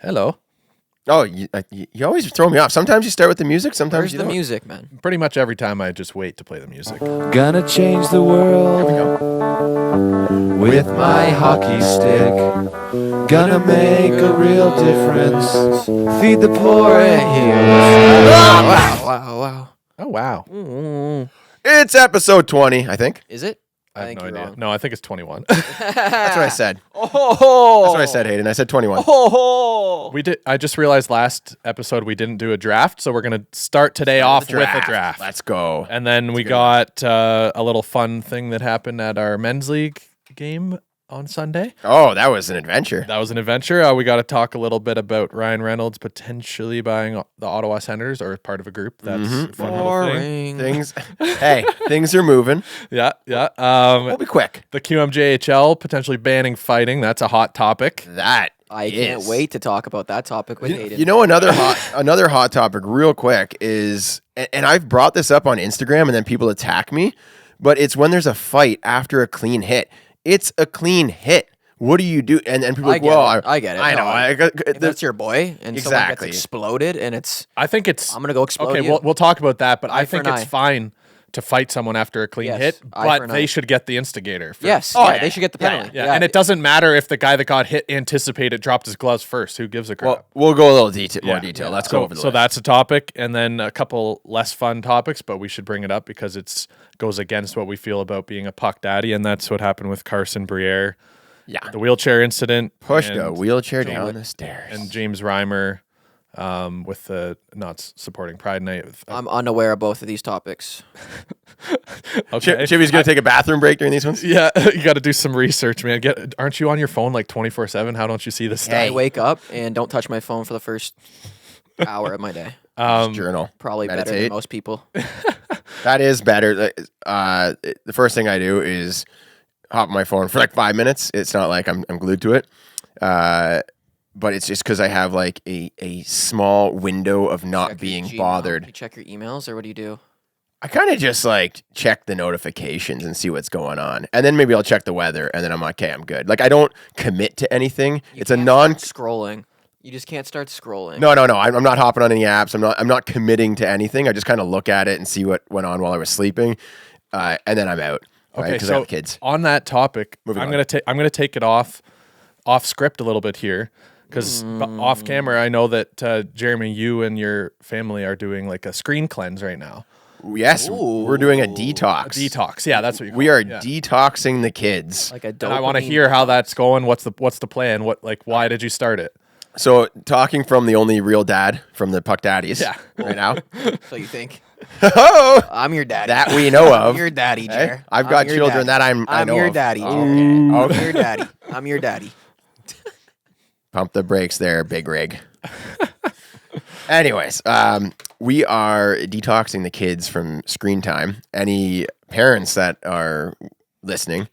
Hello. Oh, you always throw me off. Sometimes you start with the music, sometimes Where's you the don't. music, man? Pretty much every time I just wait to play the music. Gonna change the world with my hockey stick. Gonna make a real difference. Feed the poor and heal the sick. Wow. Oh, wow. Mm. It's episode 20, I think. Is it? I have think no you're idea. wrong. No, I think it's 21. That's what I said. Oh, That's what I said, Hayden. I said 21. Oh, I just realized last episode we didn't do a draft, so we're going to start today off with a draft. Let's go. And then we got a little fun thing that happened at our men's league game on Sunday. Oh, that was an adventure. That was an adventure. We got to talk a little bit about Ryan Reynolds potentially buying the Ottawa Senators, or part of a group. That's a fun little thing. boring. Things are moving. Yeah. We'll be quick. The QMJHL potentially banning fighting. That's a hot topic. I can't wait to talk about that topic with Haden. You know, another hot topic real quick is, and I've brought this up on Instagram and then people attack me, but it's when there's a fight after a clean hit. It's a clean hit. What do you do? And people are like, I get it. I know. If that's your boy, and someone gets exploded, and I think it's. I'm gonna go explode. Okay, you. we'll talk about that, but I Eye for think an it's eye. fine to fight someone after a clean Yes, hit, eye for but an they eye. should get the instigator first. Yes, Oh, yeah, yeah. they should get the penalty. Yeah, and it doesn't matter if the guy that got hit anticipated dropped his gloves first. Who gives a crap? Well, we'll go a little more detail. Let's go over the So list. that's a topic, and then a couple less fun topics, but we should bring it up because it's goes against what we feel about being a puck daddy, and that's what happened with Carson Brier. Yeah. The wheelchair incident. Pushed and- a wheelchair down the stairs. And James Reimer with the not supporting Pride Night. I'm unaware of both of these topics. Okay. Chippy's going to take a bathroom break during these ones? Yeah, you got to do some research, man. Aren't you on your phone like 24/7? How don't you see this stuff? I wake up and don't touch my phone for the first hour of my day. Journal. Probably better Meditate. than most people. That is better. The first thing I do is hop on my phone for like 5 minutes. It's not like I'm glued to it. But it's just because I have like a small window of not Check your being Gmail. bothered. You check your emails, or what do you do? I kind of just like check the notifications and see what's going on. And then maybe I'll check the weather and then I'm like, okay, I'm good. Like I don't commit to anything. You It's a can't non start scrolling. You just can't start scrolling. No. I'm not hopping on any apps. I'm not committing to anything. I just kind of look at it and see what went on while I was sleeping. And then I'm out. Right? Okay, Because I so have kids. on that topic, Moving I'm on. gonna take it off script a little bit here because off camera, I know that Jeremy, you and your family are doing like a screen cleanse right now. Yes, we're doing a detox. Detox, yeah, that's what you call We are it, yeah. detoxing the kids. Like a And I want to dopamine hear how detox. that's going. What's the plan? Why did you start it? So talking from the only real dad from the Puck Daddies Yeah. right now. So you think Oh, I'm your daddy? that we know of. I'm your daddy, Hey, Jer. I've I'm got your children daddy. that I know your of. daddy, Jer. Okay. I'm your daddy. I'm your daddy. Pump the brakes there, big rig. Anyways, we are detoxing the kids from screen time. Any parents that are listening,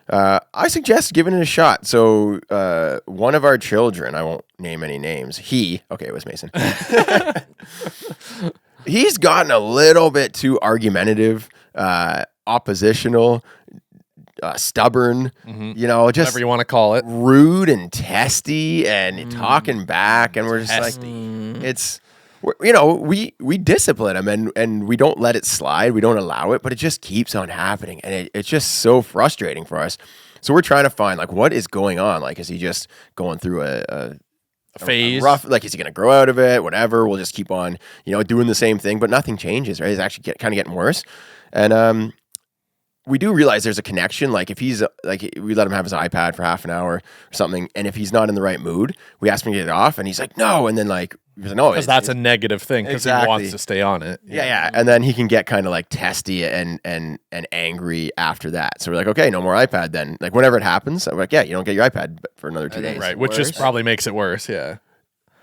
I suggest giving it a shot. So one of our children, I won't name any names, it was Mason. He's gotten a little bit too argumentative, oppositional, stubborn, just Whatever you want to call it. rude and testy and talking back, and we're just like, we discipline him and we don't let it slide, we don't allow it, but it just keeps on happening, and it's just so frustrating for us. So we're trying to find like what is going on. Like, is he just going through a Phase. rough? Like, is he going to grow out of it? Whatever. We'll just keep on, doing the same thing, but nothing changes. Right? It's actually kind of getting worse, and we do realize there's a connection. Like if he's we let him have his iPad for half an hour or something, and if he's not in the right mood, we ask him to get it off, and he's like, no, and then like he's like, no, Because that's a negative thing because Exactly. he wants to stay on it. yeah, and then he can get kind of like testy and angry after that. So we're like, okay, no more iPad then. Like whenever it happens, I'm like, yeah, you don't get your iPad for another 2 days. Right, which just Worse. probably makes it worse. Yeah,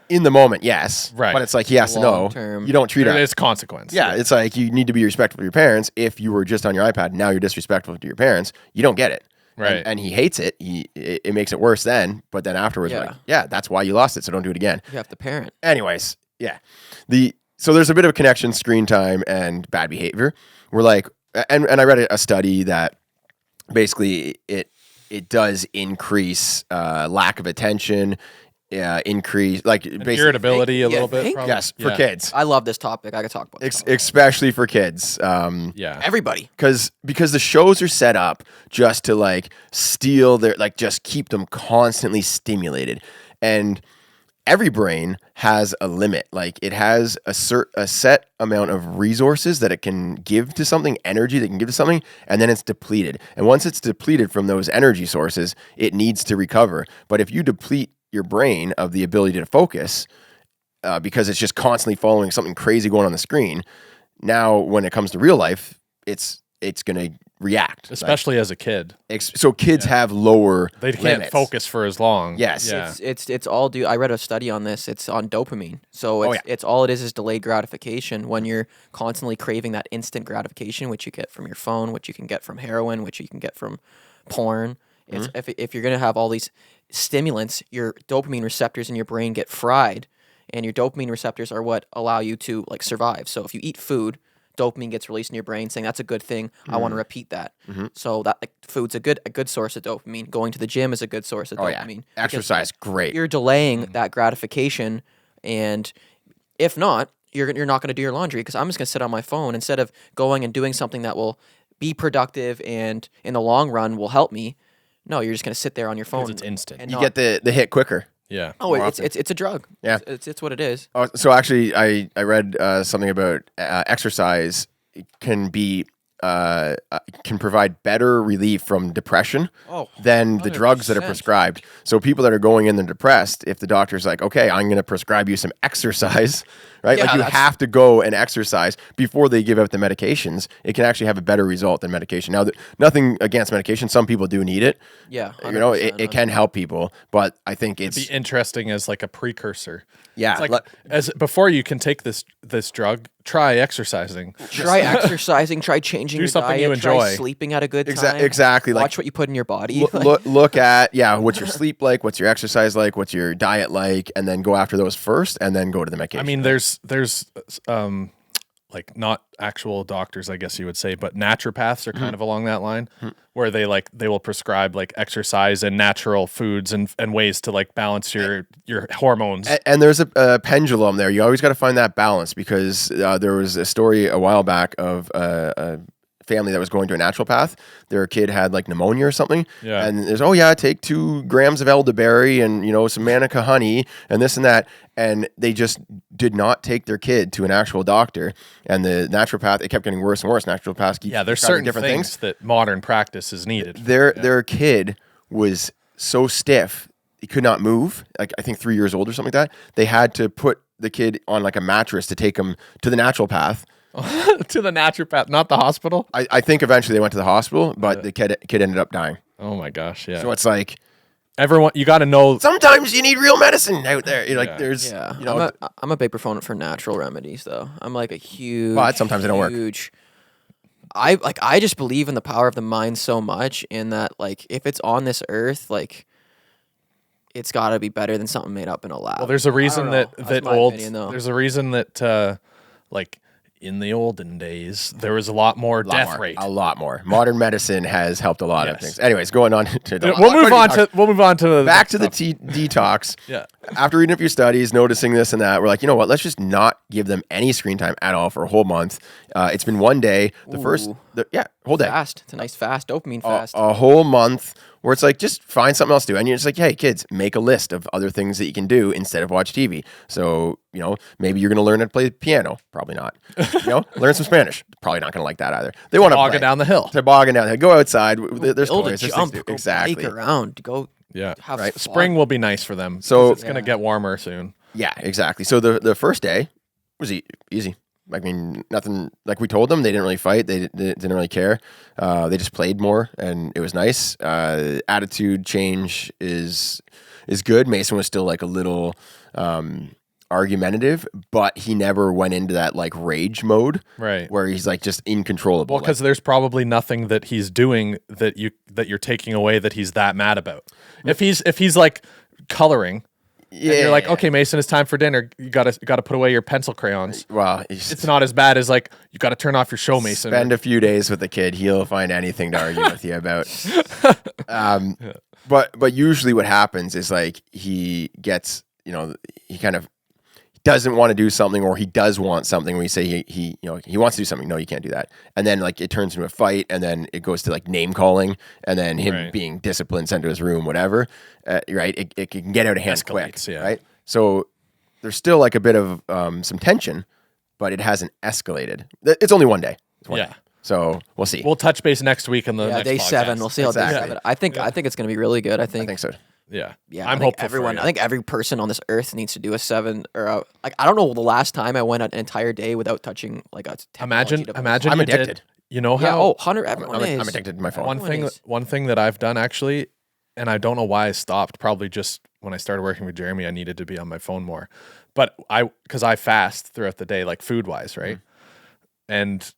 In the moment, yes, Right. but it's like he has to know Long-term. you don't treat it it. is consequence. Yeah, it's like you need to be respectful to your parents. If you were just on your iPad, now you're disrespectful to your parents. You don't get it, Right. And he hates it. It makes it worse then. But then afterwards, we're Yeah. like, yeah, that's why you lost it. So don't do it again. You have to parent. Anyways, yeah, so there's a bit of a connection, screen time and bad behavior. We're like, and I read a study that basically it does increase lack of attention, increase, like basically, irritability a little bit. think? Probably. yes, for Yeah. kids, I love this topic. I could talk about this. especially for kids. Yeah. Everybody. Because the shows are set up just to like steal their, like just keep them constantly stimulated, and every brain has a limit. Like it has a set amount of resources that it can give to something, energy that it can give to something, and then it's depleted. And once it's depleted from those energy sources, it needs to recover. But if you deplete your brain of the ability to focus, because it's just constantly following something crazy going on the screen, now when it comes to real life, it's going to react, Especially as a kid. so kids have lower They can't limits. focus for as long. Yes. Yeah. It's all due. I read a study on this. It's on dopamine. So it's all it is delayed gratification. When you're constantly craving that instant gratification, which you get from your phone, which you can get from heroin, which you can get from porn. It's if you're gonna have all these stimulants, your dopamine receptors in your brain get fried, and your dopamine receptors are what allow you to like survive. So if you eat food, dopamine gets released in your brain saying that's a good thing. I want to repeat that. So that like, food's a good source of dopamine. Going to the gym is a good source of dopamine. Exercise, great. You're delaying that gratification, and if not, you're not going to do your laundry because I'm just going to sit on my phone instead of going and doing something that will be productive and in the long run will help me. No, you're just going to sit there on your phone. It's instant. and You not- get the hit quicker. Yeah. Oh, it's a drug. Yeah. It's what it is. Oh, so actually, I read something about exercise can provide better relief from depression than the drugs that are 100%. prescribed. So people that are going in and depressed, if the doctor's like, okay, I'm going to prescribe you some exercise, right? Yeah, like you that's- have to go and exercise before they give out the medications. It can actually have a better result than medication. Now, nothing against medication. Some people do need it. Yeah, You know, 100%. it can help people, but I think it's Be interesting as like a precursor. yeah. It's like as before you can take this drug, try exercising. Try exercising. Try changing Do your something diet. you enjoy. Try sleeping at a good time. exactly, like- Watch what you put in your body. look at what's your sleep like, what's your exercise like, what's your diet like, and then go after those first, and then go to the medication. I mean, there's like not actual doctors, I guess you would say, but naturopaths are kind of along that line where they will prescribe like exercise and natural foods and ways to like balance your hormones. and there's a pendulum there. You always got to find that balance because there was a story a while back of a family that was going to a naturopath. Their kid had like pneumonia or something. Yeah. And there's, take 2 grams of elderberry and, some manuka honey and this and that. And they just did not take their kid to an actual doctor. And the naturopath, it kept getting worse and worse. Naturopaths keep Yeah, there's prescribing certain things that modern practice is needed. Their kid was so stiff, he could not move. Like I think 3 years old or something like that. They had to put the kid on like a mattress to take him to the naturopath. To the naturopath, not the hospital. I think eventually they went to the hospital, but the kid ended up dying. Oh my gosh, yeah. So it's like Everyone, you got to know. sometimes you need real medicine out there. You're like, Yeah. there's, Yeah, I'm a big proponent for natural remedies, though. I'm like a huge. But sometimes they don't work. Huge. I just believe in the power of the mind so much, in that like if it's on this earth, like it's got to be better than something made up in a lab. Well, there's a reason know. that That's my old. opinion, though. There's a reason that like in the olden days there was a lot more death rate. A lot more. Modern medicine has helped a lot of Yes. things. Anyways, going on to the We'll move on to back the to the stuff. detox. Yeah. After reading a few studies, noticing this and that, we're like, you know what? Let's just not give them any screen time at all for a whole month. It's been one day. Whole day. fast. It's a nice fast dopamine fast. A whole month where it's like, just find something else to do. And you're just like, hey, kids, make a list of other things that you can do instead of watch TV. So, maybe you're going to learn how to play the piano. Probably not. Learn some Spanish. Probably not going to like that either. They want to Toboggan down the hill. Toboggan down the hill. Go outside. There's Build a toys. There's things jump. to do. Go Exactly. bike around. Go. Yeah. Have Right. fun. Spring will be nice for them. So- 'cause it's going to get warmer soon. Yeah, exactly. So the first day was easy. I mean, nothing, like we told them, they didn't really fight. They didn't really care. They just played more, and it was nice. Attitude change is good. Mason was still like a little argumentative, but he never went into that like rage mode, Right. where he's like just incontrollable. Well, because there's probably nothing that he's doing that you're taking away that he's that mad about. If he's like coloring, and you're like, okay, Mason, it's time for dinner. You gotta put away your pencil crayons. Well, It's not as bad as like you got to turn off your show, Mason. spend a few days with the kid, he'll find anything to argue with you about. But usually what happens is like he gets, he kind of doesn't want to do something, or he does want something. We say he wants to do something. No, you can't do that. And then like it turns into a fight, and then it goes to like name calling, and then him being disciplined, sent to his room, whatever. Right? It can get out of hand quick. Right? So there's still like a bit of some tension, but it hasn't escalated. It's only one day. Day. So we'll see. We'll touch base next week on the next day podcast. 7. We'll see how day 7. I think it's going to be really good. I think so. Yeah. I'm hopeful. I think every person on this earth needs to do a 7 or like I don't know the last time I went an entire day without touching like a technology device. Imagine I'm addicted. You know how? 100. Everyone is. I'm addicted to my phone. One thing that I've done actually, and I don't know why I stopped. Probably just when I started working with Jeremy, I needed to be on my phone more. But because I fast throughout the day, like food wise, right? And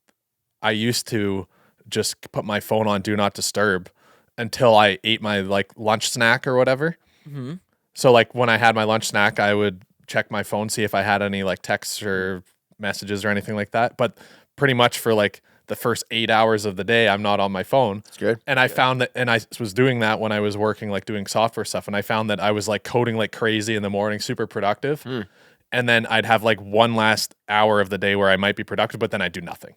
I used to just put my phone on do not disturb until I ate my like lunch snack or whatever. Mm-hmm. So like when I had my lunch snack, I would check my phone, see if I had any like texts or messages or anything like that. But pretty much for like the first 8 hours of the day, I'm not on my phone. That's good. And I found that, and I was doing that when I was working, like doing software stuff. And I found that I was like coding like crazy in the morning, super productive. And then I'd have like one last hour of the day where I might be productive, but then I'd do nothing.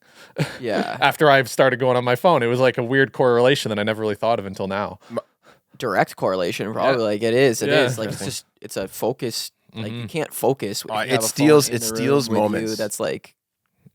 Yeah. After I've started going on my phone, it was like a weird correlation that I never really thought of until now. Direct correlation, probably. Like it is. Like it's a focus. Like you can't focus. It steals moments. That's like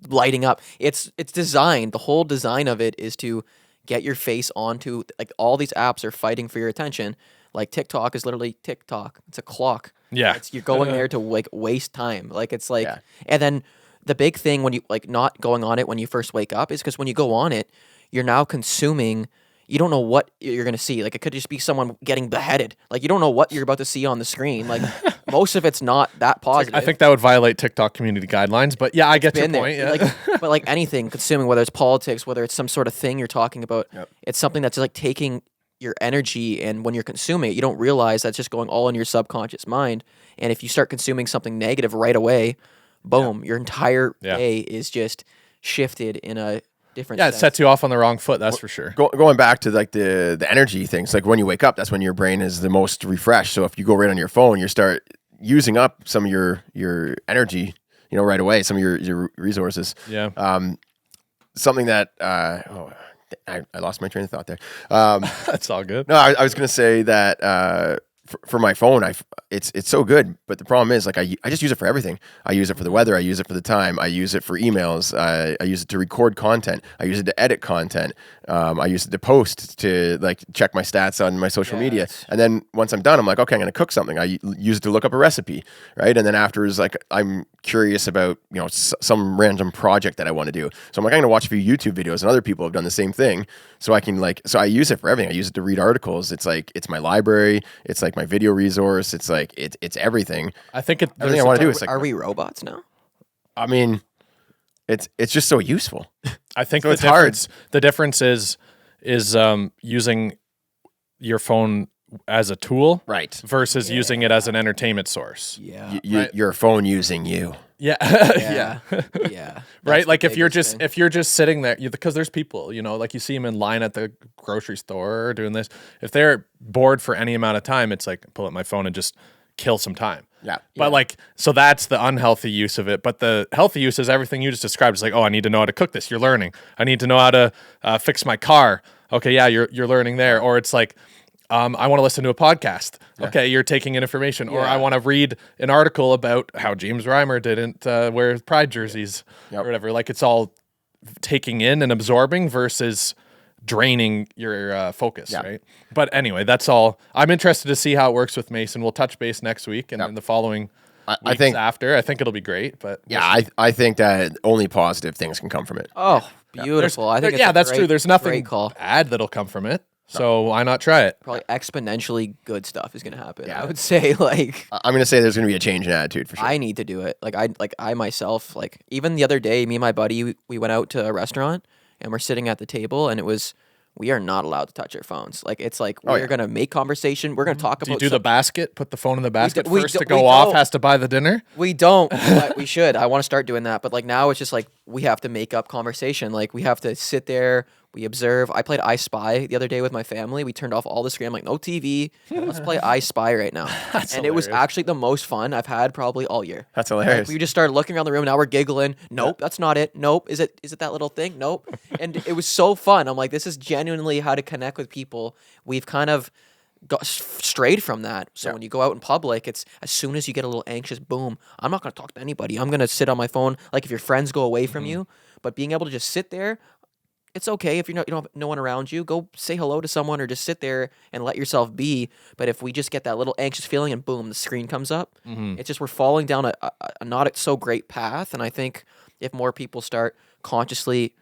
lighting up. It's designed. The whole design of it is to get your face onto like all these apps are fighting for your attention. Like TikTok is literally TikTok. It's a clock. Yeah. You're going there to like waste time. Like it's like, and then the big thing when you like not going on it when you first wake up is because when you go on it, you're now consuming. You don't know what you're going to see. Like it could just be someone getting beheaded. Like you don't know what you're about to see on the screen. Like most of it's not that positive. I think that would violate TikTok community guidelines, but yeah, I get your point. Yeah. But like anything consuming, whether it's politics, whether it's some sort of thing you're talking about, it's something that's like taking your energy, and when you're consuming it, you don't realize that's just going all in your subconscious mind. And if you start consuming something negative right away, boom, your entire day is just shifted in a different sense. It sets you off on the wrong foot, that's for sure. Going back to like the energy things, like when you wake up, that's when your brain is the most refreshed. So if you go right on your phone, you start using up some of your energy, right away, some of your resources. Yeah. Something that I lost my train of thought there. That's all good. No, I was going to say that for my phone, it's so good, but the problem is like I just use it for everything. I use it for the weather. I use it for the time. I use it for emails. I use it to record content. I use it to edit content. I use it to post, to like check my stats on my social media. And then once I'm done, I'm like, okay, I'm going to cook something. I use it to look up a recipe, right? And then afterwards, like I'm curious about some random project that I want to do. So I'm like, I'm going to watch a few YouTube videos, and other people have done the same thing. So I can I use it for everything. I use it to read articles. It's like it's my library. It's like my video resource. It's like it's everything. I think everything I want to do is like. Are we robots now? I mean, it's just so useful. I think so it's hard. The difference is using your phone as a tool, right, versus using it as an entertainment source. Yeah, your phone using you. Yeah. Yeah. Right. Like if you're just sitting there, because there's people, like you see them in line at the grocery store doing this. If they're bored for any amount of time, it's like pull up my phone and just kill some time. Yeah. But so that's the unhealthy use of it. But the healthy use is everything you just described. It's like, oh, I need to know how to cook this. You're learning. I need to know how to fix my car. Okay. Yeah. You're learning there. Or it's like, I want to listen to a podcast. Yeah. Okay, you're taking in information. Or I want to read an article about how James Reimer didn't wear Pride jerseys or whatever. Like it's all taking in and absorbing versus draining your focus, right? But anyway, that's all. I'm interested to see how it works with Mason. We'll touch base next week and in the following weeks after. I think it'll be great. But I think that only positive things can come from it. Oh, beautiful. I think that's true. There's nothing bad that'll come from it. So why not try it? Probably exponentially good stuff is going to happen. Yeah. I would say I'm going to say there's going to be a change in attitude for sure. I need to do it. I myself, even the other day, me and my buddy, we went out to a restaurant and we're sitting at the table and we are not allowed to touch our phones. We're going to make conversation. We're going to talk about. Do you do the basket? Put the phone in the basket first to go off. Has to buy the dinner. We don't. But we should. I want to start doing that. But now it's just we have to make up conversation. We have to sit there We observe. I played I Spy the other day with my family. We turned off all the screen. I'm like, no TV. Let's play I Spy right now. And it was actually the most fun I've had probably all year. That's hilarious. Like, we just started looking around the room. Now we're giggling. Nope, that's not it. Nope. Is it that little thing? Nope. And it was so fun. I'm like, this is genuinely how to connect with people. We've kind of got strayed from that. So when you go out in public, it's as soon as you get a little anxious, boom, I'm not going to talk to anybody. I'm going to sit on my phone. Like if your friends go away from you, but being able to just sit there, it's okay if you don't have no one around you. Go say hello to someone or just sit there and let yourself be. But if we just get that little anxious feeling and boom, the screen comes up, it's just we're falling down a not so great path. And I think if more people start consciously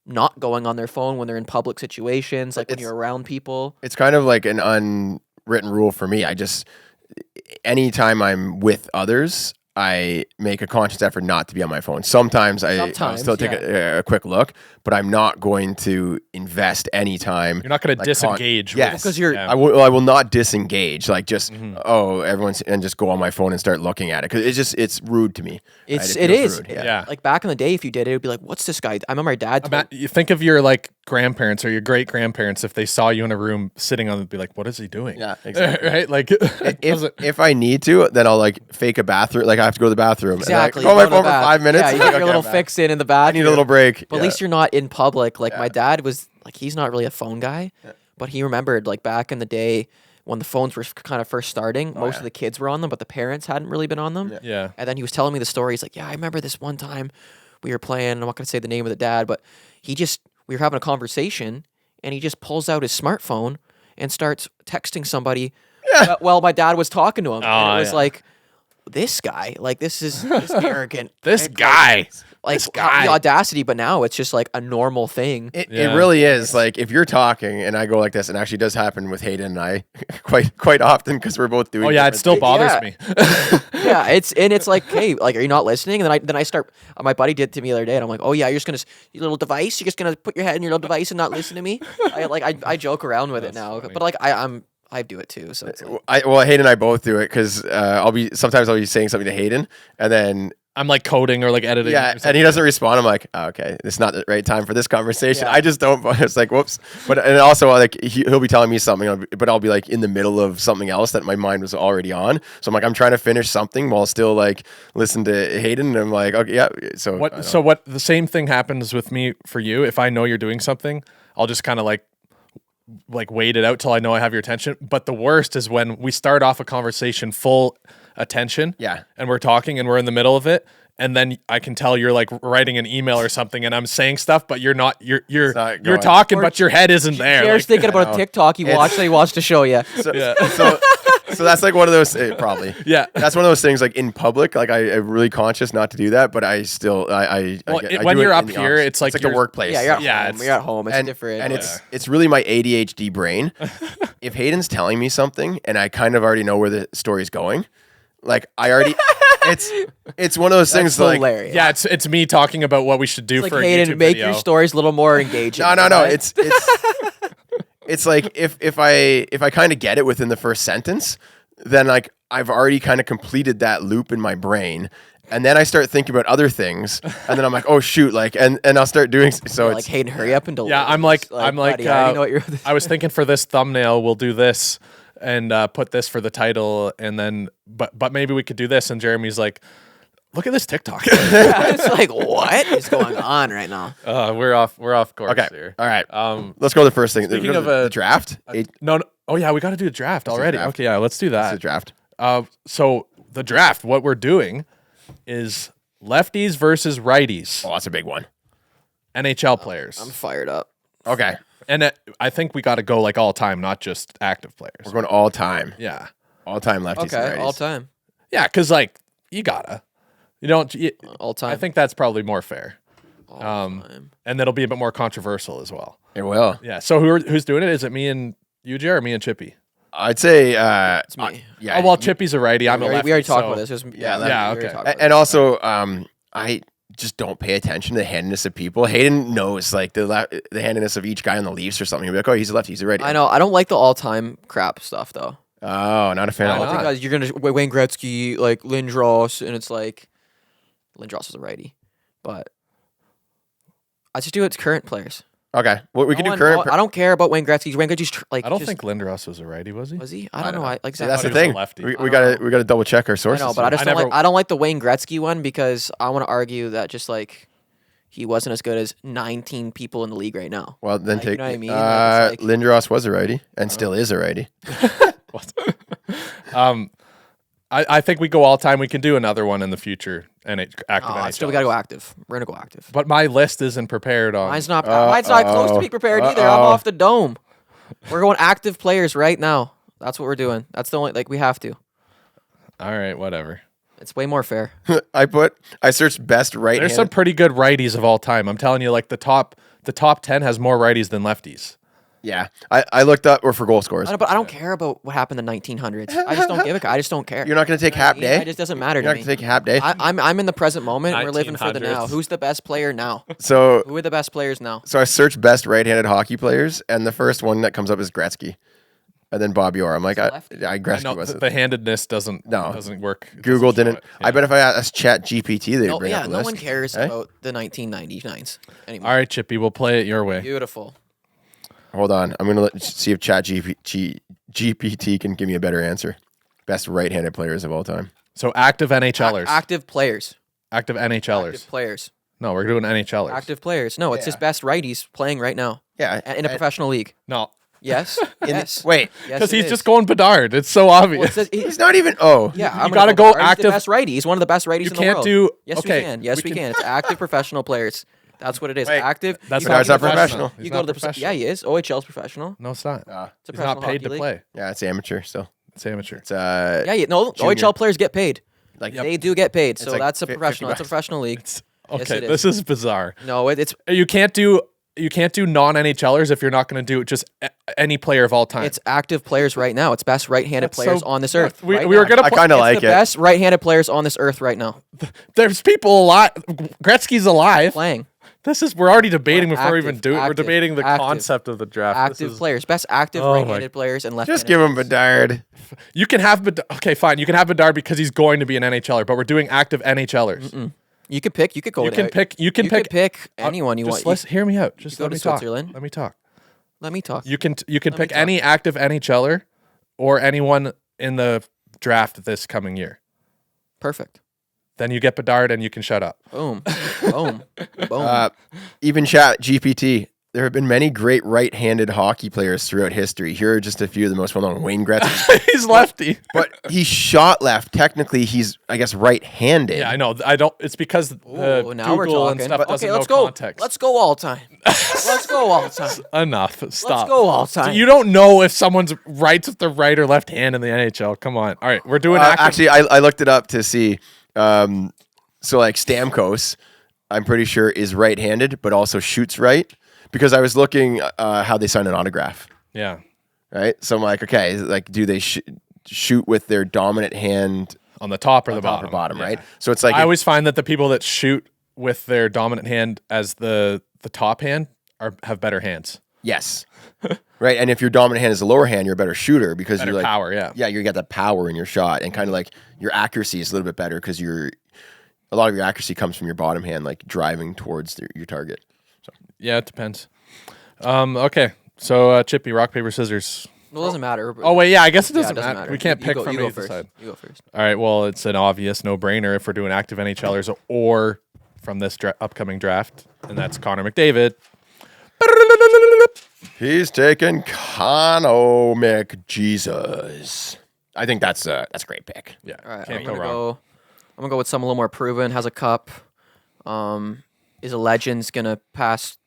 not going on their phone when they're in public situations, like when you're around people. It's kind of like an unwritten rule for me. Anytime I'm with others, I make a conscious effort not to be on my phone. Sometimes I'll still take a quick look, but I'm not going to invest any time. You're not going to disengage. Yes, because you're. I will not disengage. Like just everyone's and just go on my phone and start looking at it because it's rude to me. It is. Rude. Yeah. Like back in the day, if you did it, it'd be like, "What's this guy?" I remember my dad. You think of your like grandparents or your great grandparents if they saw you in a room sitting on, it'd be like, "What is he doing?" Yeah, exactly. Right? Like if I need to, then I'll like fake a bathroom. Like I have to go to the bathroom. Exactly. And go on my phone for 5 minutes. Yeah, you get your little fix in the bathroom. I need a little break. But at least you're not in public. Like my dad was like, he's not really a phone guy, but he remembered like back in the day when the phones were kind of first starting, most of the kids were on them, but the parents hadn't really been on them. Yeah. And then he was telling me the story. He's like, yeah, I remember this one time we were playing. I'm not going to say the name of the dad, but we were having a conversation and he just pulls out his smartphone and starts texting somebody. Well, my dad was talking to him. And it was like, this guy, like this arrogant. This guy. The audacity, but now it's just like a normal thing. It really is. Like if you're talking and I go like this, and actually does happen with Haden and I quite often because we're both doing. Oh yeah, it still bothers me. Yeah, it's like, hey, like, are you not listening? And then I start. My buddy did it to me the other day, and I'm like, oh yeah, you're just gonna your little device. You're just gonna put your head in your little device and not listen to me. I joke around with it now, but like I do it too. So it's like, Hayden and I both do it because I'll be saying something to Hayden and then I'm like coding or like editing. Yeah, and he doesn't respond. I'm like, okay, it's not the right time for this conversation. Yeah. I just don't. It's like, whoops. And also like he'll be telling me something, but I'll be like in the middle of something else that my mind was already on. So I'm like, I'm trying to finish something while still like listen to Hayden. And I'm like, okay, yeah. So what the same thing happens with me for you. If I know you're doing something, I'll just kind of like wait it out till I know I have your attention. But the worst is when we start off a conversation full attention. Yeah. And we're talking and we're in the middle of it. And then I can tell you're like writing an email or something and I'm saying stuff, but you're not, you're talking, but your head isn't there. Jared's thinking about a TikTok he wants to show you. So that's like one of those, probably. Yeah. That's one of those things like in public, like I'm really conscious not to do that, but I still, when you're up here, it's like the workplace. Yeah, you're at home. It's different. And it's really my ADHD brain. If Hayden's telling me something and I kind of already know where the story's going, like I already, it's one of those things like, hilarious. Yeah, it's me talking about what we should do for a YouTube make video. Your stories a little more engaging. No. Right? It's like if I kind of get it within the first sentence, then like I've already kind of completed that loop in my brain. And then I start thinking about other things, and then I'm like, "Oh shoot!" Like, and I'll start doing so. It's like, Hayden, hurry up and delete. Yeah, I'm like, buddy, I know what you're. I was thinking for this thumbnail, we'll do this and put this for the title, and then but maybe we could do this. And Jeremy's like, "Look at this TikTok." It's like, what is going on right now? We're off course okay. here. All right. Let's go to the first thing. Speaking of the draft. No. Oh yeah, we got to do a draft already. Okay, yeah, let's do that. Let's do draft. So the draft, what we're doing is lefties versus righties. Oh, that's a big one. NHL players. I'm fired up. Okay. And I think we got to go like all time, not just active players. We're going all time. Yeah. All time lefties. Okay, and righties. all time. Yeah, because like you gotta. You don't. All time. I think that's probably more fair. All time. And that'll be a bit more controversial as well. It will. Yeah. So who's doing it? Is it me and you, Jer, or me and Chippy? I'd say it's me. Yeah. Oh well, Chippy's a righty. I'm a lefty. We already talked so- about this. Okay. And also, I just don't pay attention to the handedness of people. Hayden knows like the handedness of each guy on the Leafs or something. He'll be like, oh, he's a lefty, he's a righty. I know. I don't like the all-time crap stuff though. Oh, not a fan of I that. think you're gonna Wayne Gretzky, like Lindros, and it's like Lindros is a righty, but I just do it to current players. Okay, well, we can do No, current. I don't care about Wayne Gretzky. Wayne Gretzky's I don't think Lindros was a righty, was he? Was he? I don't know. I, like See, that's thought the he was a thing. lefty. We gotta double check our I sources. know, but I here. just I I don't like the Wayne Gretzky one because I want to argue that just like he wasn't as good as 19 people in the league right now. Well, then Like, take. you know what I mean? Like, it's like- Lindros was a righty and still is a righty. I think we go all time. We can do another one in the future. And active NHL. Still, we gotta go active. We're gonna go active. But my list isn't prepared on. Mine's not close to be prepared either. I'm off the dome. We're going active players right now. That's what we're doing. That's the only we have to. All right, whatever. It's way more fair. I searched best right. There's some pretty good righties of all time. I'm telling you, like the top 10 has more righties than lefties. Yeah, I looked up or for goal scorers. But I don't care about what happened in the 1900s. I just don't give a. I just don't care. You're not going to take Hap Day. It just doesn't matter You're to not me. going to take Hap Day. I'm in the present moment. We're living for the now. 1900s. Who's the best player now? So Who are the best players now? I searched best right-handed hockey players, and the first one that comes up is Gretzky, and then Bobby Orr. I'm like, Gretzky No, was the handedness doesn't work. It Google doesn't show didn't. it, I bet if I asked Chat GPT, they'd bring up a No list. one cares Eh? about the 1999s anymore. All right, Chippy, we'll play it your way. Beautiful. Hold on, I'm gonna see if Chat GPT can give me a better answer. Best right-handed players of all time. So active NHLers. Active players. Active NHLers. Active players. No, we're doing NHLers. Active players. No, it's just best righties playing right now Yeah, in a professional league. No, Yes. Yes. wait, Yes, because it he's is. just going Bedard. It's so Well, obvious. it says he's not even. Oh, yeah, You I'm gotta gonna go Bedard. He's active- the best righty. He's one of the best righties You in the can't world. do- Yes, okay, we can. Yes, we we can- can. It's active professional players. That's what it is. Wait, Active. That's you not Bedard's not professional. He's You go not to the professional. yeah, he is. OHL's professional. No, it's not. It's a He's not professional paid hockey to league. play. yeah, it's amateur still. It's amateur. It's Yeah, no. Junior. OHL players get paid. like They do get paid. So like that's a 50 professional. That's a bucks. professional league. Okay, it is. this is bizarre. No, it's You can't do non-NHLers if you're not going to do just any player of all time. it's active players right now. It's best right-handed That's players so- on this earth. We, right we were now. going I to kind of It's like the it. best right-handed players on this earth right now There's people alive. Gretzky's alive. playing. We're already debating before we Active, even do it. We're active, debating the active. concept of the draft. This Active is- players, best active Oh my- right-handed players and left. Just give him Bedard. You can have Bedard. Okay, fine. You can have Bedard because he's going to be an NHLer, but we're doing active NHLers. You could pick. You could go. You can with pick. You can pick anyone you just want. Hear me out. Just go let to me talk. Switzerland. Let me talk. Let me talk. You can pick talk. any active NHLer or anyone in the draft this coming year. Perfect. Then you get Bedard and you can shut up. Boom. Boom. Boom. Even Chat GPT. There have been many great right-handed hockey players throughout history. Here are just a few of the most well-known. Wayne Gretzky. He's lefty. But he shot left. Technically, he's, I guess, right-handed. Yeah, I know. I don't. It's because Oh, now we're Google and talking. stuff Okay, doesn't let's know go. context. Let's go all time. Let's go all time. Enough. Stop. Let's go all time. You don't know if someone's right with the right or left hand in the NHL. Come on. All right, we're doing active. Actually, I looked it up to see. So, like, Stamkos, I'm pretty sure, is right-handed, but also shoots right. Because I was looking how they sign an autograph. Yeah. Right? So I'm like, okay, like, do they shoot with their dominant hand On the top or the top bottom. or bottom, Yeah. right? So it's like I always find that the people that shoot with their dominant hand as the top hand have better hands. yes. Right. And if your dominant hand is the lower hand, you're a better shooter because Better you're like power, yeah. Yeah, you got that power in your shot and kind of like your accuracy is a little bit better because a lot of your accuracy comes from your bottom hand, like driving towards your target. Yeah, it depends. Okay. So Chippy, rock, paper, scissors. Well, it doesn't matter. Oh wait, yeah, I guess it Yeah, doesn't, matter. We can't You pick go- from you go either first. side. You go first. All right, well, it's an obvious no-brainer if we're doing active NHLers or from this upcoming draft, and that's Connor McDavid. He's taking Connor McJesus. I think that's a great pick. Yeah, All right, can't I'm go gonna wrong. go. I'm gonna go with someone a little more proven. Has a cup. Is a legend's gonna pass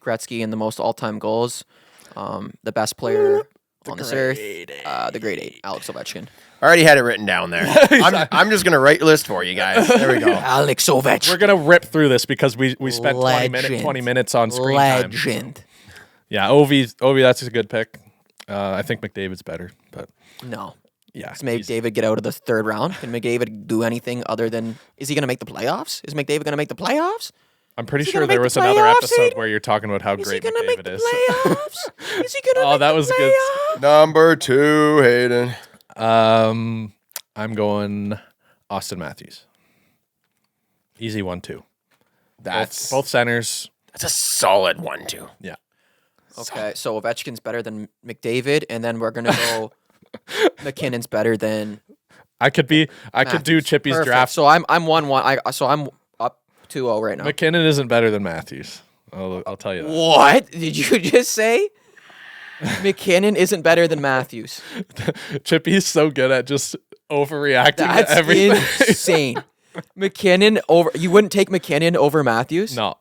Gretzky in the most all-time goals. The best player on this earth. The grade 8, Alex Ovechkin. I already had it written down there. I'm just gonna write your list for you guys. There we go. Alex Ovechkin. We're gonna rip through this because we spent 20 Legend. minutes on screen time. Legend. Yeah, Ovi, that's a good pick. I think McDavid's better, but No. yeah, Does McDavid get out of the third round? Can McDavid do anything other than? Is he going to make the playoffs? Is McDavid going to make the playoffs? I'm pretty Is he sure gonna there make was the another playoffs, episode Haden? where you're talking about how Is great he going to make McDavid the is. playoffs? Is he going to Oh, make that the was good. playoffs? Number 2, Hayden. I'm going Austin Matthews. Easy 1-2. That's Both centers. That's a solid 1-2. Yeah. Okay, so Ovechkin's better than McDavid, and then we're gonna go McKinnon's better than I could do Matthews. Chippy's Perfect. draft. So I'm 1-1. So I'm up 2-0 right now. McKinnon isn't better than Matthews. I'll tell you that. What did you just say? McKinnon isn't better than Matthews. Chippy's so good at just overreacting That's to everything. insane. McKinnon over. You wouldn't take McKinnon over Matthews? No.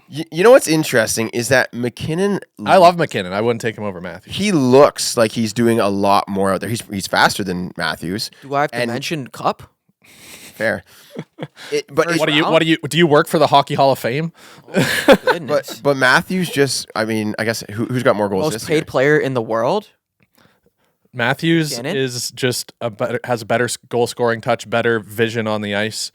You know what's interesting is that McKinnon. I love McKinnon. I wouldn't take him over Matthews. He looks like he's doing a lot more out there. He's faster than Matthews. Do I have to mention Cup? Fair. Do you work for the Hockey Hall of Fame? Oh, goodness. But Matthews just, I mean, I guess who's got more goals Most this paid year? player in the world? Matthews McKinnon? is just has a better goal scoring touch, better vision on the ice.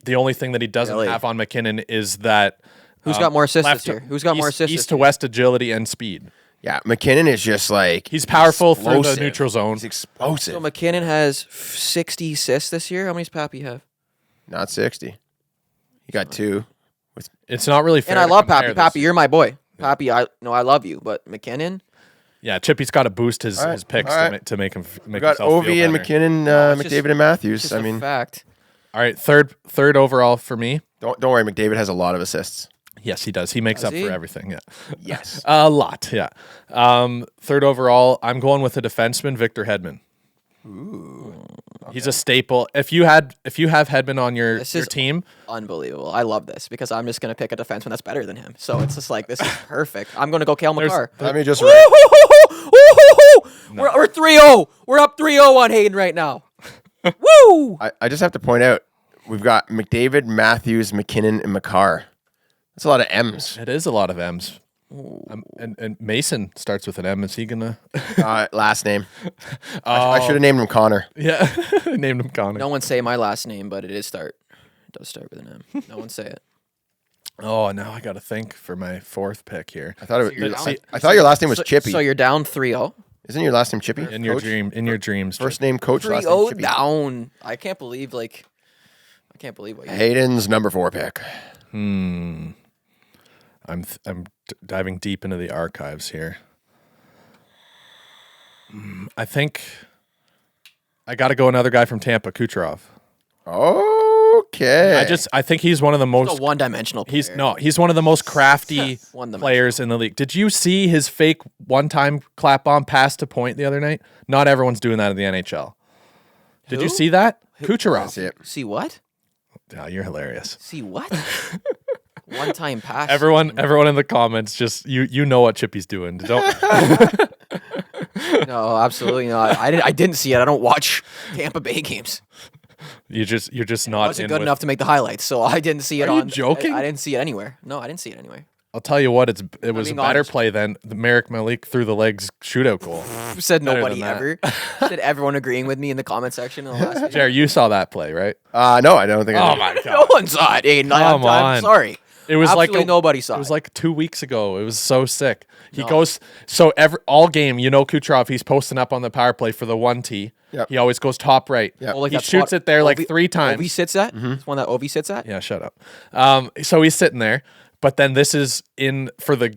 The only thing that he doesn't Really? have on McKinnon is that Who's got more assists left- this year? Who's got more assists East this to year? west agility and speed. Yeah, McKinnon is just like He's powerful through the explosive. neutral zone. He's explosive. So McKinnon has 60 assists this year. How many does Pappy have? Not 60. He got 2. It's not really fair. And I to love compare Pappy. this. Pappy, you're my boy. Pappy, I love you, but McKinnon. Yeah, Chippy's got to boost his picks all right. to make him We make got himself Ovi feel and better. McKinnon, it's just- McDavid and Matthews. Just I a mean, fact. All right, third overall for me. don't worry. McDavid has a lot of assists. Yes, he does. He makes Does up he? for everything. Yeah, Yes. a lot. Yeah. Third overall, I'm going with a defenseman, Victor Hedman. He's a staple. If you have Hedman on your This is- team, Unbelievable. I love this because I'm just going to pick a defenseman that's better than him. So it's just like, this is perfect. I'm going to go Cale McCarr. Let me just. We're 3-0. We're up 3-0 on Haden right now. Woo! I just have to point out we've got McDavid, Matthews, McKinnon, and McCarr. That's a lot of M's. it is a lot of M's. And Mason starts with an M. Is he gonna? Last name. I should have named him Connor. Yeah, named him Connor. No one say my last name, but it does start with an M. No one say it. Oh, now I got to think for my fourth pick here. I thought you're down- I thought your last name was Chippy. So you're down 3-0. Isn't your last name Chippy? In your dreams. First name Coach. Last name 3-0 Chippy. down. I can't believe what you Hayden's number 4 pick. I'm diving deep into the archives here. I think I got to go another guy from Tampa, Kucherov. Okay. I think he's one of the most a one-dimensional player. He's one of the most crafty One-dimensional. players in the league. Did you see his fake one-time clap bomb pass to point the other night? Not everyone's doing that in the NHL. Did you Who? see that? Kucherov. That's it. See what? Oh, you're hilarious. See what? One-time pass. Everyone in the comments, just you know what Chippy's doing. Don't. No, absolutely not. I didn't see it. I don't watch Tampa Bay games. you're just It not wasn't in good with- enough to make the highlights, so I didn't see it Are you on. joking? I didn't see it anywhere. No, I didn't see it anywhere. I'll tell you what, it was a being better honest. play than the Merrick Malik through the legs shootout goal. Who said Better nobody than that. ever? Said everyone agreeing with me in the comment section in the last video. Jared, you saw that play, right? No, I don't think I Oh did. my No god. one saw it. Aiden. Come I'm on. sorry. It was Absolutely like nobody saw It was it. like 2 weeks ago. It was so sick. He No. goes all game. Kucherov. He's posting up on the power play for the 1T. Yep. He always goes top right. Yep. Oh, like He that shoots spot it there like Ovi- 3 times. Ovi sits at? It's one that Ovi sits at? Yeah, shut up. So he's sitting there, but then this is in for the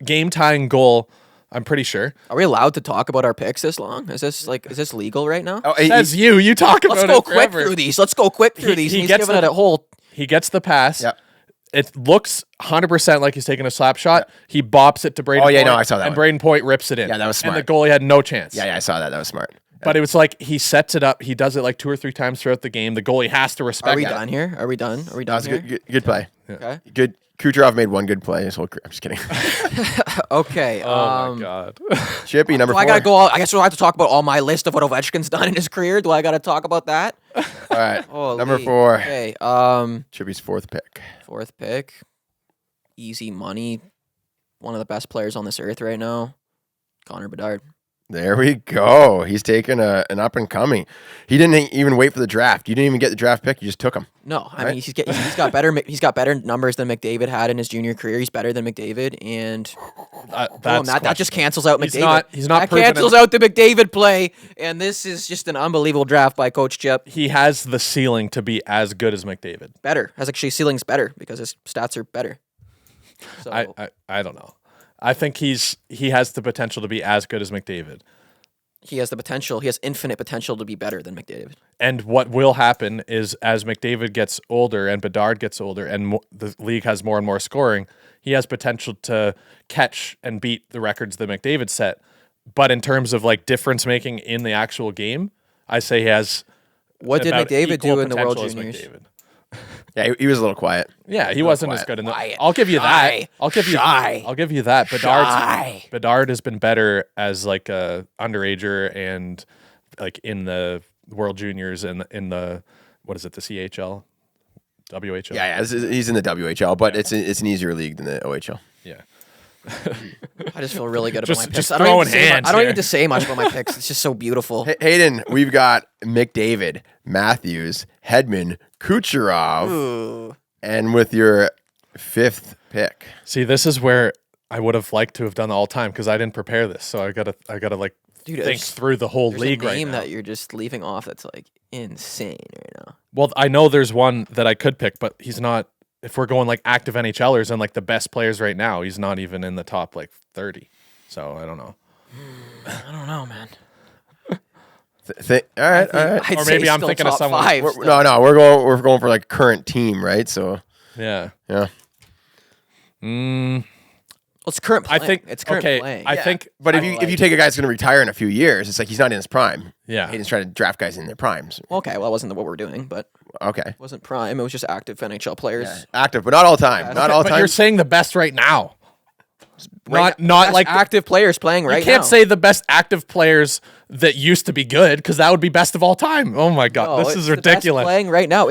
game tying goal. I'm pretty sure. Are we allowed to talk about our picks this long? Is this legal right now? Oh, That's you. You talk about Let's it go quick forever. through these. Let's go quick through these. he He's gets giving it a whole. He gets the pass. Yep. It looks 100% like he's taking a slap shot. He bops it to Braden Oh, yeah, Point, no, I saw that and one. Braden Point rips it in. Yeah, that was And the smart. goalie had no chance. Yeah, I saw that. That was smart. But it was like he sets it up. He does it like 2 or 3 times throughout the game. The goalie has to respect Are we that. done here? Are we done? Are we That done was a here? good play. Okay. Good. Kucherov made one good play his whole career. I'm just kidding. Okay. Oh my god. Chippy, number Do 4. I gotta go? I guess we'll have to talk about all my list of what Ovechkin's done in his career. Do I gotta talk about that? All right. Holy. Number 4. Okay. Chippy's 4th pick. 4th pick. Easy money. One of the best players on this earth right now. Connor Bedard. There we go. He's taking an up and coming. He didn't even wait for the draft. You didn't even get the draft pick. You just took him. No, I Right? mean he's got better numbers than McDavid had in his junior career. He's better than McDavid, and boom, that just cancels out McDavid. He's not that proven cancels out the McDavid play, and this is just an unbelievable draft by Coach Chip. He has the ceiling to be as good as Better has actually ceilings better because his stats are better. So I don't know. I think he has the potential to be as good as McDavid. He has the potential. He has infinite potential to be better than McDavid. And what will happen is as McDavid gets older and Bedard gets older and the league has more and more scoring, he has potential to catch and beat the records that McDavid set. But in terms of like difference making in the actual game, I say he has. What did McDavid do in the World potential as Juniors? McDavid. Yeah, he was a little quiet. Yeah, he wasn't as good in the. I'll give you that. I'll give you that. Bedard has been better as like a underager and like in the World Juniors and in the what is it, the CHL, WHL? Yeah, he's in the WHL, but it's an easier league than the OHL. Yeah. I just feel really good about my picks. Just I don't throwing even say hands I don't here. need to say much about my picks. It's just so beautiful. Hayden, we've got McDavid, Matthews, Hedman, Kucherov, Ooh. and with your 5th pick. See, this is where I would have liked to have done the all time because I didn't prepare this, so I gotta like Dude, think through the whole There's league a right name now. that you're just leaving off that's like insane right now. Well, I know there's one that I could pick, but he's not. If we're going like active NHLers and like the best players right now, he's not even in the top like 30. So I don't know. I don't know, man. All right. I'd Or say maybe I'm still thinking of top someone- five. No, we're going for like current team, right? So Yeah. yeah. Well, it's current. I Playing. think it's current okay. playing. I think, But if you take a guy that's going to retire in a few years, it's like he's not in his prime. Yeah. Hayden's trying to draft guys in their primes. Okay, well, that wasn't what we're doing, but Okay. it wasn't prime. It was just active NHL players. Yeah. Active, but not all time. Not all but time. you're saying the best right now. Right Not Best like active players playing right you can't now. say the best active players that used to be good because that would be best of all time. Oh my god, No, this it's is the best ridiculous. playing right now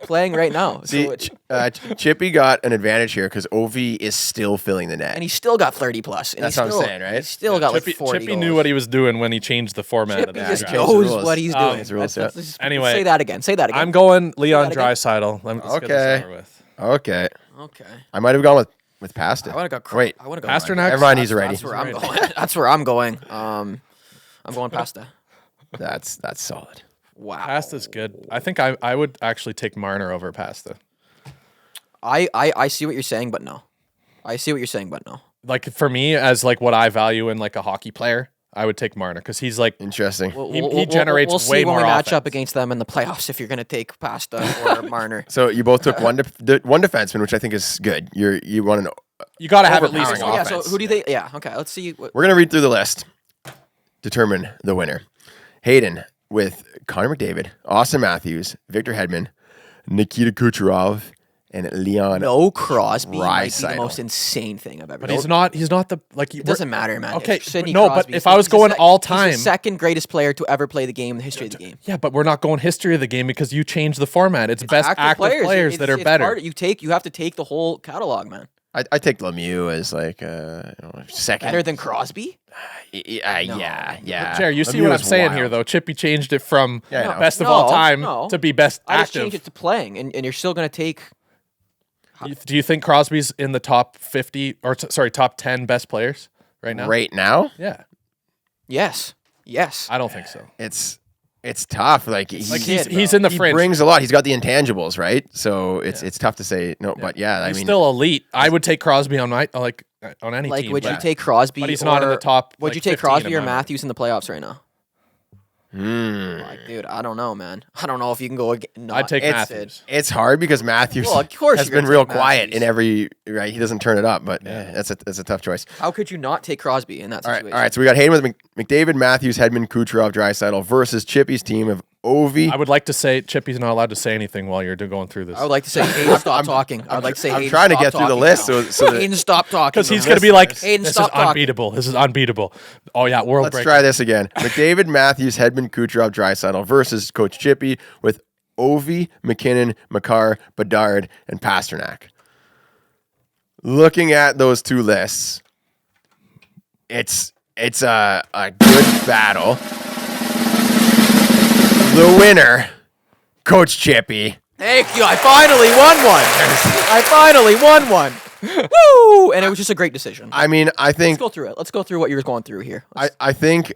playing right now. See, So Chippy got an advantage here because Ovi is still filling the net. and he still got 30 plus. And That's he what I'm still, saying, right? He still got Chippy, like 40 Chippy goals. knew what he was doing when he changed the format of Chippy the just draft. changed the knows rules. what he's doing. Changed the rules, Let's Anyway, say that again. Say that again. I'm going Leon that again? Draisaitl. Let's get Okay. this over with. Okay. Okay. I might have gone with Pasta. I would have got. Wait. I would have gone. Pasternak? Everyone he's ready. That's where I'm going. That's where I'm going. I'm going pasta. That's solid. Wow. Pasta's good. I think I would actually take Marner over Pasta. I see what you're saying, but no. I see what you're saying, but no. Like for me, as like what I value in like a hockey player, I would take Marner because he's like Interesting. He generates we'll see way when more we match up offense. against them in the playoffs if you're going to take Pasta or Marner. So you both took one defenseman, which I think is good. You want to know. you got to have at least Overpowering one. Yeah, so offense. who do they? Yeah, okay. Let's see. We're gonna read through the list. Determine the winner. Hayden with Connor McDavid, Austin Matthews, Victor Hedman, Nikita Kucherov, and Leon. No Crosby might be Draisaitl. the most insane thing I've ever. But he's not the like. It doesn't matter, man. Okay, It's Sidney no, but Crosby. if I was He's the going all He's time- the second greatest player to ever play the game in the history of the game. Yeah, but we're not going history of the game because you changed the format. It's best active players that are It's better. hard. You have to take the whole catalog, man. I take Lemieux as like second. Better than Crosby? Yeah. Jerry, you see Lemieux what I'm is saying wild. here, though. Chippy changed it from Yeah, I know. best of all time No. to be best I just active. changed it to playing, and you're still going to take. Do you think Crosby's in the top 50 or top 10 best players right now? Right now, Yeah, Yes. I don't think so. it's tough. Like He's in the he fringe. brings a lot. He's got the intangibles, right? So it's tough to say no. But yeah, He's I mean, still elite. I would take Crosby on my on any Like, team. would you but- take Crosby? but he's not in the top, Would like, you take 15 Crosby in or my Matthews in the playoffs right now? Like, dude, I don't know, man. I don't know if you can go. I'd take It's- Matthews. it's hard because Matthews Well, of course has you're been gonna real take quiet Matthews. in every right. He doesn't turn it up, but that's a tough choice. How could you not take Crosby in that All situation? right. So we got Hayden with McDavid, Matthews, Hedman, Kucherov, Draisaitl versus Chippy's team of Ovi. I would like to say Chippy's not allowed to say anything while you're going through this. I would like to say Hayden, stop talking. I would like to say I'm Hayden, trying to stop get through the talking list now. so that Hayden, stop talking. Because he's now. going to be like, Hayden, this is stop talking. unbeatable. This is unbeatable. Oh, yeah, world let's break. try this again. McDavid, Matthews, Hedman, Kucherov, Draisaitl versus Coach Chippy with Ovi, McKinnon, Makar, Bedard, and Pasternak. Looking at those two lists, it's a good battle. The winner, Coach Chippy. Thank you. I finally won one. Woo! And it was just a great decision. I mean, I think Let's go through it. Let's go through what you were going through here. I think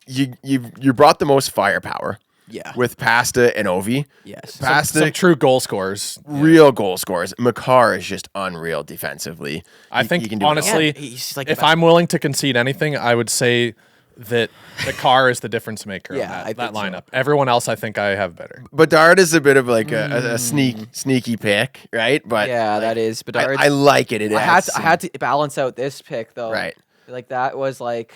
you brought the most firepower. Yeah. with Pasta and Ovi. Yes. Pasta, Some true goal scorers. real goal scorers. Makar is just unreal defensively. I He think can do honestly, Yeah, he's like if the best. I'm willing to concede anything, I would say that the car is the difference maker Yeah, of I that think so. lineup. Everyone else, I think I have better. Bedard is a bit of like a sneaky pick, right? But Yeah, like, that is. But I like it. I had to balance out this pick though. Right. Like that was like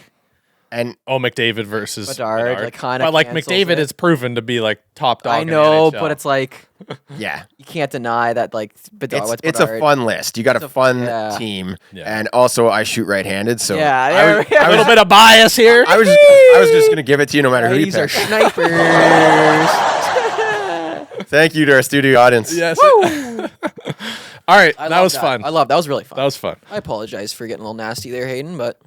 and Oh, McDavid versus Bedard, like, kinda but like cancels McDavid it. is proven to be like top dog. I in the know, NHL. but it's like yeah, you can't deny that like Bedard. it's a fun list. You got a fun yeah. team, Yeah. and also I shoot right-handed, so Yeah, I was, a little bit of bias here. I was just gonna give it to you no matter who you These are pick. snipers. Thank you to our studio audience. Yes. All right, that was fun. That was really fun. That was fun. I apologize for getting a little nasty there, Hayden, but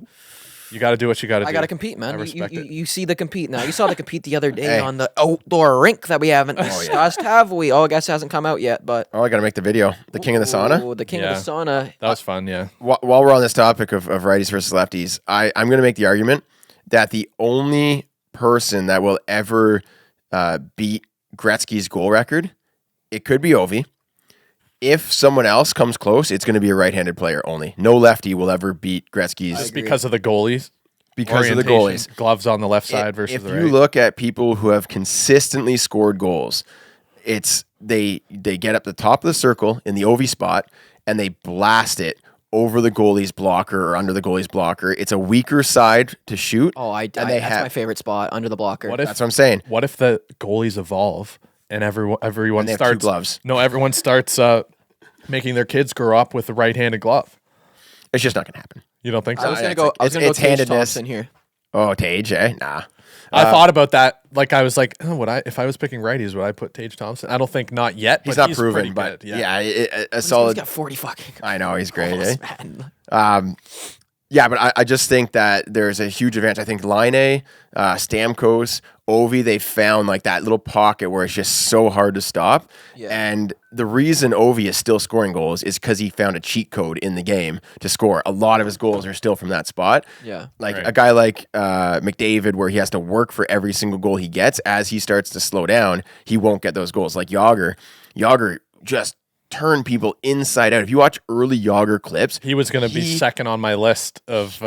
You got to do what you got to do. I got to compete, man. I You- respect you, it. you see the compete now. You saw the compete the other day Hey. on the outdoor rink that we haven't discussed, have we? Oh, I guess it hasn't come out yet, but Oh, I gotta make the video. The king of the sauna. Ooh, the king Yeah. of the sauna. That was fun. Yeah. While we're on this topic of righties versus lefties, I'm going to make the argument that the only person that will ever beat Gretzky's goal record, it could be Ovi. If someone else comes close, it's going to be a right-handed player only. No lefty will ever beat Gretzky's Just because of the goalies. because of the Orientation, goalies. Gloves on the left side versus If the you right. look at people who have consistently scored goals, it's they get up the top of the circle in the Ovi spot and they blast it over the goalie's blocker or under the goalie's blocker. It's a weaker side to shoot. Oh, they that's have- my favorite spot under the blocker. What if That's what I'm saying. What if the goalies evolve and everyone And they have two starts gloves. No, everyone starts making their kids grow up with the right-handed glove. It's just not going to happen. You don't think I so? was gonna it's go. like- I was gonna go it's Tage handedness. Thompson here. Oh, Tage, eh? Nah. I thought about that. Like I was like, oh, would I? If I was picking righties, would I put Tage Thompson? I don't think not yet. He's but not proven, pretty but good, yeah, a He's solid. got 40 fucking. I know, he's great, goals, eh? man. Yeah, but I just think that there's a huge advantage. I think Line, Stamkos, Ovi, they found like that little pocket where it's just so hard to stop. Yeah. And the reason Ovi is still scoring goals is because he found a cheat code in the game to score. A lot of his goals are still from that spot. Yeah. Like Right. a guy like McDavid, where he has to work for every single goal he gets. As he starts to slow down, he won't get those goals. Like Yager just turned people inside out. If you watch early Yager clips, He was going to be second on my list of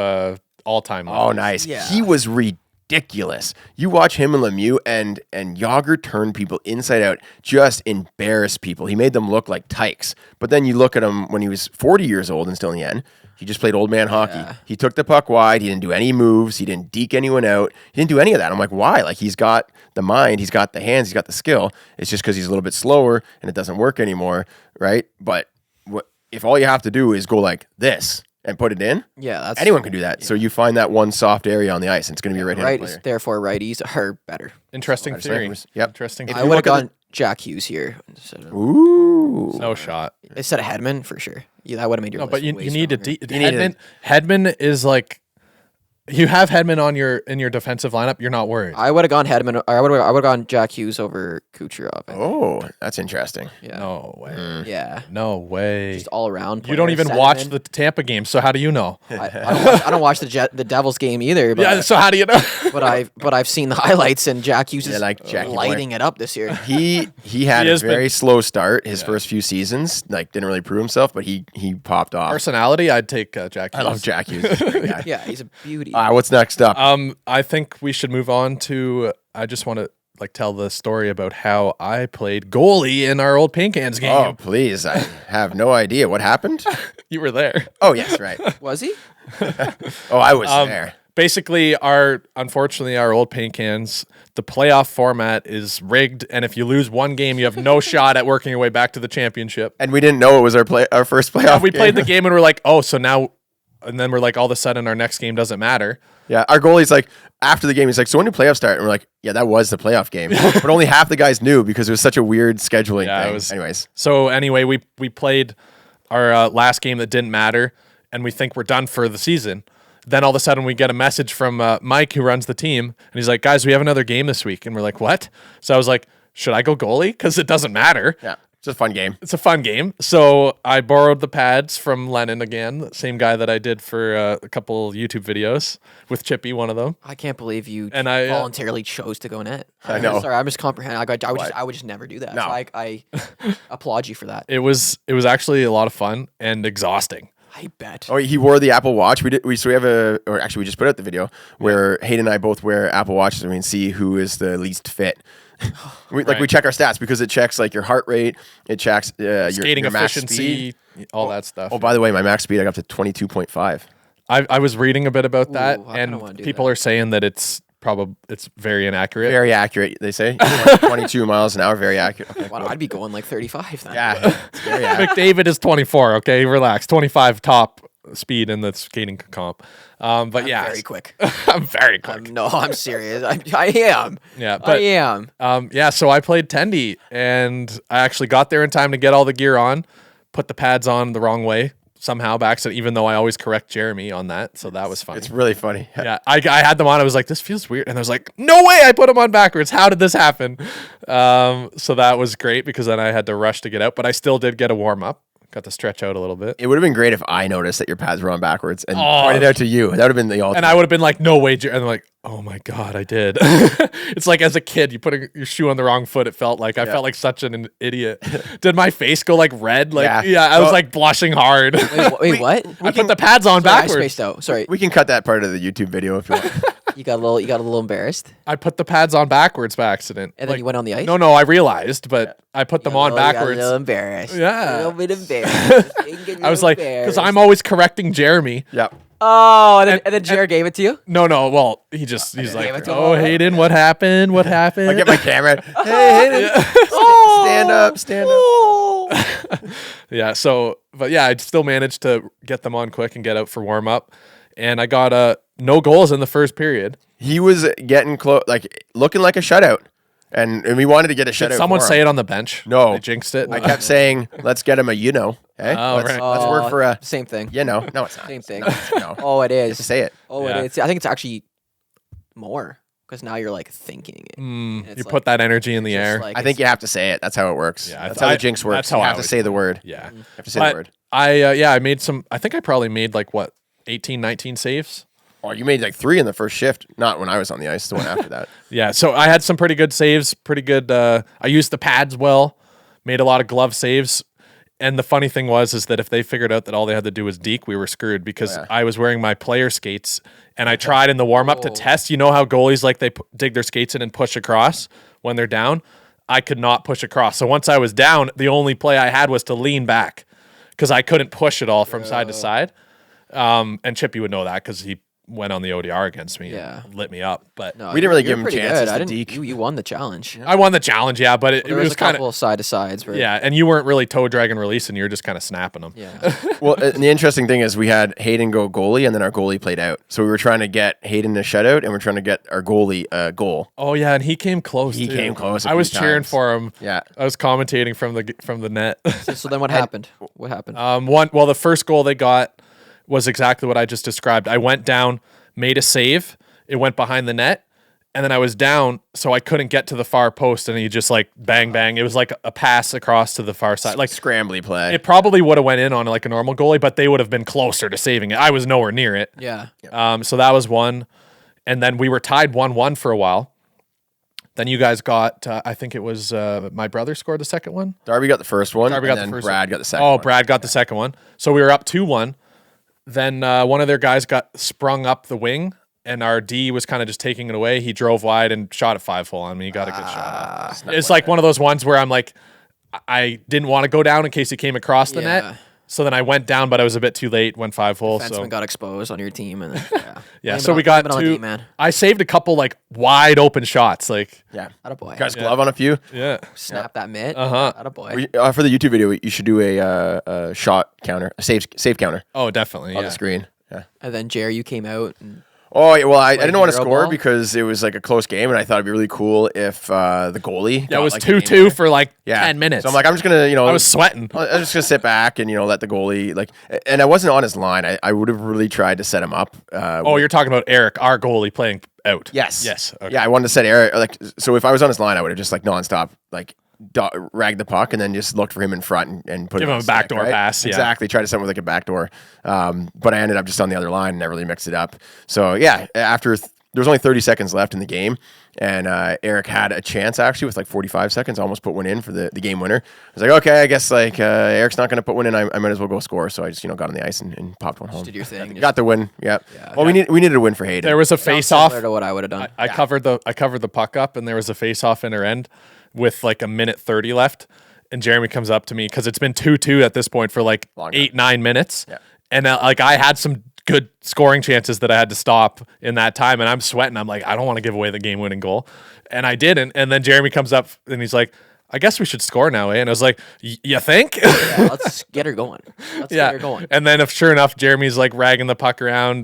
all-time. oh, lefties. nice. Yeah. He was ridiculous. You watch him and Lemieux, and Yager turned people inside out, just embarrassed people. He made them look like tykes. But then you look at him when he was 40 years old and still in the end. He just played old man hockey. Yeah. He took the puck wide. He didn't do any moves. He didn't deke anyone out. He didn't do any of that. I'm like, why? Like, he's got the mind. He's got the hands. He's got the skill. It's just because he's a little bit slower and it doesn't work anymore, right? But if all you have to do is go like this and put it in, Yeah, that's anyone can do that. So you find that one soft area on the ice, and it's going to be a right-handed righties. player. Therefore, righties are better. Interesting theory. Snipers. Yep. Interesting. If I you would have look at gone Jack Hughes here Ooh. No shot. instead of Hedman for sure. Yeah, that would have made your No, list but you way need to. stronger. Hedman is like, you have Hedman in your defensive lineup. You're not worried. I would have gone Hedman. I would have gone Jack Hughes over Kucherov. I think. Oh, that's interesting. Yeah. No way. Yeah. No way. Just all around. You don't even watch the Tampa game, so how do you know? I don't watch the Devils game either. But, Yeah, so how do you know? but I've seen the highlights and Jack Hughes is like Jackie boy. lighting it up this year. He had He a has very been- slow start his first few seasons. Like, didn't really prove himself, but he popped off. Personality, I'd take Jack. I love Jack Hughes. He's a great guy. Yeah, he's a beauty. What's next up? I think we should move on to. I just want to tell the story about how I played goalie in our old Paint Cans game. Oh, please. I have no idea. What happened? You were there. Oh, yes, right. Was he? Oh, I was there. Basically, unfortunately our old Paint Cans, the playoff format is rigged, and if you lose one game, you have no shot at working your way back to the championship. And we didn't know it was our first playoff We game. played the game and we're like, oh, so now, and then we're like, all of a sudden our next game doesn't matter. Yeah, our goalie's like, after the game, he's like, so when do playoffs start? And we're like, yeah, that was the playoff game. But only half the guys knew because it was such a weird scheduling Yeah, thing. it was- Anyways. So anyway, we played our last game that didn't matter, and we think we're done for the season. Then all of a sudden we get a message from Mike, who runs the team, and he's like, guys, we have another game this week. And we're like, what? So I was like, should I go goalie? Because it doesn't matter. Yeah. It's a fun game. It's a fun game. So I borrowed the pads from Lennon again, the same guy that I did for a couple YouTube videos with Chippy, one of them. I can't believe you And I voluntarily chose to go net. I know. Sorry, I'm just comprehending. I would just never do that. No. So I applaud you for that. It was actually a lot of fun and exhausting. I bet. Oh, he wore the Apple Watch. We just put out the video where Haden and I both wear Apple Watches and we can see who is the least fit. We check our stats because it checks like your heart rate, it checks Skating your max efficiency, speed. all that stuff. Oh, by the way, my max speed I got up to 22.5. I was reading a bit about that, Ooh, I kinda wanna and do people that. are saying that it's very inaccurate. Very accurate, they say. 22 miles an hour, very accurate. Okay, Wow, I'd be going like 35 then. yeah, it's very accurate. McDavid is 24. Okay, relax. 25 top speed in the skating comp. But yeah, Very quick. I'm very quick. No, I'm serious. I am. Yeah, I but am. so I played Tendy, and I actually got there in time to get all the gear on, put the pads on the wrong way somehow by accident, even though I always correct Jeremy on that. So that was funny. It's really funny. Yeah, I had them on. I was like, this feels weird. And I was like, no way, I put them on backwards. How did this happen? So that was great because then I had to rush to get out, but I still did get a warm up. Got to stretch out a little bit. It would have been great if I noticed that your pads were on backwards and pointed out to you. That would have been the ultimate. And I would have been like, no way. And I'm like, oh my God, I did. It's like as a kid, you put your shoe on the wrong foot. It felt like I felt like such an idiot. Did my face go like red? Like, yeah, I was like blushing hard. Wait, what? I put the pads on Sorry, I backwards. spaced out. Sorry. We can cut that part of the YouTube video if you want. You got a little embarrassed, I put the pads on backwards by accident. and then you went on the ice. No, I realized, but I put them on You got a backwards. little embarrassed. Yeah. A little bit embarrassed. I was like, because I'm always correcting Jeremy. Yeah. Oh, and then Jared gave it to you. No, well, he's gave like, it to oh, him. Hayden, what happened? What happened? I get my camera. Hey, Hayden, stand up. Yeah, but yeah, I still managed to get them on quick and get out for warm up. And I got no goals in the first period. He was getting close, like looking like a shutout. And we wanted to get a shutout. Did someone for say him. it on the bench? No. They jinxed it? I kept saying, let's get him a Hey? Oh, let's right. work for a Same thing. No, it's not. Same thing. No. Oh, it is. Just say it. Oh, Yeah. it is. I think it's actually more because now you're like thinking it. You It's put that energy in the just air. like I think you have to say it. That's how it works. Yeah, that's how the jinx works. that's how you I have to always say the word. Yeah. You have to say But the word. I made some, I think I probably made like, 18, 19 saves? Oh, you made like 3 in the first shift. Not when I was on the ice. The one after that. Yeah, so I had some pretty good saves, pretty good. I used the pads well, made a lot of glove saves. And the funny thing is that if they figured out that all they had to do was deke, we were screwed because I was wearing my player skates and I tried in the warm up to test. You know how goalies like they dig their skates in and push across when they're down? I could not push across. So once I was down, the only play I had was to lean back because I couldn't push it all from side to side. And Chippy would know that because he went on the ODR against me and lit me up. But No, We didn't really you're give him pretty chances good. to deke. You won the challenge. I won the challenge, yeah, but it There was was a kind couple of side to sides. Where, yeah, and you weren't really toe dragging releasing, you were just kind of snapping them. Yeah. Well, and the interesting thing is we had Haden go goalie, and then our goalie played out. So we were trying to get Haden a shutout, and we're trying to get our goalie a goal. Oh yeah, and he came close. He too. came close a I was few cheering times. for him. Yeah. I was commentating from the net. So then what happened? What happened? The first goal they got was exactly what I just described. I went down, made a save. It went behind the net, and then I was down, so I couldn't get to the far post, and he just like bang bang. It was like a pass across to the far side, like Scrambly play. it probably would have went in on like a normal goalie, but they would have been closer to saving it. I was nowhere near it. yeah. So that was one, and then we were tied 1-1 for a while. Then you guys got, I think it was my brother scored the second one. Darby got the first one. Darby got and the then first Brad one. got the second Oh, one. Brad got the second one. So we were up 2-1. Then one of their guys got sprung up the wing, and our D was kind of just taking it away. He drove wide and shot it 5-hole on me. He got a good shot. It's like one of those ones where I'm like, I didn't want to go down in case he came across the Yeah. net. So then I went down, but I was a bit too late, went 5-hole. Defenseman So got exposed on your team, and then, yeah, Blame so it we on- got blame it on the two. D, man. I saved a couple like wide open shots. Like, Yeah. Attaboy. Got his glove on a few. yeah. Snap that mitt. Uh-huh. Attaboy. For the YouTube video, you should do a shot counter, a save counter Oh, definitely. on Yeah. the screen. Yeah. And then Jerry, you came out. And Oh, yeah, well, I didn't want to hero score ball? because it was like a close game, and I thought it'd be really cool if the goalie. Yeah, got, it was like, the game 2-2 winner. for like Yeah. 10 minutes. So I'm like, I'm just gonna, I was sweating. I'm just gonna sit back and let the goalie and I wasn't on his line. I would have really tried to set him up. Oh, you're talking about Eric, our goalie, playing out. yes, Yes. Okay. Yeah, I wanted to set Eric so if I was on his line, I would have just like nonstop like ragged the puck and then just looked for him in front and put Give it him on a backdoor pass. Yeah. Exactly. Tried to set him with like a backdoor. But I ended up just on the other line and never really mixed it up. So yeah, after there was only 30 seconds left in the game, and Eric had a chance actually with like 45 seconds, almost put one in for the game winner. I was like, okay, I guess like Eric's not going to put one in. I might as well go score. So I just got on the ice and popped one home. Did your thing. Got the win. Yep. Yeah. Well, we needed a win for Haden. There was a face-off. Similar to what I would have done. I covered the puck up, and there was a face-off inner end with like a minute 30 left, and Jeremy comes up to me because it's been 2-2 at this point for like 8-9 minutes, and like I had some good scoring chances that I had to stop in that time, and I'm sweating. I'm like, I don't want to give away the game-winning goal, and I didn't. And then Jeremy comes up and he's like, I guess we should score now, eh? And I was like, you think? Yeah, let's get her going. Get her going. And then sure enough, Jeremy's like ragging the puck around.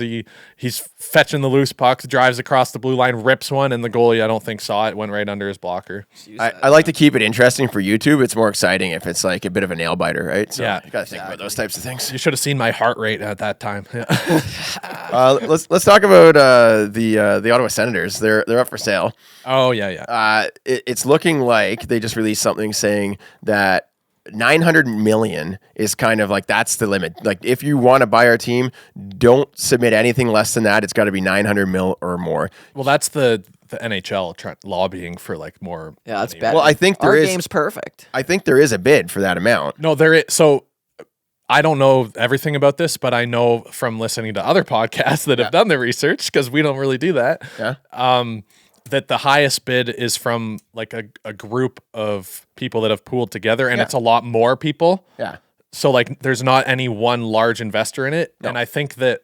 He's fetching the loose pucks, drives across the blue line, rips one, and the goalie, I don't think saw it, went right under his blocker. I like to keep it interesting for YouTube. It's more exciting if it's like a bit of a nail biter, right? So you got to think about those types of things. You should have seen my heart rate at that time. Let's talk about the Ottawa Senators. They're up for sale. Oh yeah. It's looking like they just released something saying that 900 million is kind of like that's the limit. Like if you want to buy our team, don't submit anything less than that. It's got to be 900 mil or more. Well, that's the NHL lobbying for like more. Yeah, that's bad. Well, I think our game's perfect. I think there is a bid for that amount. No, there is. So I don't know everything about this, but I know from listening to other podcasts that have done the research, because we don't really do that. Yeah. That the highest bid is from like a group of people that have pooled together, and it's a lot more people. Yeah. So like there's not any one large investor in it. No. And I think that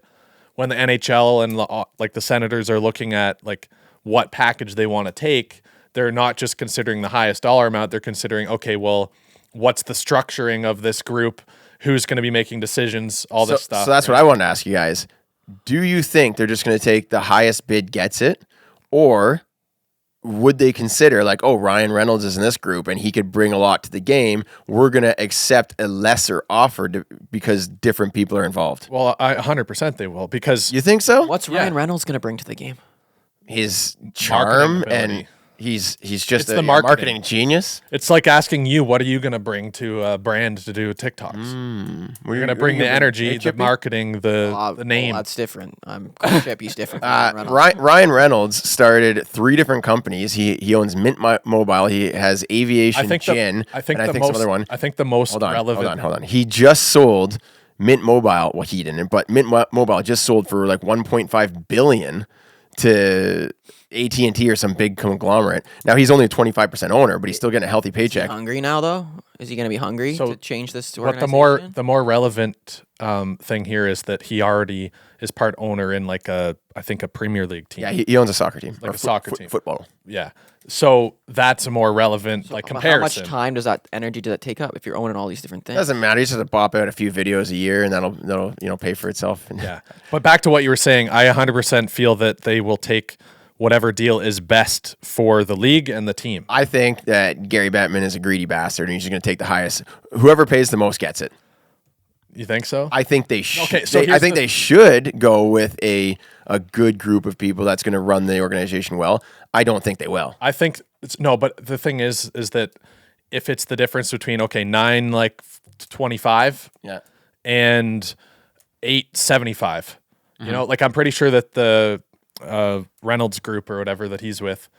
when the NHL and like the Senators are looking at like what package they want to take, they're not just considering the highest dollar amount. They're considering, okay, well, what's the structuring of this group? Who's going to be making decisions? All this stuff. So that's what I wanted to ask you guys. Do you think they're just going to take the highest bid gets it, or would they consider like, oh, Ryan Reynolds is in this group and he could bring a lot to the game. We're going to accept a lesser offer because different people are involved. Well, 100% they will, because you think so? What's Ryan Reynolds going to bring to the game? His charm, and he's just a marketing genius. It's like asking you, what are you going to bring to a brand to do TikToks? You're going to bring the energy, the marketing, the name. Well, that's different. Chippy's different. From Ryan Reynolds started 3 different companies. He owns Mint Mobile. He has Aviation Gin. I think some other one. I think the most relevant. Hold on. He just sold Mint Mobile. Well, he didn't, but Mint Mobile just sold for like $1.5 billion to AT&T or some big conglomerate. Now he's only a 25% owner, but he's still getting a healthy paycheck. Is he hungry now, though? Is he going to be hungry to change this organization? But the more relevant thing here is that he already is part owner in like I think a Premier League team. Yeah, he owns a soccer team, like a soccer team, football. Yeah, so that's a more relevant comparison. How much time does that take up if you're owning all these different things? Doesn't matter. You just have to bop out a few videos a year, and that'll pay for itself. Yeah, but back to what you were saying, I 100% feel that they will take whatever deal is best for the league and the team. I think that Gary Bettman is a greedy bastard, and he's just going to take the highest. Whoever pays the most gets it. You think so? I think they should. Okay, so I think they should go with a good group of people that's going to run the organization well. I don't think they will. I think but the thing is that if it's the difference between 9.25 and 8.75, like I'm pretty sure that the Reynolds group or whatever that he's with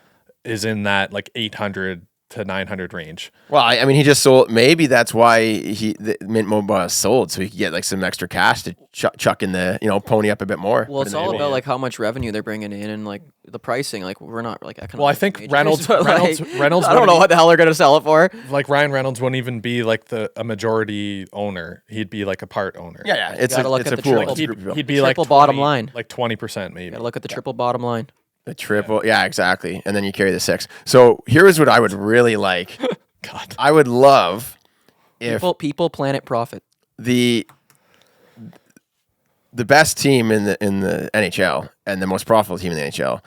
is in that like 800 to 900 range. Well, I mean, he just sold. Maybe that's why the Mint Mobile sold, so he could get like some extra cash to chuck in the pony up a bit more. Well, it's all about like how much revenue they're bringing in and like the pricing. Like we're not like economic. Well, I think Reynolds. I don't know what the hell they're gonna sell it for. Like Ryan Reynolds wouldn't even be like a majority owner. He'd be like a part owner. Yeah. It's a pool. He'd be like triple bottom line, like 20% maybe. Gotta look at the triple bottom line. The triple, yeah, exactly. And then you carry the 6. So here is what I would really like. God, I would love if people, planet, profit. The best team in the NHL and the most profitable team in the NHL,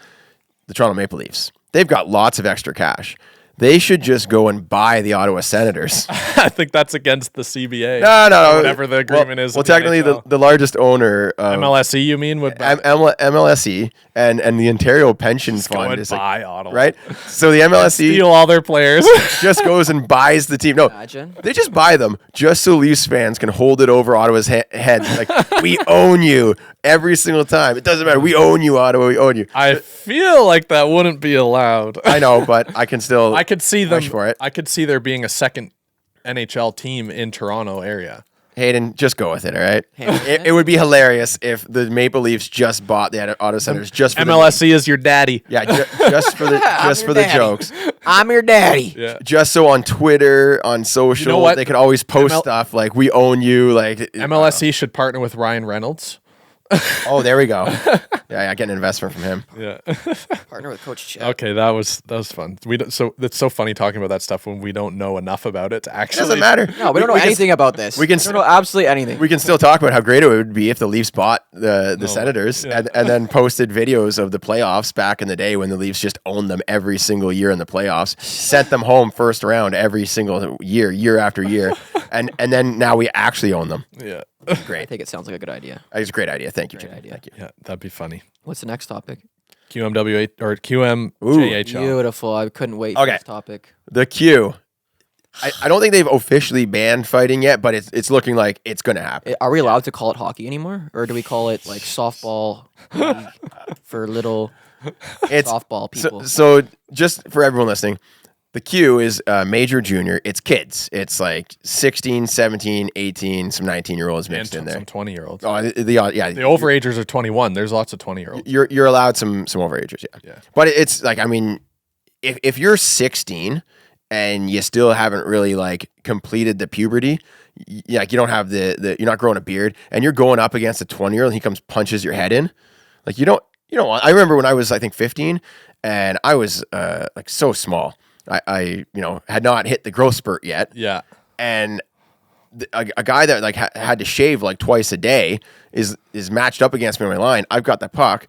the Toronto Maple Leafs. They've got lots of extra cash. They should just go and buy the Ottawa Senators. I think that's against the CBA. No. Whatever the agreement is. Well, technically, the largest owner of MLSE, you mean? Would MLSE and the Ontario Pension go Fund and is buy Ottawa. right. So the MLSE Steal all their players. just goes and buys the team. No, Imagine. they just buy them just so Leafs fans can hold it over Ottawa's head. Like, we own you every single time. It doesn't matter. We own you, Ottawa. We own you. I feel like that wouldn't be allowed. I know, but I can still. I could see them push for it. I could see there being a second NHL team in Toronto area. Hayden, just go with it, all right? It would be hilarious if the Maple Leafs just bought the Ottawa Senators just for MLSE is your daddy. just for the jokes. I'm your daddy. Yeah. Just so on Twitter, on social, You know what? they could always post stuff like "We own you." Like MLSE should partner with Ryan Reynolds. oh, there we go. Yeah, I get an investment from him. Yeah. Partner with Coach Chip. Okay, that was fun. So it's so funny talking about that stuff when we don't know enough about it to It actually. doesn't matter. No, we don't know anything about this. we can We don't know absolutely anything. We can still talk about how great it would be if the Leafs bought the Senators yeah. and then posted videos of the playoffs back in the day when the Leafs just owned them every single year in the playoffs, sent them home first round every single year after year, and then now we actually own them. Yeah. I Great. think it sounds like a good idea. It's a great idea. Thank you, Great Jimmy. idea. Thank you. Yeah, that'd be funny. What's the next topic? QMWH or QMJHL. Beautiful. I couldn't wait for Okay. this topic. The Q. I don't think they've officially banned fighting yet, but it's looking like it's going to happen. Are we allowed to call it hockey anymore? Or do we call it like softball league for little It's softball people? so just for everyone listening, the Q is major junior. It's kids. It's like 16, 17, 18, some 19-year-olds mixed in there. Some 20-year-olds. Oh, yeah. The overagers are 21. There's lots of 20-year-olds. You're allowed some overagers, yeah. Yeah. But it's like, I mean, if you're 16 and you still haven't really like completed the puberty, like you don't have the you're not growing a beard, and you're going up against a 20-year-old, and he comes punches your head in, like you don't. I remember when I was I think 15, and I was like so small. I had not hit the growth spurt yet. Yeah. And a guy that like had to shave like twice a day is matched up against me on my line. I've got the puck,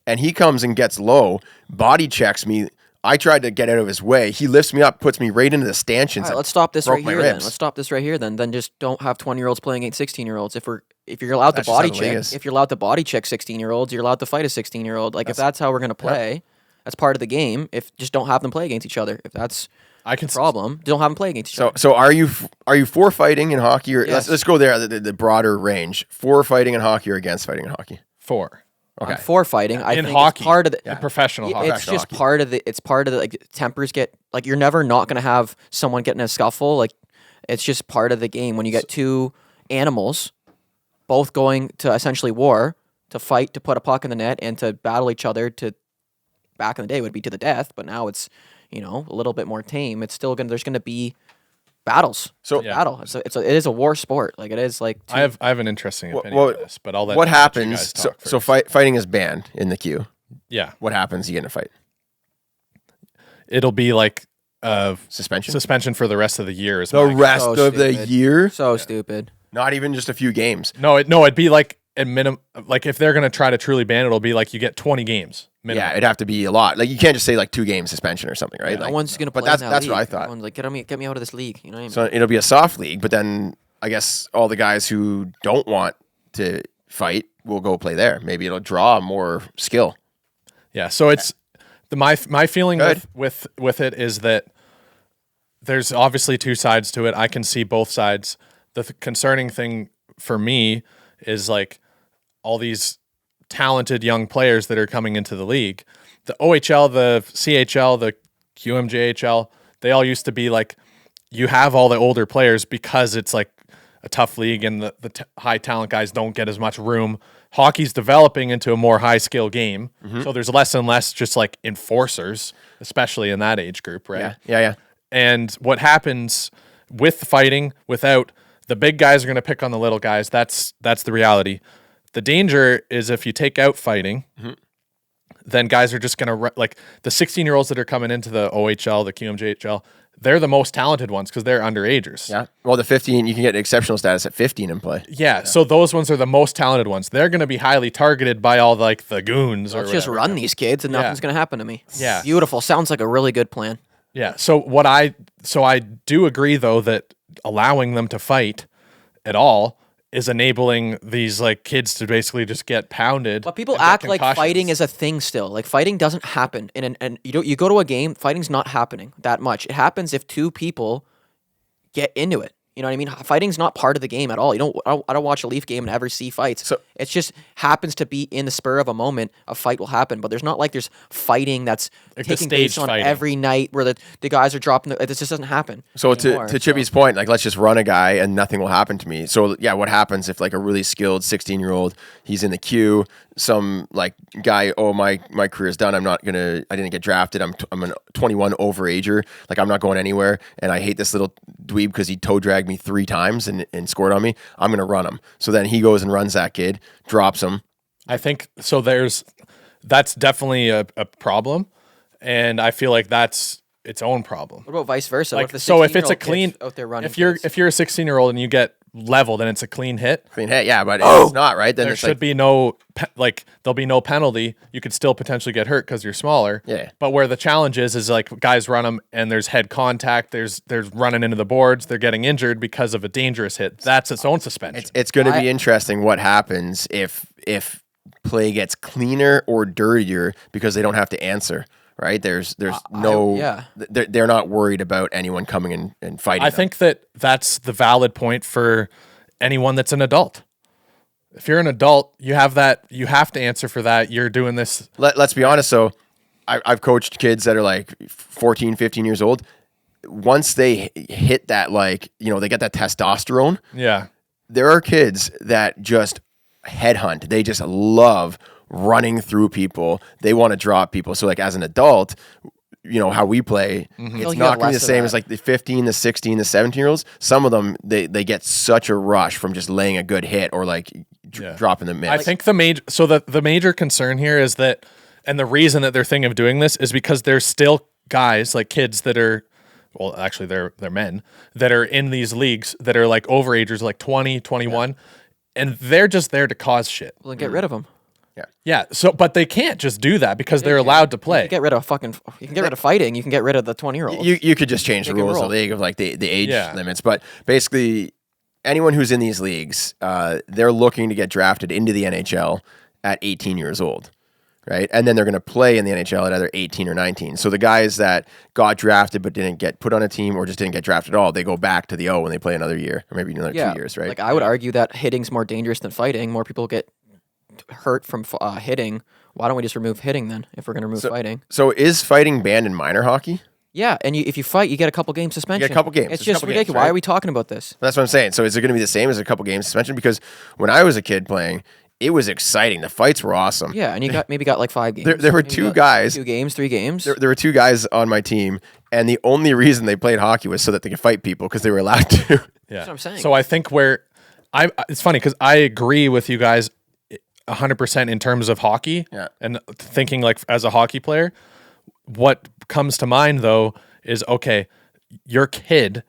and he comes and gets low, body checks me. I tried to get out of his way. He lifts me up, puts me right into the stanchions. All right, let's stop this broke right my here then. ribs. Let's stop this right here then. Then just don't have 20-years playing against 16-year-olds. If you're allowed to That's just body how the league check, is. if you're allowed to body check 16-year-olds, you're allowed to fight a 16-year-old. Like if that's how we're gonna play, that's part of the game. If just don't have them play against each other. If that's the problem, don't have them play against each other. So are you for fighting in hockey, or Yes. let's go there the broader range, for fighting in hockey or against fighting in hockey? 4. Okay. I'm for fighting. I In think hockey. it's part of the In professional hockey. It's just hockey. part of the. It's part of the like tempers get like you're never not gonna have someone get in a scuffle. Like it's just part of the game when you get two animals, both going to essentially war to fight to put a puck in the net and to battle each other. To back in the day would be to the death, but now it's a little bit more tame. It's still gonna there's gonna be battles. So Yeah. Battle. It is a war sport. Like it is like I have an interesting opinion what- on this, but I'll let what you happens? guys So, talk so first. fighting is banned in the queue. Yeah, What happens? You get in a fight. it'll be like Suspension. for the rest of the year. Is The my- rest So of the stupid. year, so stupid. not even just a few games. No, it'd be like at minimum. Like if they're gonna try to truly ban it, it'll be like you get 20 games. Minimum. Yeah, it'd have to be a lot. Like you can't just say like 2 game suspension or something, right? Yeah. Like, No one's gonna play. but that's in that league. what I thought. Everyone's like, get me out of this league. You know what I mean? So it'll be a soft league, but then I guess all the guys who don't want to fight will go play there. Maybe it'll draw more skill. Yeah, so it's my feeling Good. with it is that there's obviously 2 sides to it. I can see both sides. The concerning thing for me is like all these talented young players that are coming into the league. The OHL, the CHL, the QMJHL, they all used to be like you have all the older players because it's like a tough league and the high talent guys don't get as much room. Hockey's developing into a more high skill game. So there's less and less just like enforcers, especially in that age group, right? Yeah. And what happens with fighting without the big guys are going to pick on the little guys. That's the reality. The danger is if you take out fighting, then guys are just going to like the 16-year-olds that are coming into the OHL, the QMJHL, they're the most talented ones because they're underagers. Yeah. Well, the 15, you can get exceptional status at 15 and play. Yeah, so those ones are the most talented ones. They're going to be highly targeted by all like the goons or Let's just whatever. run these kids and nothing's gonna happen to me. Yeah. Beautiful. Sounds like a really good plan. Yeah. So I do agree though that allowing them to fight at all is enabling these like kids to basically just get pounded. But people and get act like concussions. fighting is a thing still. Like fighting doesn't happen, and you go to a game, fighting's not happening that much. It happens if two people get into it. You know what I mean? Fighting's not part of the game at all. I don't watch a Leaf game and ever see fights. So it just happens to be in the spur of a moment, a fight will happen. But there's not like there's fighting that's Like taking place staged on fighting. every night where the guys are dropping. It just doesn't happen. So anymore. to Chippy's point, like let's just run a guy and nothing will happen to me. So yeah, what happens if like a really skilled 16-year-old, he's in the queue, some like guy, oh my career's done. I didn't get drafted. I'm a 21 overager. Like I'm not going anywhere, and I hate this little dweeb because he toe dragged me 3 times and scored on me. I'm gonna run him. So then he goes and runs that kid, drops him. I think so. That's definitely a problem, and I feel like that's its own problem. What about vice versa? Like, What so if it's a 16-year-old clean, kid's out there running, if you're kids? a 16-year-old and you get leveled and it's a clean hit, Clean hit, yeah, but if it's not right. Then there it's should like, be no there'll be no penalty. You could still potentially get hurt because you're smaller. Yeah. But where the challenge is like guys run them and there's head contact. There's running into the boards. They're getting injured because of a dangerous hit. That's its own suspension. it's going to be interesting what happens if play gets cleaner or dirtier because they don't have to answer. Right? They're not worried about anyone coming in and fighting. I think that's the valid point for anyone that's an adult. If you're an adult, you have to answer for that. You're doing this. Let's be honest. So I've coached kids that are like 14, 15 years old. Once they hit that, like, they get that testosterone. Yeah. There are kids that just headhunt. They just love running through people. They want to drop people. So like as an adult, how we play, it's not going to be the same as like the 15, the 16, the 17-year-olds. Some of them, they get such a rush from just laying a good hit or like dropping the miss. I think the major concern here is that, and the reason that they're thinking of doing this is because there's still guys, like kids that are, well, actually they're men that are in these leagues that are like overagers, like 20, 21, and they're just there to cause shit. Well, then get rid of them. Yeah. So, but they can't just do that because they're allowed to play. You can get rid of you can get rid of fighting. You can get rid of the 20-year-olds. You could just change the rules of the league of like the age limits. But basically, anyone who's in these leagues, they're looking to get drafted into the NHL at 18 years old, right? And then they're going to play in the NHL at either 18 or 19. So the guys that got drafted but didn't get put on a team or just didn't get drafted at all, they go back to the O when they play another year or maybe another 2 years, right? Like I would argue that hitting's more dangerous than fighting. More people get hurt from hitting. Why don't we just remove hitting then if we're going to remove fighting? So is fighting banned in minor hockey? Yeah, and if you fight, you get a couple game suspension. You get a couple games. It's It's a just couple ridiculous. games, Why right? are we talking about this? That's what I'm saying. So is it going to be the same as a couple games suspension? Because when I was a kid playing, it was exciting. The fights were awesome. Yeah, and you got like 5 games. There were Maybe 2 guys. 2 games, 3 games. There were 2 guys on my team, and the only reason they played hockey was so that they could fight people because they were allowed to. Yeah. That's what I'm saying. So I think it's funny because I agree with you guys 100% in terms of hockey and thinking like as a hockey player. What comes to mind though is, okay, your kid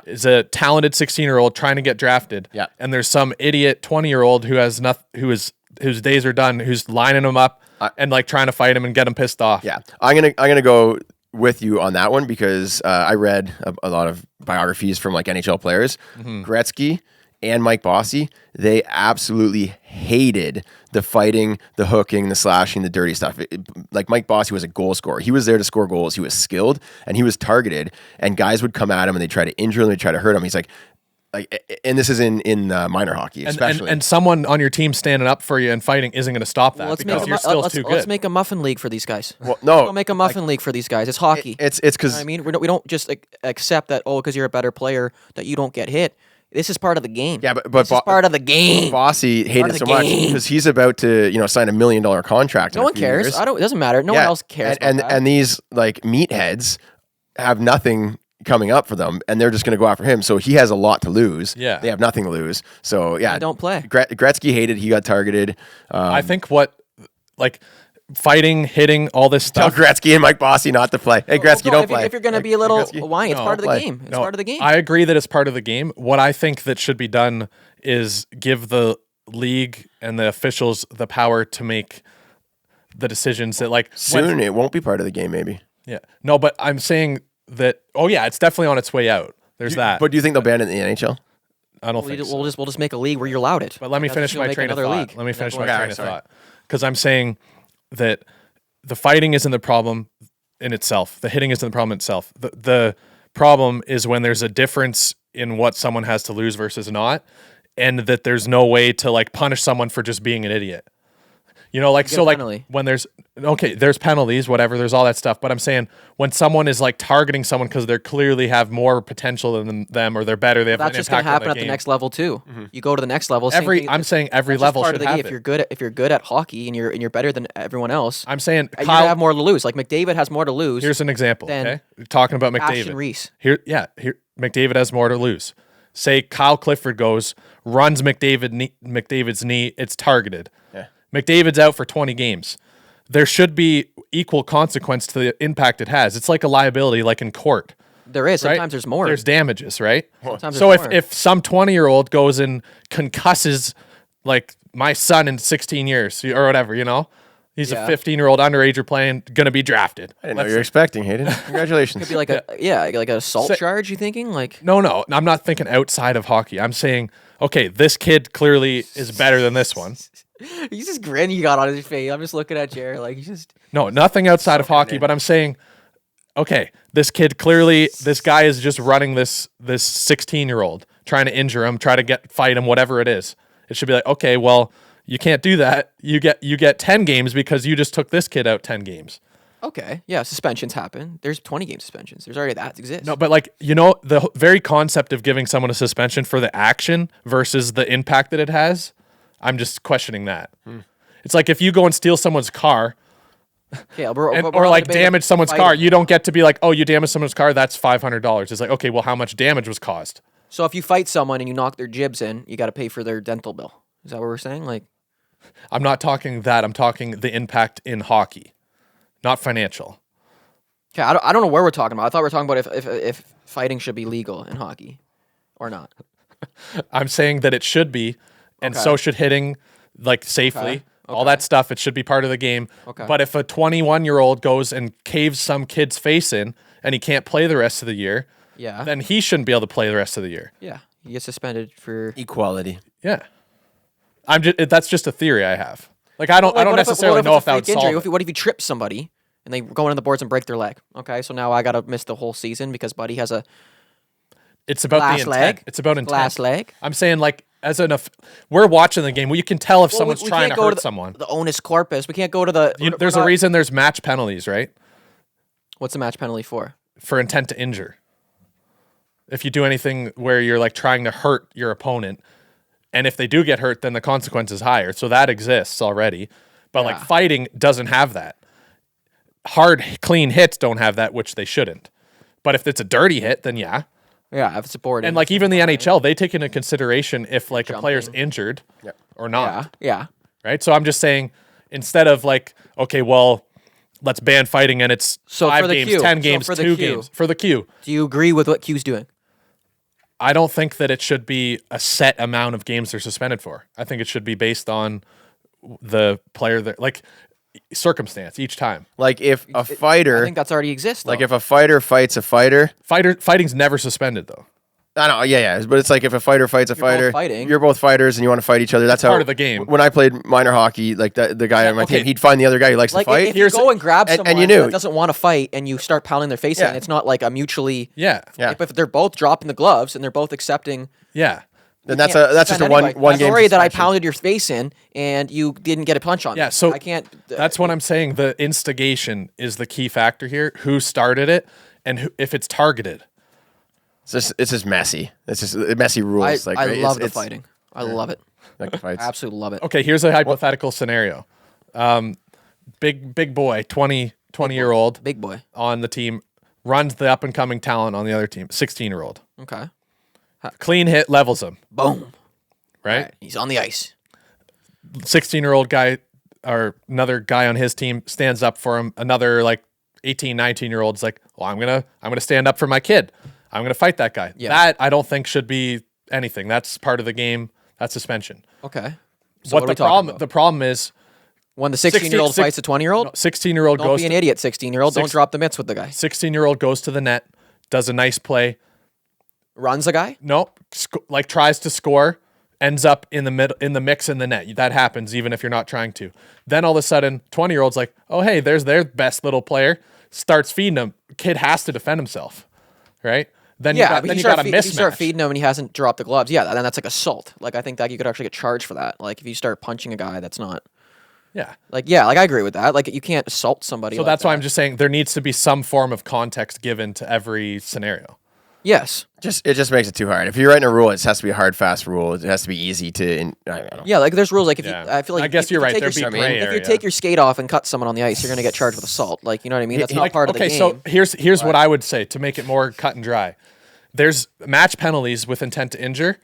is a talented 16-year-old trying to get drafted, and there's some idiot 20-year-old whose days are done, who's lining them up and like trying to fight him and get him pissed off. Yeah, I'm gonna go with you on that one because I read a lot of biographies from like NHL players. Gretzky and Mike Bossy, they absolutely hated the fighting, the hooking, the slashing, the dirty stuff. Like Mike Bossy was a goal scorer. He was there to score goals. He was skilled and he was targeted, and guys would come at him and they try to injure him, they try to hurt him. He's like, and this is in minor hockey, especially. And someone on your team standing up for you and fighting isn't going to stop that because you're still too good. Let's make a muffin league for these guys. Well, no, We'll make a muffin league for these guys. It's hockey. It's because I mean, we don't just accept that because you're a better player that you don't get hit. This is part of the game. Yeah, but this is part of the game. Bossy hated it so much because he's about to sign $1 million contract. No one cares. Years. It doesn't matter. No one else cares. And these like meatheads have nothing coming up for them, and they're just going to go after him. So he has a lot to lose. Yeah, they have nothing to lose. So yeah, they don't play. Gretzky hated. He got targeted. I think fighting, hitting, all this stuff. Tell Gretzky and Mike Bossy not to play. Hey, Gretzky, don't play. If you're going to be a little whiny, it's part of the game. It's part of the game. I agree that it's part of the game. What I think that should be done is give the league and the officials the power to make the decisions that soon it won't be part of the game, maybe. Yeah. No, but I'm saying that. Oh yeah, it's definitely on its way out. There's that. But do you think they'll ban it in the NHL? I don't think so. We'll just make a league where you're allowed it. But let me finish my train of thought. Let me finish my train of thought. Because I'm saying that the fighting isn't the problem in itself. The hitting isn't the problem itself. The problem is when there's a difference in what someone has to lose versus not, and that there's no way to like punish someone for just being an idiot. You know, like, so like when there's penalties, whatever, there's all that stuff. But I'm saying when someone is like targeting someone because they clearly have more potential than them or they're better, they have that's an just going impact to happen on at the the game. next level too. You go to the next level. I'm saying every level should have it. If you're good at hockey and you're better than everyone else, I'm saying you're gonna have more to lose. Like McDavid has more to lose. Here's an example. Okay, talking about McDavid. Reese. Here, McDavid has more to lose. Say Kyle Clifford runs McDavid's knee. It's targeted. Yeah. McDavid's out for 20 games. There should be equal consequence to the impact it has. It's like a liability, like in court. There is. Right? Sometimes there's more. There's damages, right? Sometimes So there's more. if some 20-year-old goes and concusses like my son in 16 years or whatever, you know, he's a 15-year-old underager playing, going to be drafted. I didn't know you were expecting, Haden. Congratulations. Could be like like an assault charge. You thinking like? No, I'm not thinking outside of hockey. I'm saying, okay, this kid clearly is better than this one. He's just grin you got on his face. I'm just looking at Jared like he's just. No, nothing outside of hockey, but I'm saying, okay, this guy is just running this 16-year-old, trying to injure him, try to fight him, whatever it is. It should be like, okay, well, you can't do that. You get 10 games because you just took this kid out 10 games. Okay, yeah, suspensions happen. There's 20 game suspensions. There's already that exists. No, but like, you know, the very concept of giving someone a suspension for the action versus the impact that it has, I'm just questioning that. It's like if you go and steal someone's car, or like damage someone's car, you don't get to be like, oh, you damaged someone's car, that's $500. It's like, okay, well, how much damage was caused? So if you fight someone and you knock their jibs in, you got to pay for their dental bill. Is that what we're saying? Like, I'm not talking that. I'm talking the impact in hockey, not financial. okay, I don't know where we're talking about. I thought we were talking about if fighting should be legal in hockey or not. I'm saying that it should be, and so should hitting, like safely. All that stuff, it should be part of the game. Okay. But if a 21-year-old goes and caves some kid's face in and he can't play the rest of the year, then he shouldn't be able to play the rest of the year. Yeah, you get suspended for Equality. Yeah. That's just a theory I have. Like I don't necessarily know if that would solve it. What if you trip somebody and they go into the boards and break their leg? Okay, so now I got to miss the whole season because Buddy has a It's about the intent. leg. It's about intent. Glass leg. I'm saying like we're watching the game. Well, you can tell if someone's trying to hurt someone. The onus corpus. We can't go to the. There's a reason there's match penalties, right? What's the match penalty for? For intent to injure. If you do anything where you're like trying to hurt your opponent, and if they do get hurt, then the consequence is higher. So that exists already. But like fighting doesn't have that. Hard, clean hits don't have that, which they shouldn't. But if it's a dirty hit, then yeah. Yeah, I've supported. And like even the NHL, they take into consideration if like a player's injured or not. Yeah. Right? So I'm just saying, instead of like, okay, well, let's ban fighting and it's 5 games, 10 games, 2 games. For the Q. Do you agree with what Q's doing? I don't think that it should be a set amount of games they're suspended for. I think it should be based on the player that like circumstance each time. Like if a fighter, I think that's already exists. Like if a fighter fights a fighter, fighting's never suspended though. I know, yeah, but it's like if a fighter fights a fighter, you're both fighters and you want to fight each other. That's how part of the game. When I played minor hockey, like the guy on my team, he'd find the other guy who likes to fight. If you go and grab someone and you knew, that doesn't want to fight and you start pounding their face in, it's not like a mutually. Yeah. If they're both dropping the gloves and they're both accepting. Yeah. Then that's just a one game. Sorry that I pounded your face in and you didn't get a punch on me. Yeah, so I can't. That's what I'm saying. The instigation is the key factor here. Who started it and if it's targeted. It's just messy. It's just messy rules. I love the fighting. I love it. Like the fights. I absolutely love it. Okay, here's a hypothetical scenario. Big boy, 20-year-old. Big boy. On the team, runs the up-and-coming talent on the other team, 16-year-old. Okay. Clean hit, levels him. Boom. Right? He's on the ice. 16-year-old guy or another guy on his team stands up for him. Another like 18, 19-year-old's like, well, I'm gonna stand up for my kid. I'm going to fight that guy. Yeah. That I don't think should be anything. That's part of the game. That's suspension. Okay. So what the problem is when the 16-year-old fights a 20-year-old? 16-year-old goes Don't be an idiot, 16-year-old. Don't drop the mitts with the guy. 16-year-old goes to the net. does a nice play. Runs a guy? Nope. Like tries to score, ends up in the mix in the net. That happens even if you're not trying to. Then all of a sudden, 20-year-old's like, oh, hey, there's their best little player. Starts feeding him. Kid has to defend himself, right? Then you got a mismatch. If you start feeding him and he hasn't dropped the gloves, yeah, then that's like assault. Like, I think that you could actually get charged for that. Like, if you start punching a guy that's not... Yeah. Like, I agree with that. Like, you can't assault somebody. So that's why I'm just saying there needs to be some form of context given to every scenario. Yes. It just makes it too hard. If you're writing a rule, it has to be a hard, fast rule. It has to be easy to. I don't know. Yeah, like there's rules. Like if you, I feel like I guess you're right. There'd be gray If area. you take your skate off and cut someone on the ice, you're gonna get charged with assault. Like, you know what I mean? That's not part of the game. Okay, so here's what I would say to make it more cut and dry. There's match penalties with intent to injure,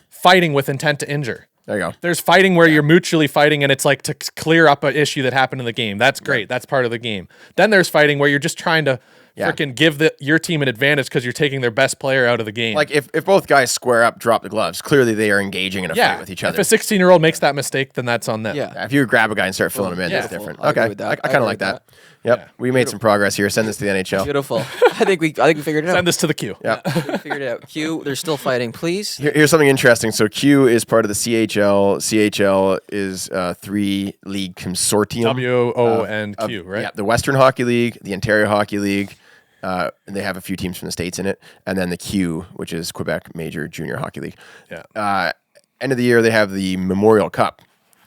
fighting with intent to injure. There you go. There's fighting where you're mutually fighting and it's like to clear up an issue that happened in the game. That's great. That's part of the game. Then there's fighting where you're just trying to freaking give your team an advantage because you're taking their best player out of the game. Like if both guys square up, drop the gloves, clearly they are engaging in a fight with each other. If a 16-year-old makes that mistake, then that's on them. If you grab a guy and start filling him in, that's different. I agree Okay, with that. I kind of like that. Yep, we made some progress here. Send this to the NHL. Beautiful. I think we figured it out. Send this to the queue. Yeah. We figured it out. Q, they're still fighting, please. Here's something interesting. So Q is part of the CHL. CHL is a 3-league consortium. W-O and Q, right? Yeah, the Western Hockey League, the Ontario Hockey League. And they have a few teams from the States in it. And then the Q, which is Quebec Major Junior Hockey League. Yeah. End of the year, they have the Memorial Cup,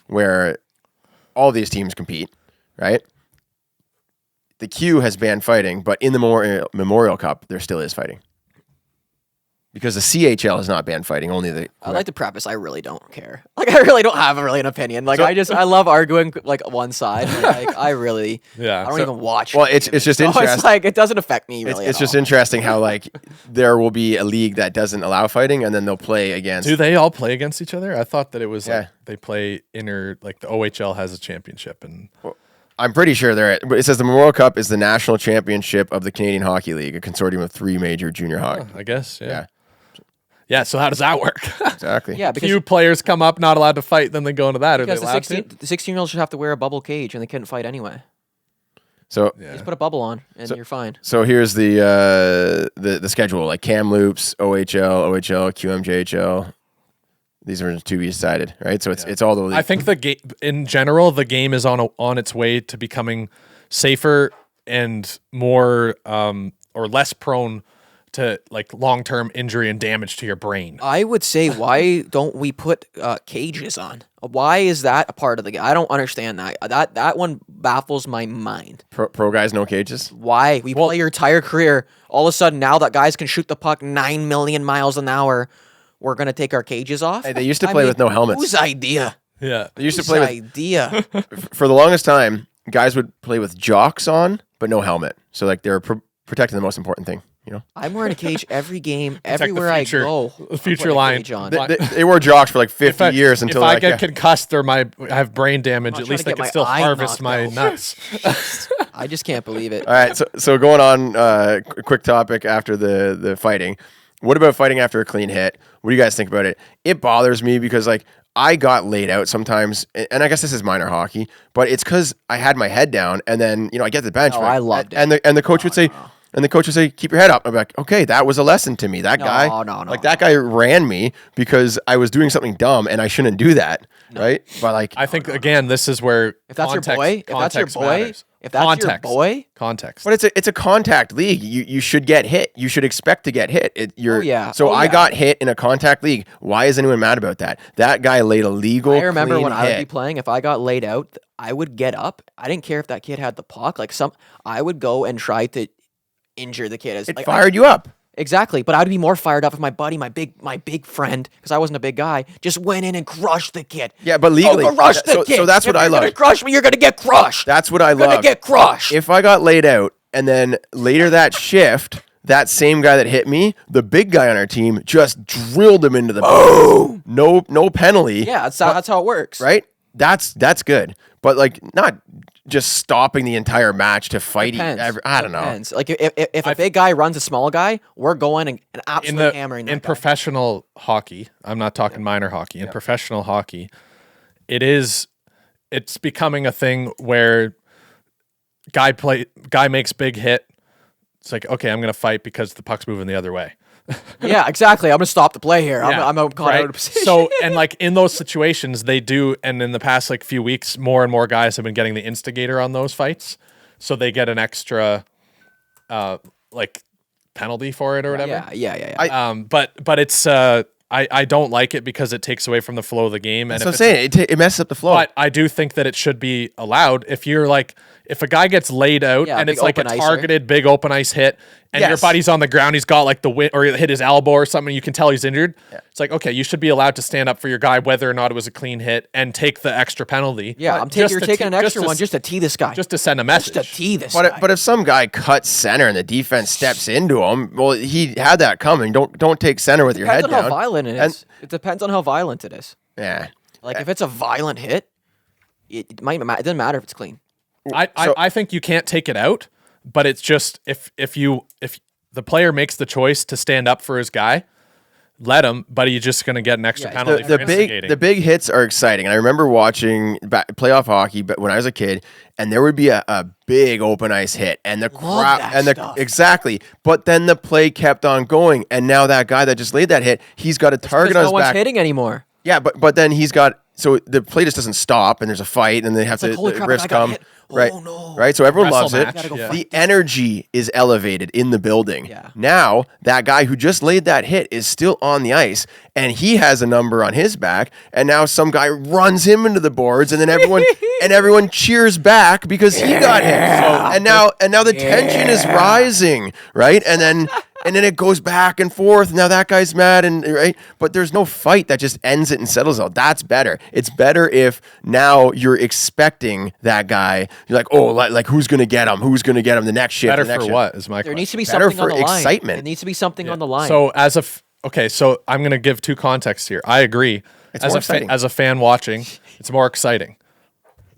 where all these teams compete, right? The Q has banned fighting, but in the Memorial Cup, there still is fighting. Because the CHL has not banned fighting, only the... I like to preface, I really don't care. Like, I really don't have an opinion. Like, I love arguing, like, one side. Like, I really... Yeah. I don't even watch. Well, it's just interesting. It's like, it doesn't affect me, really. It's just interesting how, like, there will be a league that doesn't allow fighting, and then they'll play against... Do they all play against each other? I thought that it was like they play like the OHL has a championship and... I'm pretty sure it says the Memorial Cup is the national championship of the Canadian Hockey League, a consortium of 3 major junior hockey. I guess, Yeah, so how does that work? Exactly. Yeah, because Few players come up, not allowed to fight, then they go into that. Are they allowed to? The 16-year-olds should have to wear a bubble cage, and they couldn't fight anyway. So Just put a bubble on, and you're fine. So here's the schedule, like Kamloops, OHL, QMJHL. These are to be decided, right? So it's all the league. I think the game in general, the game is on its way to becoming safer and more or less prone to like long-term injury and damage to your brain. I would say, why don't we put cages on? Why is that a part of the game? I don't understand that. That one baffles my mind. Pro guys, no cages. Why? We play your entire career. All of a sudden, now that guys can shoot the puck 9 million miles an hour, we're going to take our cages off? Hey, they used to play with no helmets. Whose idea? Yeah. They used to play with... idea? For the longest time, guys would play with jocks on, but no helmet. So like they're protecting the most important thing, you know? I'm wearing a cage every game, everywhere I go. The future line. They wore jocks for like 50 years until... If I get concussed or I have brain damage, at least I can still harvest my nuts. I just can't believe it. All right, so going on, quick topic after the fighting. What about fighting after a clean hit? What do you guys think about it? It bothers me because like I got laid out sometimes, and I guess this is minor hockey, but it's because I had my head down, and then I get the bench. I loved it. And the coach would say, keep your head up. I'm like, okay, that was a lesson to me. That guy, that guy ran me because I was doing something dumb, and I shouldn't do that, right? But like, I think again, this is where if that's your boy, context. But it's a contact league. You should get hit. You should expect to get hit. I got hit in a contact league. Why is anyone mad about that? That guy laid a legal. I remember clean when hit. I would be playing. If I got laid out, I would get up. I didn't care if that kid had the puck. I would go and try to injure the kid. It fired you up. Exactly, but I'd be more fired up if my buddy, my big friend, because I wasn't a big guy, just went in and crushed the kid. Yeah, but legally, crush the kid. So that's what I love. If you're gonna crush me, you're gonna get crushed. That's what I love. You're gonna get crushed. If I got laid out and then later that shift, that same guy that hit me, the big guy on our team, just drilled him into the boom. No penalty. Yeah, that's how it works, right? That's good, but like not just stopping the entire match to fight. I don't know. Like if a big guy runs a small guy, we're going and absolutely hammering that in guy. Professional hockey. I'm not talking minor hockey. In professional hockey, it's becoming a thing where guy makes big hit, it's like, okay, I'm going to fight because the puck's moving the other way. Yeah, exactly. I'm gonna stop the play here. Yeah, I'm caught out of position. So, and like in those situations, they do, and in the past like few weeks, more and more guys have been getting the instigator on those fights, so they get an extra, like penalty for it or whatever. Yeah. But it's I don't like it because it takes away from the flow of the game. That's And what I'm saying. It messes up the flow. but I do think that it should be allowed if you're like, if a guy gets laid out Yeah, and big it's like a open icer. targeted big open ice hit and your Yes. buddy's on the ground, he's got like the or he hit his elbow or something, you can tell he's injured. It's like, okay, you should be allowed to stand up for your guy whether or not it was a clean hit and take the extra penalty. Yeah, you're taking an extra one just to tee this guy. Just to send a message. Just to tee this guy. But if some guy cuts center and the defense steps into him, well, he had that coming. Don't take center with your head Depends on down. how violent it is. It depends on how violent it is. Yeah. Like if it's a violent hit, it doesn't matter if it's clean. I think you can't take it out, but it's just if the player makes the choice to stand up for his guy, let him, but he's just going to get an extra penalty for instigating. The big hits are exciting. And I remember watching playoff hockey but when I was a kid, and there would be a big open ice hit and the crowd that and stuff. exactly. But then the play kept on going, and now that guy that just laid that hit, he's got a target on Because his no one's back. hitting anymore. Yeah, but then he's got, so the play just doesn't stop, and there's a fight, and they have like, to holy the crap, refs I got come. hit. Oh, Right, no. right. So everyone Wrestle loves match, it. Gotta go yeah. The energy is elevated in the building. Yeah. Now that guy who just laid that hit is still on the ice, and he has a number on his back. And now some guy runs him into the boards, and then everyone cheers back because he got hit. So, and now the tension is rising, right? And then it goes back and forth. Now that guy's mad, and right, but there's no fight that just ends it and settles out. That's better. It's better if now you're expecting that guy. You're like, oh, like who's gonna get him? Who's gonna get him? The next shift. Better the next for shift. what is my There question. needs to be Better something on for the line. excitement. It needs to be something on the line. So so I'm going to give two contexts here. I agree. It's as more a exciting. as a fan watching, it's more exciting.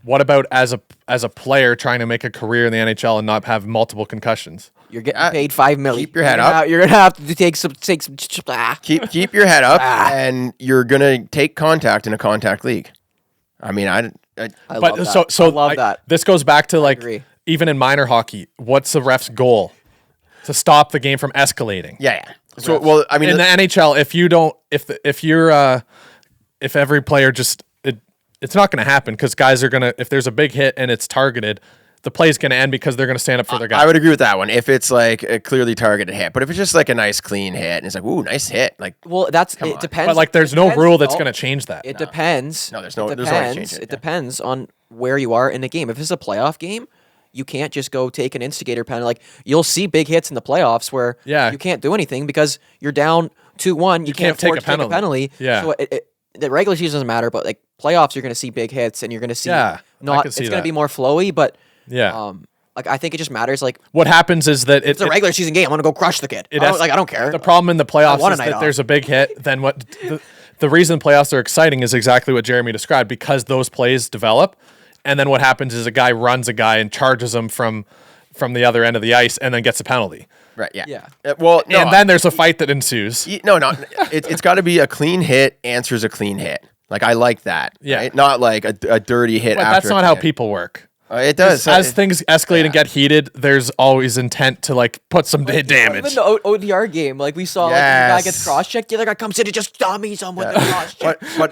What about as a player trying to make a career in the NHL and not have multiple concussions? You're getting paid $5 million. Keep your head up. You're gonna have to take some. Keep your head up, and you're gonna take contact in a contact league. I mean, I love that. So I love that. This goes back to like agree. even in minor hockey, what's the ref's goal? To stop the game from escalating. yeah. So well, I mean, In the NHL, if every player just it's not going to happen because guys are going to, if there's a big hit and it's targeted, the play's going to end because they're going to stand up for their guy. I would agree with that one if it's like a clearly targeted hit. But if it's just like a nice clean hit and it's like, ooh, nice hit, like Well, it on. depends. But like, there's it no depends- rule that's no, going to change that. It depends. No, there's It no way to depends. change it, It yeah. depends on where you are in the game. If it's a playoff game, you can't just go take an instigator penalty. Like you'll see big hits in the playoffs where you can't do anything because you're down 2-1. You can't afford to take a penalty. Yeah. So the regular season doesn't matter, but like playoffs, you're going to see big hits and you're going to see it's going to be more flowy. But like I think it just matters. Like what happens is that it's a regular season game. I'm going to go crush the kid. I don't care. The problem in the playoffs want a is night that off. there's a big hit. Then what? The reason playoffs are exciting is exactly what Jeremy described because those plays develop. And then what happens is a guy runs a guy and charges him from the other end of the ice and then gets a penalty. right, yeah. Yeah. Well, no, And then there's a fight that ensues. no, it's got to be a clean hit answers a clean hit. Like I like that. Yeah. right? Not like a dirty hit. But after that's a not clean how hit. people work. It does. As things escalate and get heated, there's always intent to like put some damage. Even the ODR game, like we saw, like, the guy gets cross-checked, the other guy comes in and just dummies him with the cross-check. But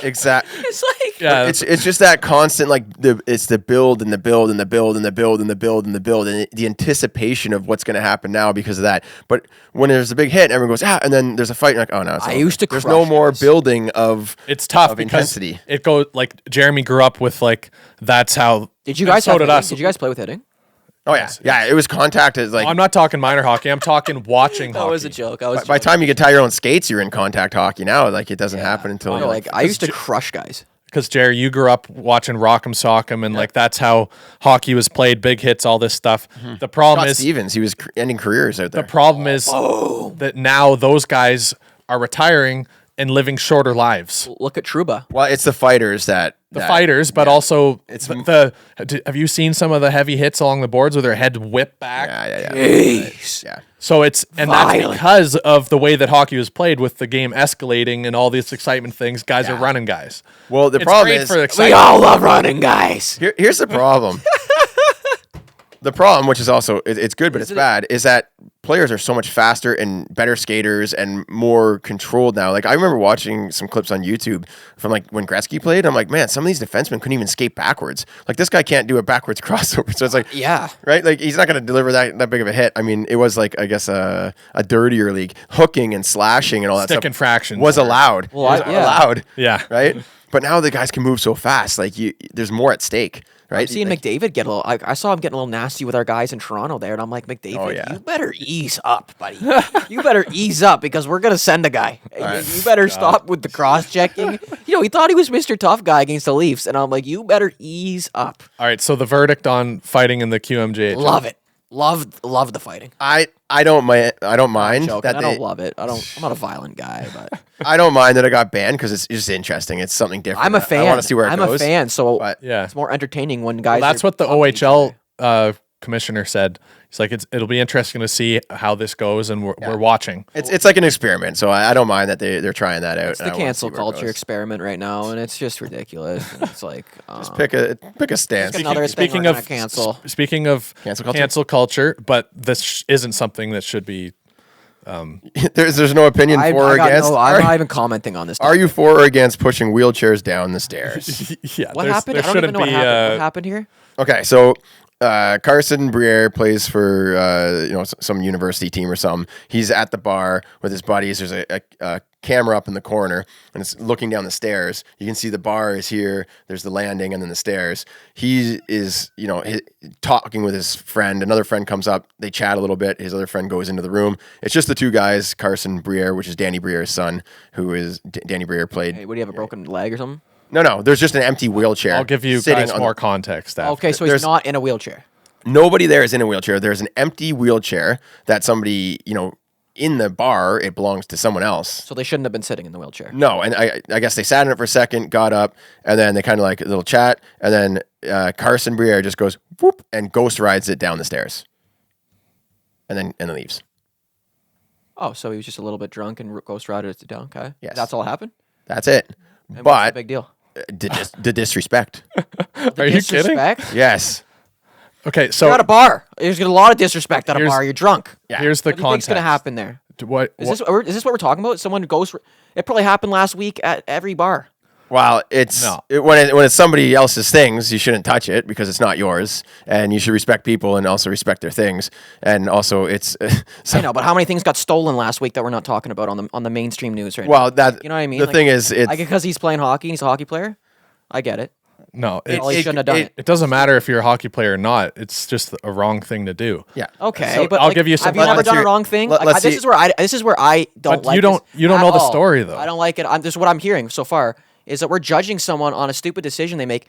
exactly. It's like Yeah, It's just that constant like it's the build and the build and the build and the build and the build and the build and the anticipation of what's going to happen now because of that. But when there's a big hit, everyone goes and then there's a fight. And like oh no, it's I over. used to There's crush no more this. building of it's tough of because intensity. it goes like Jeremy grew up with like that's how. Did you guys so have did hitting? us. Did you guys play with hitting? Oh yeah, it was contact. It's like I'm not talking minor hockey. I'm talking watching hockey. That was a joke. I was by the time you can tie your own skates, you're in contact hockey now. Like it doesn't happen until no, you're like I used to crush guys. Because Jerry, you grew up watching Rock'em Sock'em, and like that's how hockey was played, big hits, all this stuff. The problem Scott is Stevens. He was ending careers out there. the problem is that now those guys are retiring and living shorter lives. Look at Truba. Well, it's the fighters that Fighters, but also It's have you seen some of the heavy hits along the boards where their head whipped back? Yeah. Jeez. Yeah. So it's that's Violent. because of the way that hockey was played with the game escalating and all these excitement things. Guys are running guys. Well, the It's problem great is for We excitement. all love running guys. here's the problem. The problem, which is also it's good, but it's bad, is that players are so much faster and better skaters and more controlled now. Like I remember watching some clips on YouTube from like when Gretzky played. I'm like, man, some of these defensemen couldn't even skate backwards. Like this guy can't do a backwards crossover. So it's like, yeah, right. Like he's not going to deliver that big of a hit. I mean, it was like I guess a dirtier league. Hooking and slashing and all that Stick stuff and fractions was allowed. Well, allowed. Yeah. Right. But now the guys can move so fast. Like there's more at stake. Right? I'm seeing McDavid get a little. I saw him getting a little nasty with our guys in Toronto there, and I'm like, McDavid, you better ease up, buddy. You better ease up because we're gonna send a guy. You better stop with the cross checking. He thought he was Mr. Tough Guy against the Leafs, and I'm like, you better ease up. All right. So the verdict on fighting in the QMJHL. Love it. Love the fighting. I don't mind. I don't mind that. I don't love it. I'm not a violent guy, but I don't mind that it got banned because it's just interesting. It's something different. I'm a fan. I want to see where it goes. I'm a fan, so yeah, it's more entertaining when guys. Well, that's what the OHL commissioner said. He's like, it'll be interesting to see how this goes, and we're watching. It's like an experiment, so I don't mind that they're trying that out. It's the cancel culture experiment right now, and it's just ridiculous. And it's like just pick a stance. Speaking of cancel culture, but this isn't something that should be. There's no opinion for or against. I'm not even commenting on this. Are you for or against pushing wheelchairs down the stairs? Yeah. What happened? I don't even know what happened. What happened here? Okay, so Carson Brier plays for some university team or something. He's at the bar with his buddies. There's a camera up in the corner, and it's looking down the stairs. You can see the bar is here. There's the landing, and then the stairs. He is, talking with his friend. Another friend comes up. They chat a little bit. His other friend goes into the room. It's just the two guys, Carson Brier, which is Danny Brier's son, who is Danny Brier played. Hey, would he have a broken leg or something? No. There's just an empty wheelchair. I'll give you guys more context. After. Okay, so he's not in a wheelchair. Nobody there is in a wheelchair. There's an empty wheelchair that somebody, in the bar, it belongs to someone else. So they shouldn't have been sitting in the wheelchair. No, and I guess they sat in it for a second, got up, and then they kind of like a little chat, and then Carson Brier just goes whoop and ghost rides it down the stairs, and then leaves. Oh, so he was just a little bit drunk and ghost rided it down. Okay, yes, that's all happened. That's it. And but what's the big deal? The disrespect. Are you kidding? Yes. Okay, so you're at a bar. There's a lot of disrespect at a bar. You're drunk. Yeah. Here's the what do you think's context. Going to happen there? Is this what we're talking about? Someone goes. It probably happened last week at every bar. Well, when it's somebody else's things, you shouldn't touch it because it's not yours, and you should respect people and also respect their things. And also, it's I know, but how many things got stolen last week that we're not talking about on the mainstream news right now? Well, that you know what I mean. The thing is, it's because he's playing hockey and he's a hockey player. I get it. No, he shouldn't have done it. It doesn't matter if you're a hockey player or not. It's just a wrong thing to do. Yeah. Okay, so but I'll give you some. Have you never done a wrong thing? This is where I don't but like. You don't know the story though. I don't like it. This is what I'm hearing so far is that we're judging someone on a stupid decision they make.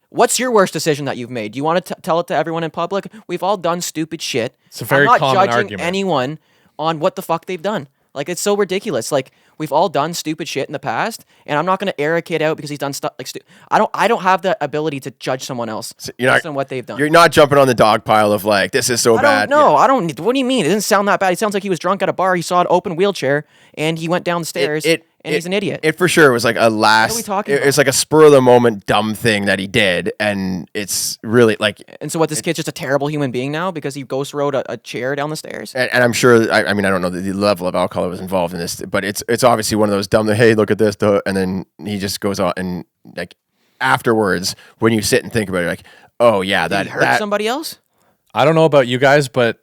What's your worst decision that you've made? Do you want to tell it to everyone in public? We've all done stupid shit. It's a very I'm not common judging argument. anyone on what the fuck they've done. Like, it's so ridiculous. Like, we've all done stupid shit in the past, and I'm not going to air a kid out because he's done stuff like I don't have the ability to judge someone else based on what they've done. You're not jumping on the dog pile of like, this is so bad. No, I don't. What do you mean? It doesn't sound that bad. It sounds like he was drunk at a bar. He saw an open wheelchair, and he went down the stairs, and he's an idiot. It for sure was like a last. What are we talking about? It's like a spur of the moment dumb thing that he did, and it's really like. And so what? This kid's just a terrible human being now because he ghost rode a chair down the stairs. And I'm sure. I mean, I don't know the level of alcohol that was involved in this, but it's obviously one of those dumb. Hey, look at this, and then he just goes on and like afterwards, when you sit and think about it, you're like, oh yeah, Did he hurt somebody else? I don't know about you guys, but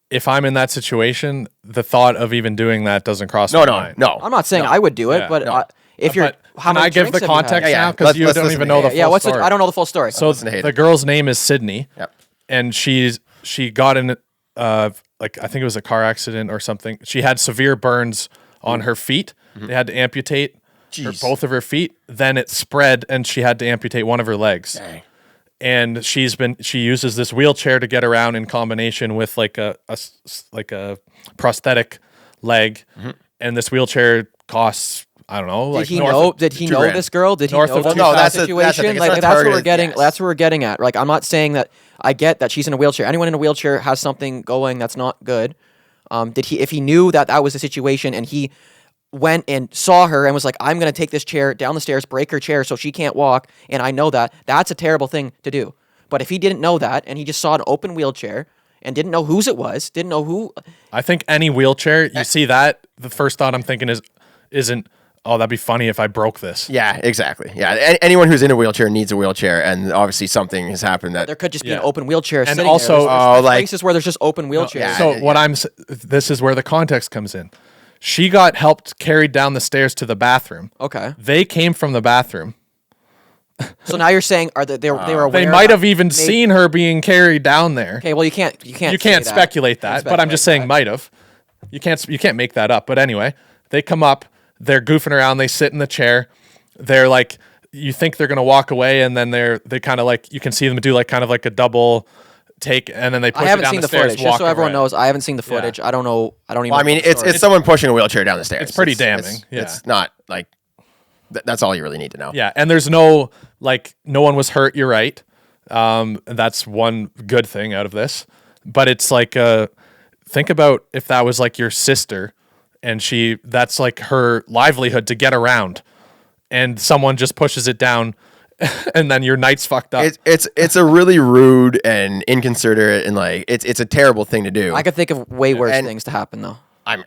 if I'm in that situation, the thought of even doing that doesn't cross my mind. No. I'm not saying I would do it, but if you're, can I give the context now? Because you don't even know the full story. I don't know the full story. So the girl's name is Sydney, and she got in like I think it was a car accident or something. She had severe burns on her feet. They had to amputate both of her feet. Then it spread, and she had to amputate one of her legs. Dang. And she uses this wheelchair to get around in combination with like a prosthetic leg, and this wheelchair costs, I don't know. Did he know this girl? Did he know the situation? That's what we're getting. That's what we're getting at. Like, I'm not saying that I get that she's in a wheelchair. Anyone in a wheelchair has something going that's not good. If he knew that was the situation and he went and saw her and was like, I'm going to take this chair down the stairs, break her chair so she can't walk, and I know that's a terrible thing to do. But if he didn't know that and he just saw an open wheelchair and didn't know whose it was, didn't know who. I think any wheelchair, you see that, the first thought I'm thinking isn't, oh, that'd be funny if I broke this. Yeah, exactly. Yeah, anyone who's in a wheelchair needs a wheelchair, and obviously something has happened that There could just be an open wheelchair And sitting also- there. There's like- places where there's just open wheelchairs. yeah. So this is where the context comes in. She got helped carried down the stairs to the bathroom. Okay. They came from the bathroom. So now you're saying they were aware They might have even seen her being carried down there. Okay, well you can't You say can't that. speculate that, but I'm just saying might have. You can't make that up. But anyway, they come up, they're goofing around, they sit in the chair. They're like, you think they're gonna walk away, and then they kind of like, you can see them do like kind of like a double take, and then they push I it haven't down seen the the stairs. footage. Just so walk everyone away. knows, I haven't seen the footage. I don't know. I don't even. Well, I mean, know the story. it's someone pushing a wheelchair down the stairs. It's pretty damning. It's not like that's all you really need to know. Yeah, and there's no one was hurt. You're right. That's one good thing out of this. But it's like, think about if that was like your sister, and that's like her livelihood to get around, and someone just pushes it down, and then your night's fucked up. It's a really rude and inconsiderate, and like it's a terrible thing to do. I could think of way worse And- things to happen though.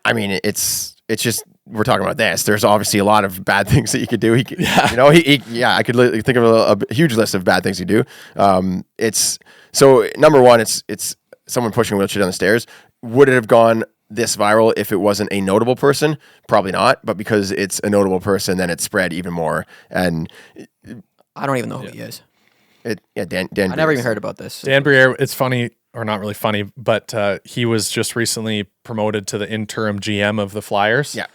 I mean, it's just we're talking about this. There's obviously a lot of bad things that you could do. I could think of a huge list of bad things you do. It's so number one, it's someone pushing a wheelchair down the stairs. Would it have gone this viral if it wasn't a notable person? Probably not. But because it's a notable person, then it's spread even more. And I don't even know who he is. Dan. I never even heard about this. Dan Brier, it's funny, or not really funny, but he was just recently promoted to the interim GM of the Flyers. Yeah.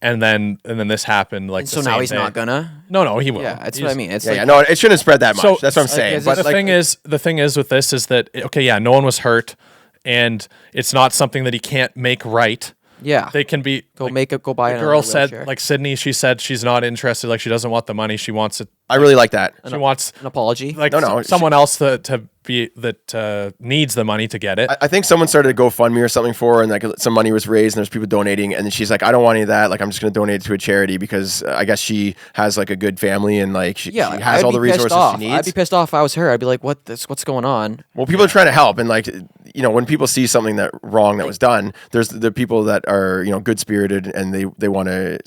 And then this happened like So the now same he's day. not gonna. No, he will. Yeah, that's what I mean. It's Yeah, like, no, it shouldn't have spread that much. So- That's what I'm saying. is But this The like, thing is with this is that, okay, yeah, no one was hurt, and it's not something that he can't make right. yeah. They can be Go buy the another girl said, wheelchair. like Sydney, she said she's not interested, like she doesn't want the money, she wants it, I really like that. she wants an apology. like No, someone else to be that needs the money to get it. I think someone started a GoFundMe or something for her, and like some money was raised, and there's people donating, and then she's like, I don't want any of that. Like, I'm just going to donate it to a charity because I guess she has like a good family, and like she has all the resources she needs. I'd be pissed off if I was her. I'd be like, what's going on? Well, people are trying to help, and like, when people see something that was done, there's the people that are good spirited, and they want to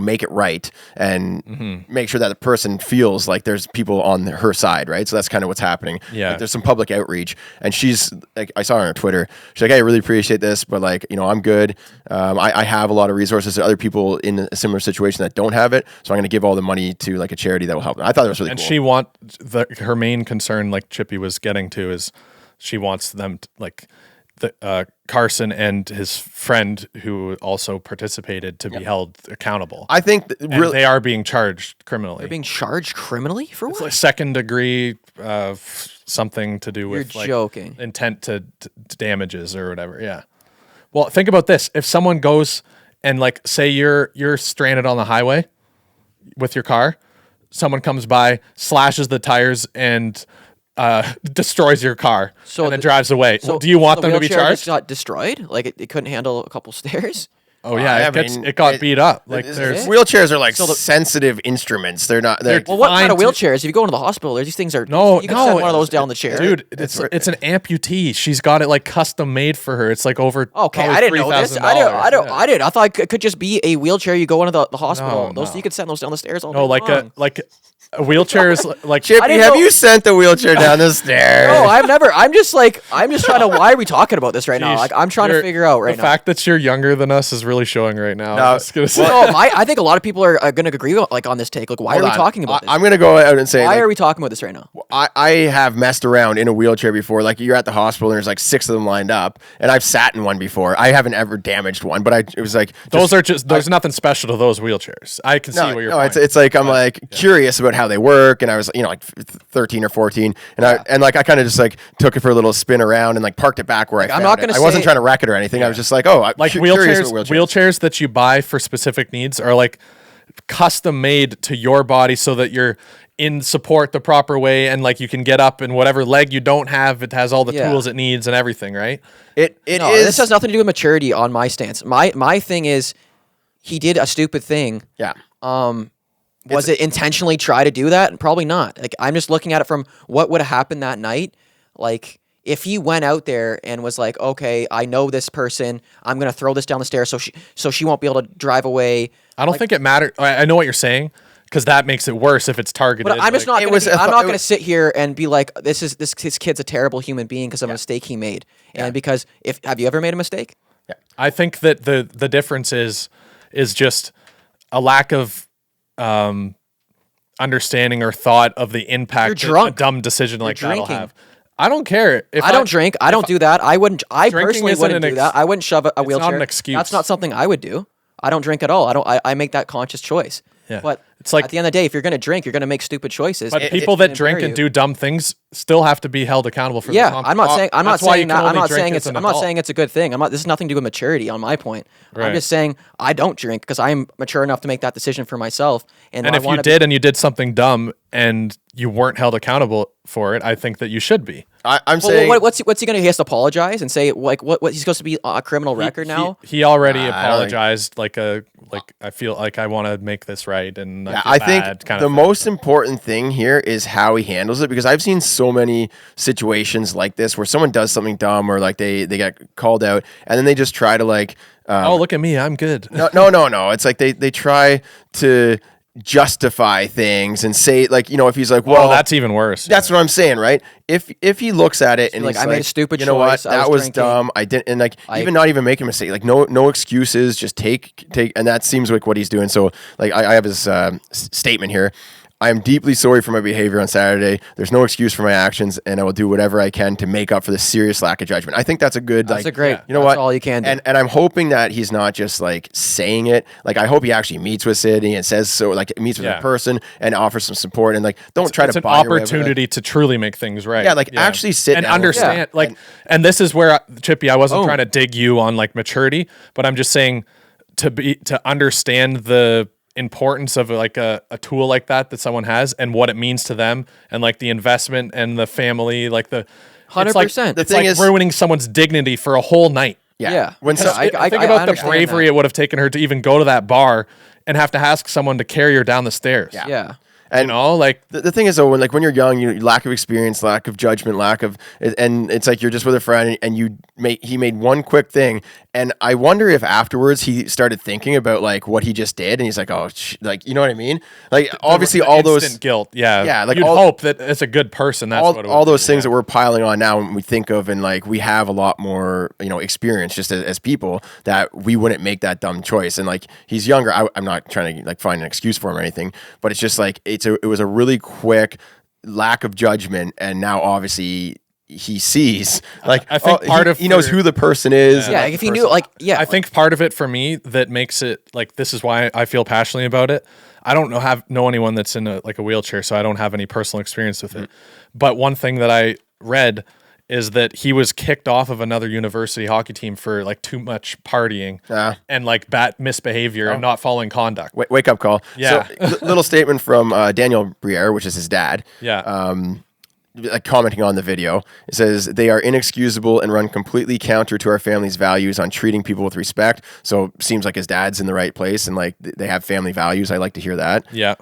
make it right and make sure that the person feels like there's people on her side, right? So that's kind of what's happening. Yeah. Like, there's some public outreach, and she's like, I saw her on Twitter. She's like, hey, I really appreciate this, but like, I'm good. I have a lot of resources to other people in a similar situation that don't have it, so I'm going to give all the money to like a charity that will help them. I thought that was really cool. And her main concern, like Chippy was getting to, is she wants them to, like Carson and his friend who also participated to be held accountable. I think And they are being charged criminally. They're being charged criminally for what? It's like second degree something to do with You're like joking. intent to damages or whatever. Yeah. Well, think about this. If someone goes and like say you're stranded on the highway with your car, someone comes by, slashes the tires and destroys your car and then drives away. So do you want the them to be wheelchair charged? just got destroyed? Like it couldn't handle a couple stairs? Oh yeah, it got beat up. Like there's wheelchairs are like sensitive instruments. They're not. They're Well, what kind of Fine to- wheelchairs? If you go into the hospital, these things are No, You can no, send one of those down the chair, dude. It's an amputee. She's got it like custom made for her. It's like over. Okay, probably I didn't know this. $3,000. I did. I thought it could just be a wheelchair. You go into the hospital. No, You could send those down the stairs all No, day long. a wheelchair is like Chippy, didn't have know- you sent the wheelchair down the stairs? No, I've never. I'm just trying to. Why are we talking about this right now? Jeez, Like, I'm trying to you're- figure out right the now. fact that you're younger than us is really showing right now. No, I'm just gonna say. No, I think a lot of people are going to agree on this take. Like, why are we talking about this? I'm gonna go out and say, Why like, are we talking about this right now? I have messed around in a wheelchair before. Like, you're at the hospital and there's like 6 of them lined up, and I've sat in one before. I haven't ever damaged one, but it was like There's nothing special to those wheelchairs. I can see what you're. it's like I'm like curious about how they work, and I was like 13 or 14, and I kind of just like took it for a little spin around and like parked it back where I I'm not found it. gonna I wasn't say- trying to wreck it or anything. I was just like, curious about wheelchairs that you buy for specific needs are like custom made to your body so that you're in support the proper way and like you can get up and whatever leg you don't have, it has all the tools it needs and everything, right? This has nothing to do with maturity on my stance. My thing is, he did a stupid thing. Yeah. Was it intentionally try to do that? Probably not. Like, I'm just looking at it from what would have happened that night. Like, if he went out there and was like, okay, I know this person, I'm going to throw this down the stairs so she won't be able to drive away. I don't think it mattered. I know what you're saying, because that makes it worse if it's targeted. But I'm just not going to sit here and be like, this kid's a terrible human being because of a mistake he made. And because have you ever made a mistake? Yeah. I think that the difference is just a lack of understanding or thought of the impact that a dumb decision like that'll have. I don't care. If I don't drink. I don't do that. I personally wouldn't do that. I wouldn't shove a wheelchair. It's not an excuse. That's not something I would do. I don't drink at all. I make that conscious choice. Yeah. But it's like, at the end of the day, if you're going to drink, you're going to make stupid choices. But people that drink and do dumb things still have to be held accountable for. I'm not saying it's a good thing. This has nothing to do with maturity on my point. Right. I'm just saying I don't drink because I'm mature enough to make that decision for myself. And if you did something dumb and you weren't held accountable for it, I think that you should be. I'm saying, what's he going to? He has to apologize and say like what he's supposed to be a criminal record now. He already apologized. I feel like I want to make this right, and I think the most important thing here is how he handles it, because I've seen so many situations like this where someone does something dumb or like they get called out and then they just try to like oh, look at me, I'm good. No. It's like they try to justify things and say, like, if he's like, well, that's even worse. That's what I'm saying, right? If he looks at it and like, he's I made a stupid choice, you know what, that was drinking. dumb, I didn't, and like not even make a mistake, like no excuses, just take, and that seems like what he's doing. So like I have his statement here. I am deeply sorry for my behavior on Saturday. There's no excuse for my actions, and I will do whatever I can to make up for the serious lack of judgment. I think that's a good, that's a great, you know what? That's all you can do. And I'm hoping that he's not just like saying it. Like, I hope he actually meets with Sydney and says so, like meets with a person and offers some support, and like don't try to buy an opportunity to truly make things right. Yeah, like actually sit and down understand. And this is where Chippy, I wasn't trying to dig you on like maturity, but I'm just saying to understand the importance of like a tool like that someone has and what it means to them, and like the investment and the family, like the 100%. The thing is ruining someone's dignity for a whole night. Yeah. When I think about the bravery it would have taken her to even go to that bar and have to ask someone to carry her down the stairs. Yeah. And like the thing is, though, when you're young, you lack of experience, lack of judgment, and it's like you're just with a friend, and he made one quick thing, and I wonder if afterwards he started thinking about like what he just did, and he's like, oh, like, you know what I mean? Like, obviously, all those guilt, yeah, like you'd hope that it's a good person. That's all those things that we're piling on now, when we think of, and like we have a lot more, experience just as people, that we wouldn't make that dumb choice. And like, he's younger. I'm not trying to like find an excuse for him or anything, but it's just like it was a really quick lack of judgment, and now obviously he sees, like, I think he knows who the person is. Yeah, if he knew, I think part of it for me that makes it like, this is why I feel passionately about it. I don't know anyone that's in a wheelchair, so I don't have any personal experience with it. But one thing that I read is that he was kicked off of another university hockey team for like too much partying and like bad misbehavior and not following conduct. Wake up call. Yeah. So, little statement from Daniel Brier, which is his dad. Yeah. Commenting on the video, it says, they are inexcusable and run completely counter to our family's values on treating people with respect. So seems like his dad's in the right place, and like they have family values. I like to hear that. Yeah.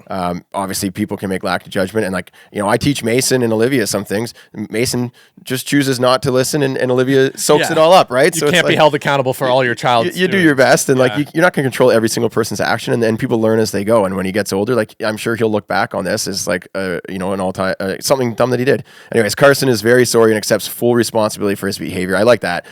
Obviously people can make lack of judgment, and like, I teach Mason and Olivia some things. Mason just chooses not to listen, and Olivia soaks it all up, right? You can't be held accountable for all your child's you do your best, and like you're not going to control every single person's action, and then people learn as they go. And when he gets older, like, I'm sure he'll look back on this as like an all-time something dumb that he did. Anyways, Carson is very sorry and accepts full responsibility for his behavior. I like that.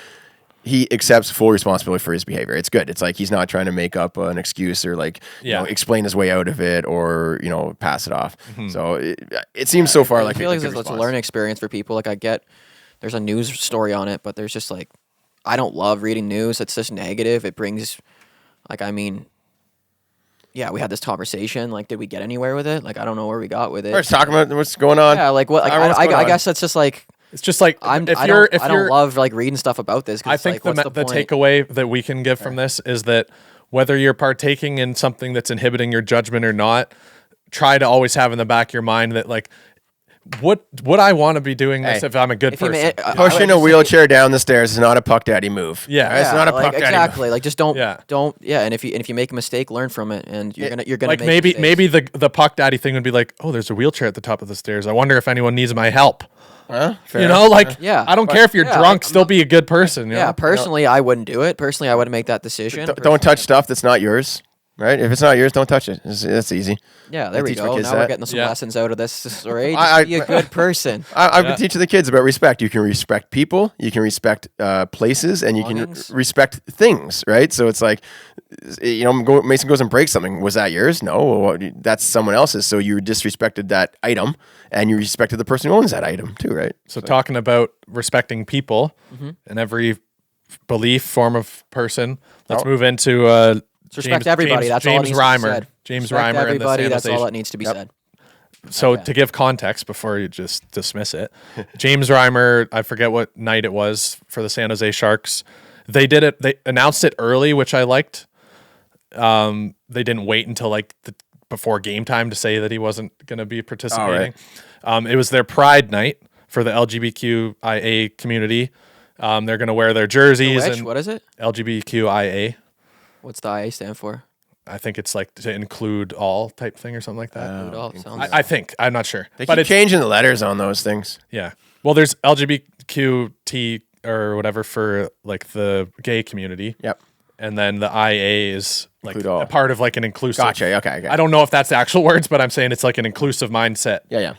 He accepts full responsibility for his behavior. It's good. It's like he's not trying to make up an excuse or like explain his way out of it, or pass it off. Mm-hmm. So it seems so far like I feel like it's a learning experience for people. Like, I get there's a news story on it, but there's just like, I don't love reading news. It's just negative. It brings, like, I mean, yeah, we had this conversation. Like, did we get anywhere with it? Like, I don't know where we got with it. We're just talking about what's going on. Yeah, like what? Like, I guess that's just like, it's just like, I don't love like reading stuff about this. I think the takeaway that we can give from this is that whether you're partaking in something that's inhibiting your judgment or not, try to always have in the back of your mind that like, would I want to be doing this if I'm a good person? Pushing a wheelchair down the stairs is not a puck daddy move. Yeah. It's not a puck daddy exactly. move. Like just don't. And if you make a mistake, learn from it, and you're gonna like make maybe the puck daddy thing would be like, oh, there's a wheelchair at the top of the stairs. I wonder if anyone needs my help. Fair. You know, like I don't care if you're like, drunk, still be a good person. You know? Personally, I wouldn't do it. Personally, I wouldn't make that decision. Don't touch stuff that's not yours. Right? If it's not yours, don't touch it. That's easy. Yeah, there we go. Now we're getting some lessons out of this story. Be a good person. I've been teaching the kids about respect. You can respect people, you can respect places, and you can respect things, right? So it's like, Mason goes and breaks something. Was that yours? No, well, that's someone else's. So you disrespected that item, and you respected the person who owns that item too, right? So talking about respecting people and every belief, form of person, let's move into... respect everybody. That's all that needs to be said. James Reimer. Everybody. That's all that needs to be said. So to give context before you just dismiss it, James Reimer, I forget what night it was for the San Jose Sharks. They did it. They announced it early, which I liked. They didn't wait until before game time to say that he wasn't going to be participating. Right. It was their Pride night for the LGBTQIA community. They're going to wear their jerseys. And what is it? LGBTQIA. What's the IA stand for? I think it's like to include all type thing or something like that. I think. I'm not sure. They keep changing the letters on those things. Yeah. Well, there's LGBTQT or whatever for like the gay community. Yep. And then the IA is like a part of like an inclusive. Gotcha. Okay. I don't know if that's the actual words, but I'm saying it's like an inclusive mindset. Yeah.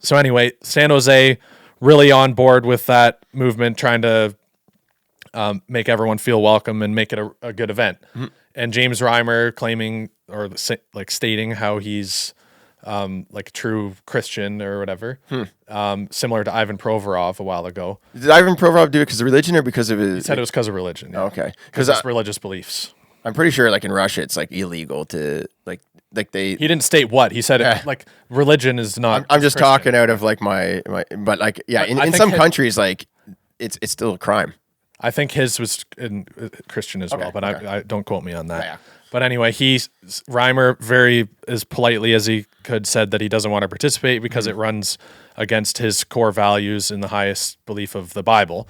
So anyway, San Jose really on board with that movement, trying to make everyone feel welcome and make it a good event. Mm-hmm. And James Reimer claiming or stating how he's like a true Christian or whatever, similar to Ivan Provorov a while ago. Did Ivan Provorov do it because of religion or because of his... He said it was because of religion. Yeah. Okay. Because it's religious beliefs. I'm pretty sure like in Russia it's like illegal to like they... He didn't state what. He said like religion is not... I'm just Christian. Talking out of like my but like, yeah, in some countries like it's still a crime. I think his was Christian as well, but I don't quote me on that. Yeah. But anyway, Reimer very as politely as he could said that he doesn't want to participate because it runs against his core values in the highest belief of the Bible.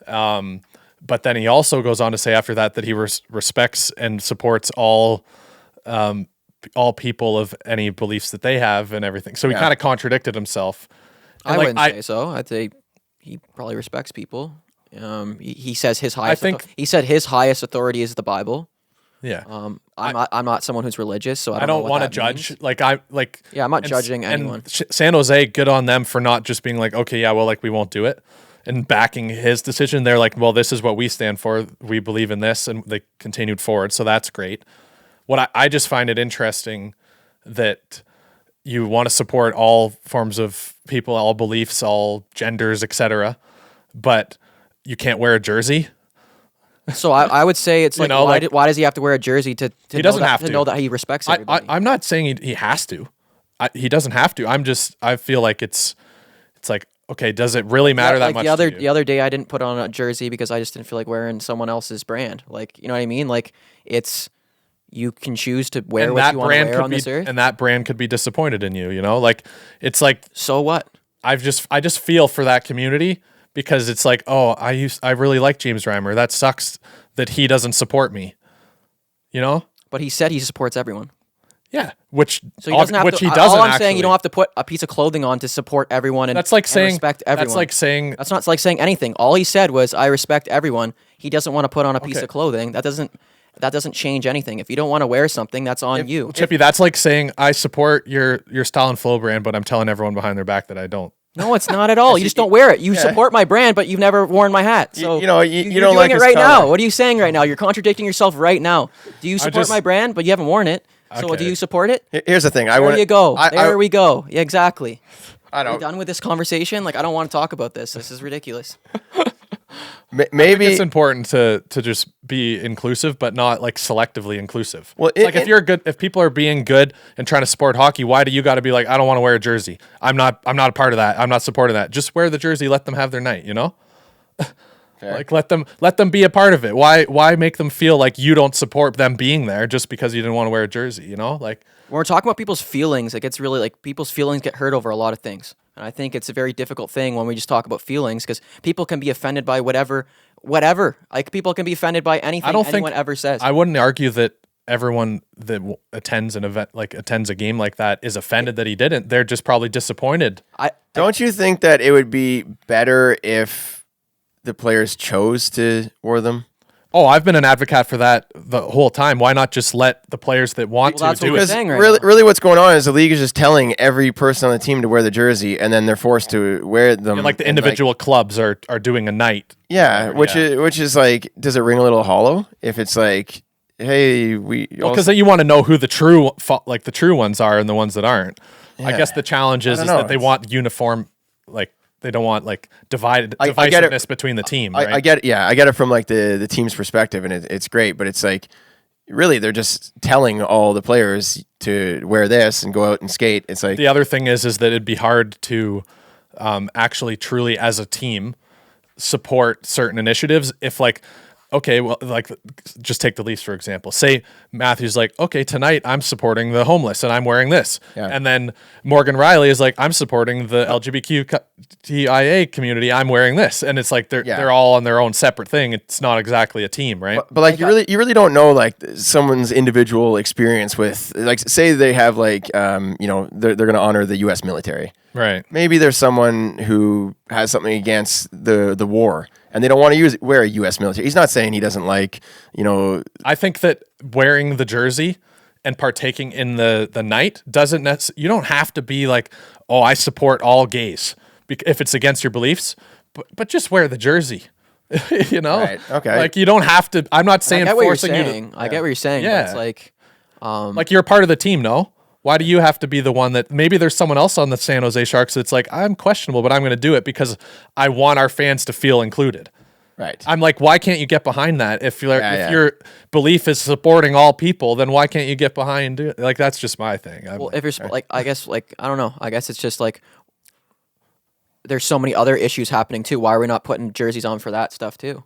But then he also goes on to say after that he respects and supports all people of any beliefs that they have and everything. So he kind of contradicted himself. And I wouldn't say so. I'd say he probably respects people. He says his highest. He said his highest authority is the Bible. Yeah. I'm not someone who's religious, so I don't want to judge. Means. Yeah, I'm not judging anyone. And San Jose, good on them for not just being like, okay, yeah, well, like we won't do it, and backing his decision. They're like, well, this is what we stand for. We believe in this, and they continued forward. So that's great. What I just find it interesting that you want to support all forms of people, all beliefs, all genders, etc., but you can't wear a jersey. So I would say it's like, why does he have to wear a jersey to he doesn't have to know that he respects everybody? I'm not saying he has to. He doesn't have to. I feel like it's like, okay, does it really matter that much? The other day I didn't put on a jersey because I just didn't feel like wearing someone else's brand. Like, you know what I mean? Like you can choose to wear what you want to wear on this earth. And that brand could be disappointed in you, you know? Like it's like, so what? I just feel for that community. Because it's like, oh, I really like James Reimer. That sucks that he doesn't support me. You know? But he said he supports everyone. Yeah, which he doesn't have to. All I'm saying, you don't have to put a piece of clothing on to support everyone and respect everyone. That's like saying that's not like saying anything. All he said was, "I respect everyone." He doesn't want to put on a piece of clothing. That doesn't change anything. If you don't want to wear something, that's on you. Well, Chippy, that's like saying I support your style and flow brand, but I'm telling everyone behind their back that I don't. No, it's not at all. You just don't wear it. You support my brand, but you've never worn my hat. So you don't doing like it right now. What are you saying right now? You're contradicting yourself right now. Do you support my brand, but you haven't worn it? So do you support it? Here's the thing. There you go. There we go. Yeah, exactly. I don't. Are we done with this conversation? Like, I don't want to talk about this. This is ridiculous. Maybe it's important to just be inclusive, but not like selectively inclusive. Well, if people are being good and trying to support hockey, why do you got to be like, I don't want to wear a jersey. I'm not a part of that. I'm not supporting that. Just wear the jersey. Let them have their night. You know, like let them be a part of it. Why make them feel like you don't support them being there just because you didn't want to wear a jersey? You know, like when we're talking about people's feelings, it gets really like people's feelings get hurt over a lot of things. And I think it's a very difficult thing when we just talk about feelings, because people can be offended by whatever. Like, people can be offended by anything anyone ever says. I wouldn't argue that everyone that attends an event, like attends a game like that, is offended that he didn't. They're just probably disappointed. Don't you think that it would be better if the players chose to wear them? Oh, I've been an advocate for that the whole time. Why not just let the players that want to do it? Saying right really what's going on is the league is just telling every person on the team to wear the jersey, and then they're forced to wear them. Yeah, like the individual clubs are doing a night. Yeah, which is like, does it ring a little hollow if it's like, hey, because you want to know who the true ones are and the ones that aren't. Yeah. I guess the challenge is that they want uniform, like they don't want like divisiveness between the team. Right? I get it. Yeah, I get it from like the team's perspective, and it's great, but it's like really they're just telling all the players to wear this and go out and skate. It's like the other thing is that it'd be hard to actually truly as a team support certain initiatives if like. Okay, well, like, just take the Leafs, for example. Say Matthew's like, okay, tonight I'm supporting the homeless and I'm wearing this. Yeah. And then Morgan Riley is like, I'm supporting the LGBTQIA community. I'm wearing this. And it's like they're all on their own separate thing. It's not exactly a team, right? But like, you really don't know, like, someone's individual experience with, like, say they have, like, they're going to honor the U.S. military. Right. Maybe there's someone who has something against the war, and they don't want to wear a U.S. military. He's not saying he doesn't like, I think that wearing the jersey and partaking in the night doesn't you don't have to be like, oh, I support all gays if it's against your beliefs, but just wear the jersey. Right. Okay. Like, you don't have to. I'm not saying forcing you to. I get what you're saying. Yeah. But it's like, like you're a part of the team, no? Why do you have to be the one that maybe there's someone else on the San Jose Sharks that's like, I'm questionable, but I'm going to do it because I want our fans to feel included. Right. I'm like, why can't you get behind that? If your belief is supporting all people, then why can't you get behind it? Like, that's just my thing. If you're like, I guess, like, I don't know. I guess it's just like there's so many other issues happening too. Why are we not putting jerseys on for that stuff too?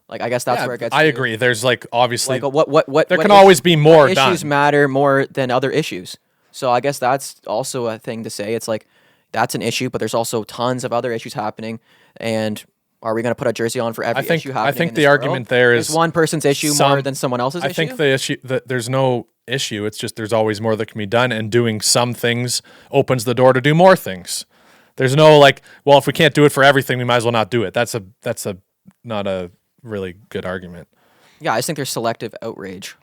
Like, I guess that's where it gets. I agree. There's like obviously like what there can always be more done. Issues matter more than other issues. So I guess that's also a thing to say. It's like that's an issue, but there's also tons of other issues happening. And are we going to put a jersey on for every issue happening? I think the argument there is one person's issue more than someone else's issue. I think the issue that there's no issue. It's just there's always more that can be done, and doing some things opens the door to do more things. There's no like, well, if we can't do it for everything, we might as well not do it. That's not a really good argument. Yeah, I just think there's selective outrage.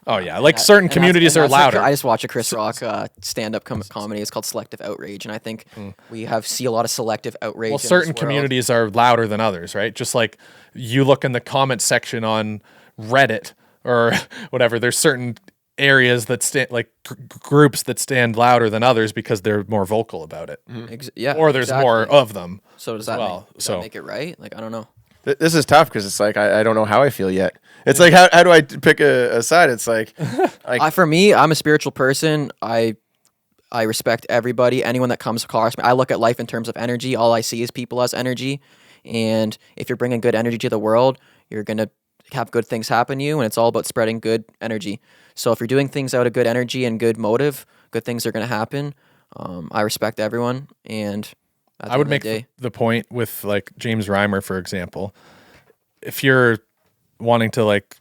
Oh yeah, like certain communities are louder. I just watch a Chris Rock stand-up comedy. It's called Selective Outrage, and I think we see a lot of selective outrage. Well, certain communities are louder than others, right? Just like you look in the comment section on Reddit or whatever. There's certain areas that stand like groups that stand louder than others because they're more vocal about it. Or there's more of them. So does that make it right? Like, I don't know. This is tough because it's like I don't know how I feel yet. It's like how do I pick a side? It's like for me, I'm a spiritual person. I respect everybody, anyone that comes across me. I look at life in terms of energy. All I see is people as energy, and if you're bringing good energy to the world, you're gonna have good things happen to you, and it's all about spreading good energy. So if you're doing things out of good energy and good motive, good things are gonna happen. I respect everyone, and I would make the point with like James Reimer, for example. If you're wanting to like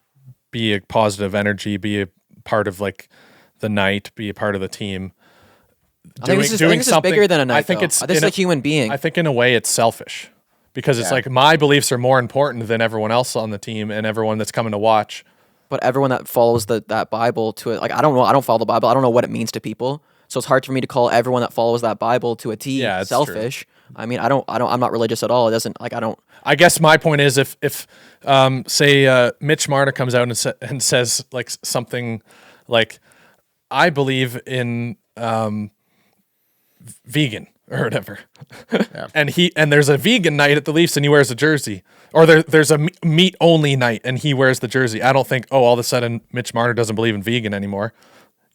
be a positive energy, be a part of like the night, be a part of the team, I think this is bigger than a night. I think this is a human being. I think in a way it's selfish because it's like my beliefs are more important than everyone else on the team and everyone that's coming to watch. But everyone that follows that Bible to it, like I don't know, I don't follow the Bible. I don't know what it means to people. So it's hard for me to call everyone that follows that Bible to a T selfish. True. I mean, I'm not religious at all. It doesn't like I don't. I guess my point is if say Mitch Marner comes out and says like something like, I believe in vegan or whatever, and there's a vegan night at the Leafs and he wears a jersey, or there's a meat only night and he wears the jersey. I don't think all of a sudden Mitch Marner doesn't believe in vegan anymore.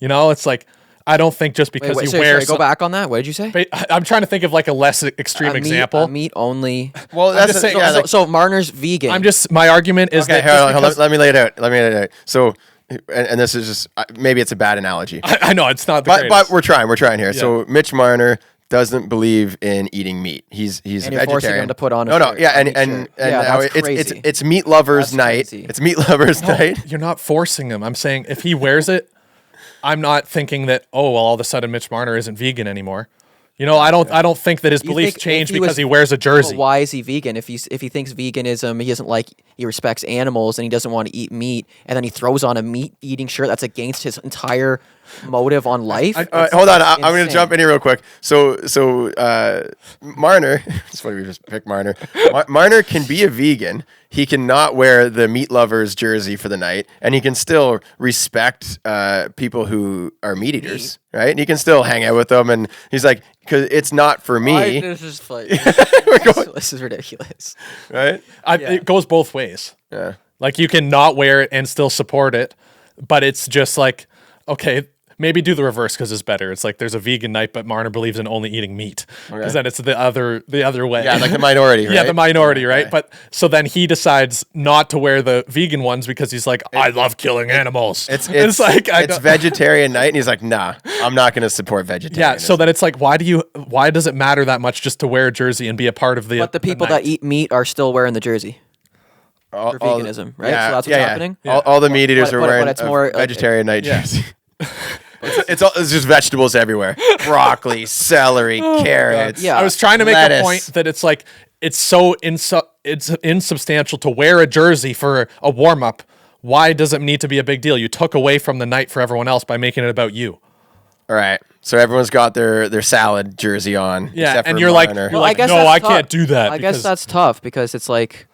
It's like. I don't think just because you wear. Go back on that. What did you say? I'm trying to think of like a less extreme example. A meat only. Well, that's so Marner's vegan. My argument is that. Hold on, let me lay it out. So, and this is just maybe it's a bad analogy. I know it's not. But we're trying here. Yeah. So Mitch Marner doesn't believe in eating meat. He's and a you're vegetarian. forcing him to put on a no, shirt, yeah, a and meat and, shirt. and Yeah, now that's crazy. it's meat lovers' That's night. crazy. It's meat lovers' night. You're not forcing him. I'm saying if he wears it, I'm not thinking that, oh, well, all of a sudden Mitch Marner isn't vegan anymore. I don't think that his beliefs change because he wears a jersey. Well, why is he vegan? If he thinks veganism, he respects animals and he doesn't want to eat meat, and then he throws on a meat eating shirt that's against his entire motive on life. Hold on, I'm going to jump in here real quick. So Marner, it's funny we just picked Marner. Marner can be a vegan. He cannot wear the meat lovers jersey for the night, and he can still respect people who are meat eaters, right? And he can still hang out with them, and he's like, because it's not for me. This is funny. This is ridiculous, right? It goes both ways. Yeah. Like you can not wear it and still support it, but it's just like, okay, maybe do the reverse because it's better. It's like there's a vegan night, but Marner believes in only eating meat because then it's the other way. Yeah, like the minority, right? Yeah, the minority, right? But so then he decides not to wear the vegan ones because he's like, I love killing animals. It's like it's vegetarian night, and he's like, nah, I'm not going to support vegetarianism. Yeah, so then it's like, why does it matter that much just to wear a jersey and be a part of the? But the people that eat meat are still wearing the jersey. For veganism, right? Yeah, so that's what's happening. Yeah. All the meat eaters are wearing it's more vegetarian night jersey. It's just vegetables everywhere: broccoli, celery, carrots. Yeah. I was trying to make lettuce. a point that it's like it's so it's insubstantial to wear a jersey for a warm up. Why does it need to be a big deal? You took away from the night for everyone else by making it about you. All right, so everyone's got their salad jersey on. Yeah, except and for you're like, Marner. no, I can't do that. I guess that's tough because it's like.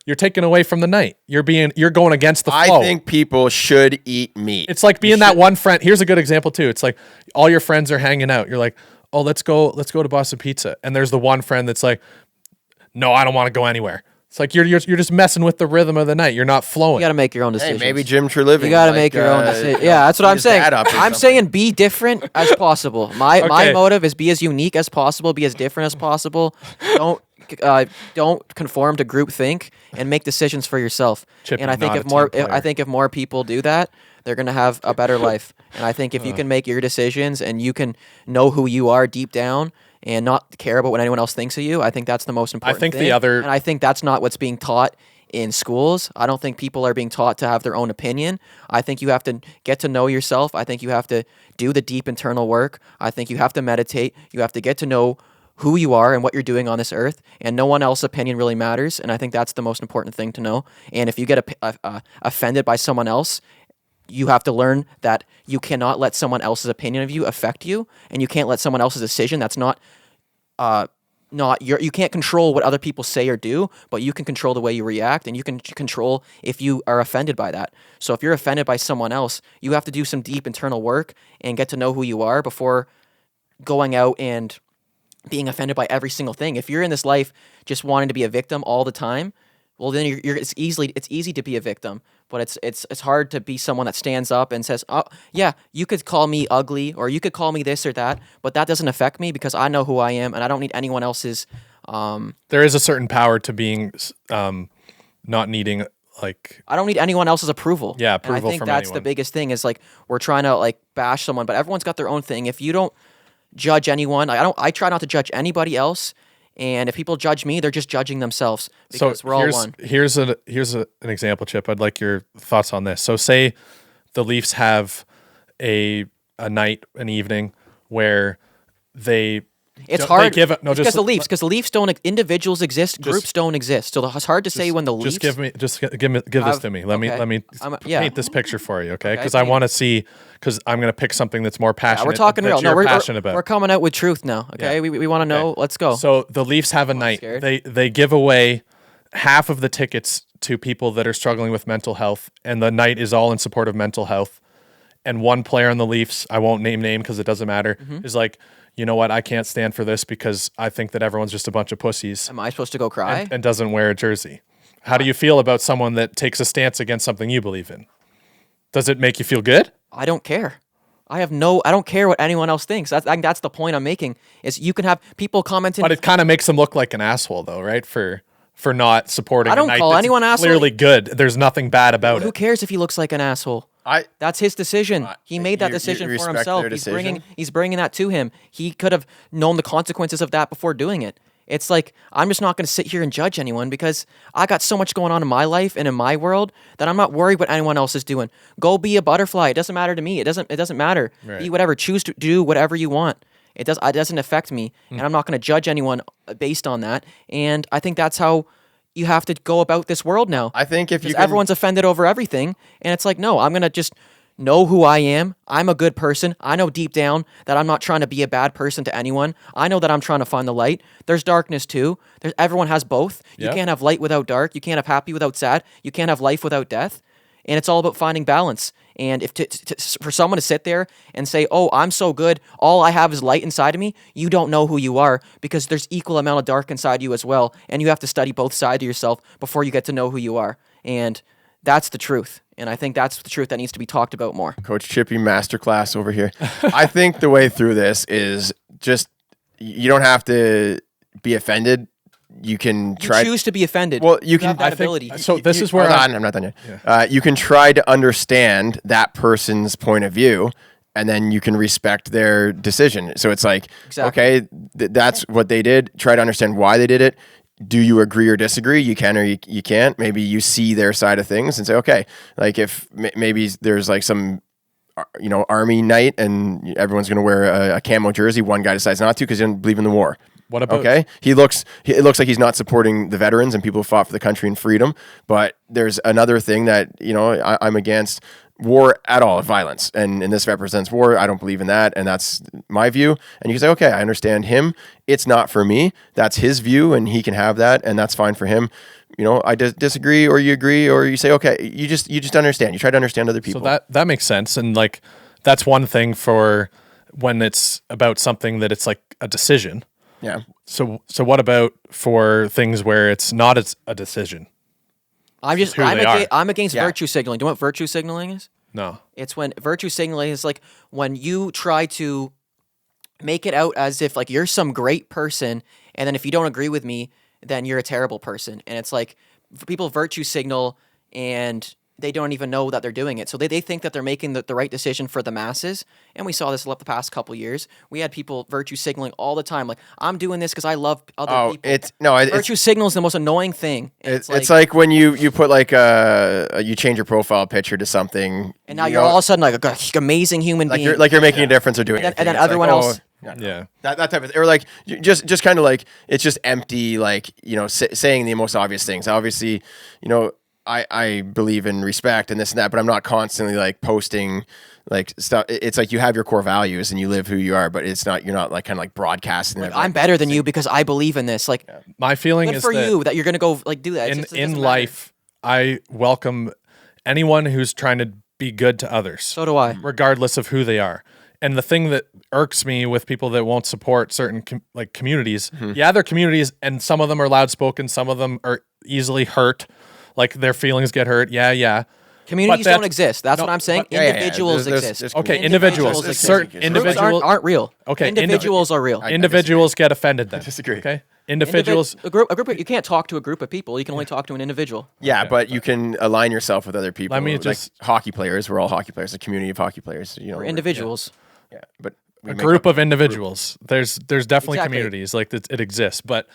You're taking away from the night. You're going against the flow. I think people should eat meat. It's like being that one friend. Here's a good example too. It's like all your friends are hanging out. You're like, oh, let's go to Boston Pizza. And there's the one friend that's like, no, I don't want to go anywhere. It's like you're just messing with the rhythm of the night. You're not flowing. You got to make your own decisions. Hey, maybe Jim Treliving. You got to make your own decision. Yeah, that's what I'm saying. I'm saying be different as possible. My motive is be as unique as possible, be as different as possible. Don't conform to groupthink and make decisions for yourself. Chippy, and I think if more people do that, they're gonna have a better life. And I think if you can make your decisions and you can know who you are deep down and not care about what anyone else thinks of you, I think that's the most important thing. And I think that's not what's being taught in schools. I don't think people are being taught to have their own opinion. I think you have to get to know yourself. I think you have to do the deep internal work. I think you have to meditate. You have to get to know who you are and what you're doing on this earth, and no one else's opinion really matters. And I think that's the most important thing to know. And if you get offended by someone else, you have to learn that you cannot let someone else's opinion of you affect you, and you can't let someone else's decision that's not you can't control what other people say or do, but you can control the way you react, and you can control if you are offended by that. So if you're offended by someone else, you have to do some deep internal work and get to know who you are before going out and being offended by every single thing. If you're in this life just wanting to be a victim all the time, well, then it's easy to be a victim, but it's hard to be someone that stands up and says, "Oh, yeah, you could call me ugly or you could call me this or that, but that doesn't affect me because I know who I am and I don't need anyone else's." There is a certain power to being not needing like. I don't need anyone else's approval. Yeah, approval and I think from that's anyone. the biggest thing is like we're trying to like bash someone, but everyone's got their own thing. If you don't judge anyone, I try not to judge anybody else. And if people judge me, they're just judging themselves because we're all one. Here's an example, Chip. I'd like your thoughts on this. So say the Leafs have an evening where it's hard because the Leafs don't individuals exist, groups don't exist. So it's hard to say when the Leafs give this to me. Let me paint this picture for you, okay? Because I want to see. Because I'm going to pick something that's more passionate. We're talking real. No, we're passionate about. We're coming out with truth now. Okay, Yeah. we want to know. Okay. Let's go. So the Leafs have a night. They give away half of the tickets to people that are struggling with mental health, and the night is all in support of mental health. And one player on the Leafs, I won't name because it doesn't matter, is like, you know what? I can't stand for this because I think that everyone's just a bunch of pussies. Am I supposed to go cry? And doesn't wear a jersey. How do you feel about someone that takes a stance against something you believe in? Does it make you feel good? I don't care. I don't care what anyone else thinks. I think that's the point I'm making. Is you can have people commenting, but it kind of makes them look like an asshole, though, right? For not supporting. I don't a night call that's anyone asshole. Clearly good. There's nothing bad about Who it. cares if he looks like an asshole? That's his decision. He made that you decision for respect himself. their decision? He's bringing that to him. He could have known the consequences of that before doing it. It's like, I'm just not going to sit here and judge anyone because I got so much going on in my life and in my world that I'm not worried what anyone else is doing. Go be a butterfly. It doesn't matter to me. It doesn't matter. Right. Be whatever. Choose to do whatever you want. It doesn't affect me, and I'm not going to judge anyone based on that. And I think that's how you have to go about this world now. I think if you Because can, everyone's offended over everything, and it's like, no, I'm going to just know who I am. I'm a good person. I know deep down that I'm not trying to be a bad person to anyone. I know that I'm trying to find the light. There's darkness too. Everyone has both. You can't have light without dark. You can't have happy without sad. You can't have life without death. And it's all about finding balance. And if for someone to sit there and say, oh, I'm so good, all I have is light inside of me, you don't know who you are, because there's equal amount of dark inside you as well. And you have to study both sides of yourself before you get to know who you are. And that's the truth. And I think that's the truth that needs to be talked about more. Coach Chippy masterclass over here. I think the way through this is just, you don't have to be offended. You can try. You choose to be offended. Well, you can. have that ability. So this is where I'm not done yet. Yeah. You can try to understand that person's point of view, and then you can respect their decision. So it's like, okay, that's what they did. Try to understand why they did it. Do you agree or disagree? You can or you can't. Maybe you see their side of things and say, okay, like if maybe there's like some, army night and everyone's going to wear a camo jersey. One guy decides not to because he doesn't believe in the war. What about? Okay, it looks like he's not supporting the veterans and people who fought for the country and freedom. But there's another thing that I'm against war at all, violence, and this represents war. I don't believe in that, and that's my view. And you can say, okay, I understand him. It's not for me. That's his view, and he can have that, and that's fine for him. I disagree, or you agree, or you say, okay, you just understand. You try to understand other people. So that makes sense, and like that's one thing for when it's about something that it's like a decision. Yeah. So what about for things where it's not a decision? I'm against virtue signaling. Do you know what virtue signaling is? No. It's when virtue signaling is like when you try to make it out as if like you're some great person, and then if you don't agree with me, then you're a terrible person. And it's like people virtue signal and they don't even know that they're doing it. So they think that they're making the right decision for the masses. And we saw this the past couple years. We had people virtue signaling all the time. Like, I'm doing this because I love other people. Virtue signal is the most annoying thing. It's like when you put like you change your profile picture to something. And now you're all of a sudden like an amazing human being. You're making a difference or doing it. And then everyone else. Yeah. That type of, or like just kind of like, it's just empty, like, saying the most obvious things. Obviously, I believe in respect and this and that, but I'm not constantly like posting like stuff. It's like you have your core values and you live who you are, but you're not like kind of like broadcasting. Like, I'm better than you because I believe in this. Like, my feeling good is for you that you're going to go like do that. In life, I welcome anyone who's trying to be good to others. So do I. Regardless of who they are. And the thing that irks me with people that won't support certain communities, they're communities, and some of them are loud spoken, some of them are easily hurt. Like their feelings get hurt. Yeah. Communities don't exist. That's what I'm saying. Individuals exist. Okay, individuals. Certain individuals aren't real. Okay, individuals are real. Individuals get offended then. I disagree. Okay, individuals. A group. You can't talk to a group of people. You can only talk to an individual. Yeah, okay. But you can align yourself with other people. Let me just like hockey players. We're all hockey players. A community of hockey players. We're individuals. Yeah, but a group of individuals. There's definitely communities like that. It exists, but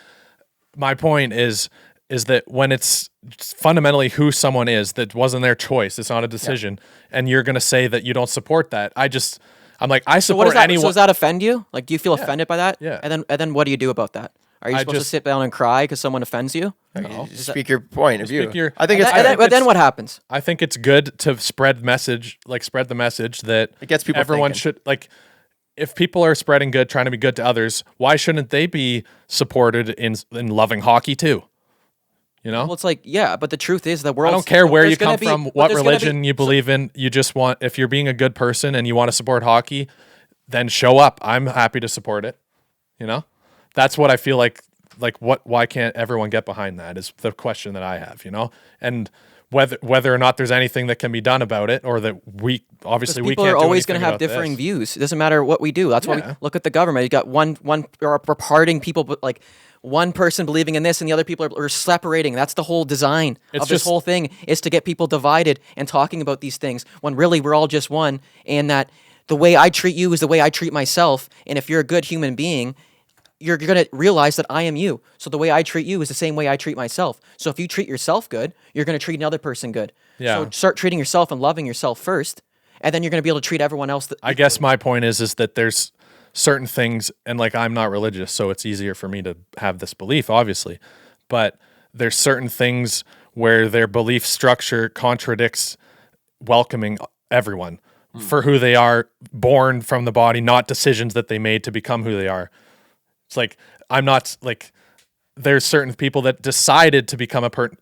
my point is that when it's fundamentally who someone is, that wasn't their choice, it's not a decision, and you're going to say that you don't support that. I'm like, I support anyone. So does that offend you? Like, do you feel offended by that? Yeah. And then what do you do about that? Are you supposed to sit down and cry because someone offends you? No. Speak your point of view. I think but then what happens? I think it's good to spread the message that it gets people everyone thinking. should, like, if people are spreading good, trying to be good to others, why shouldn't they be supported in loving hockey too? Well, it's like, yeah, but the truth is that I don't care where you come from, what religion you believe in. You just want, if you're being a good person and you want to support hockey, then show up. I'm happy to support it. That's what I feel like why can't everyone get behind that is the question that I have, and whether or not there's anything that can be done about it, or that we obviously we can't do anything about this. People are always going to have differing views. It doesn't matter what we do. That's why we look at the government. You got one parting people, but like one person believing in this and the other people are separating. That's the whole design of this whole thing, is to get people divided and talking about these things when really we're all just one, and that the way I treat you is the way I treat myself. And if you're a good human being, you're going to realize that I am you. So the way I treat you is the same way I treat myself. So if you treat yourself good, you're going to treat another person good. Yeah. So start treating yourself and loving yourself first, and then you're going to be able to treat everyone else. I guess my point is that there's certain things, and like I'm not religious, so it's easier for me to have this belief, obviously. But there's certain things where their belief structure contradicts welcoming everyone for who they are, born from the body, not decisions that they made to become who they are. It's like, I'm not like, there's certain people that decided to become a part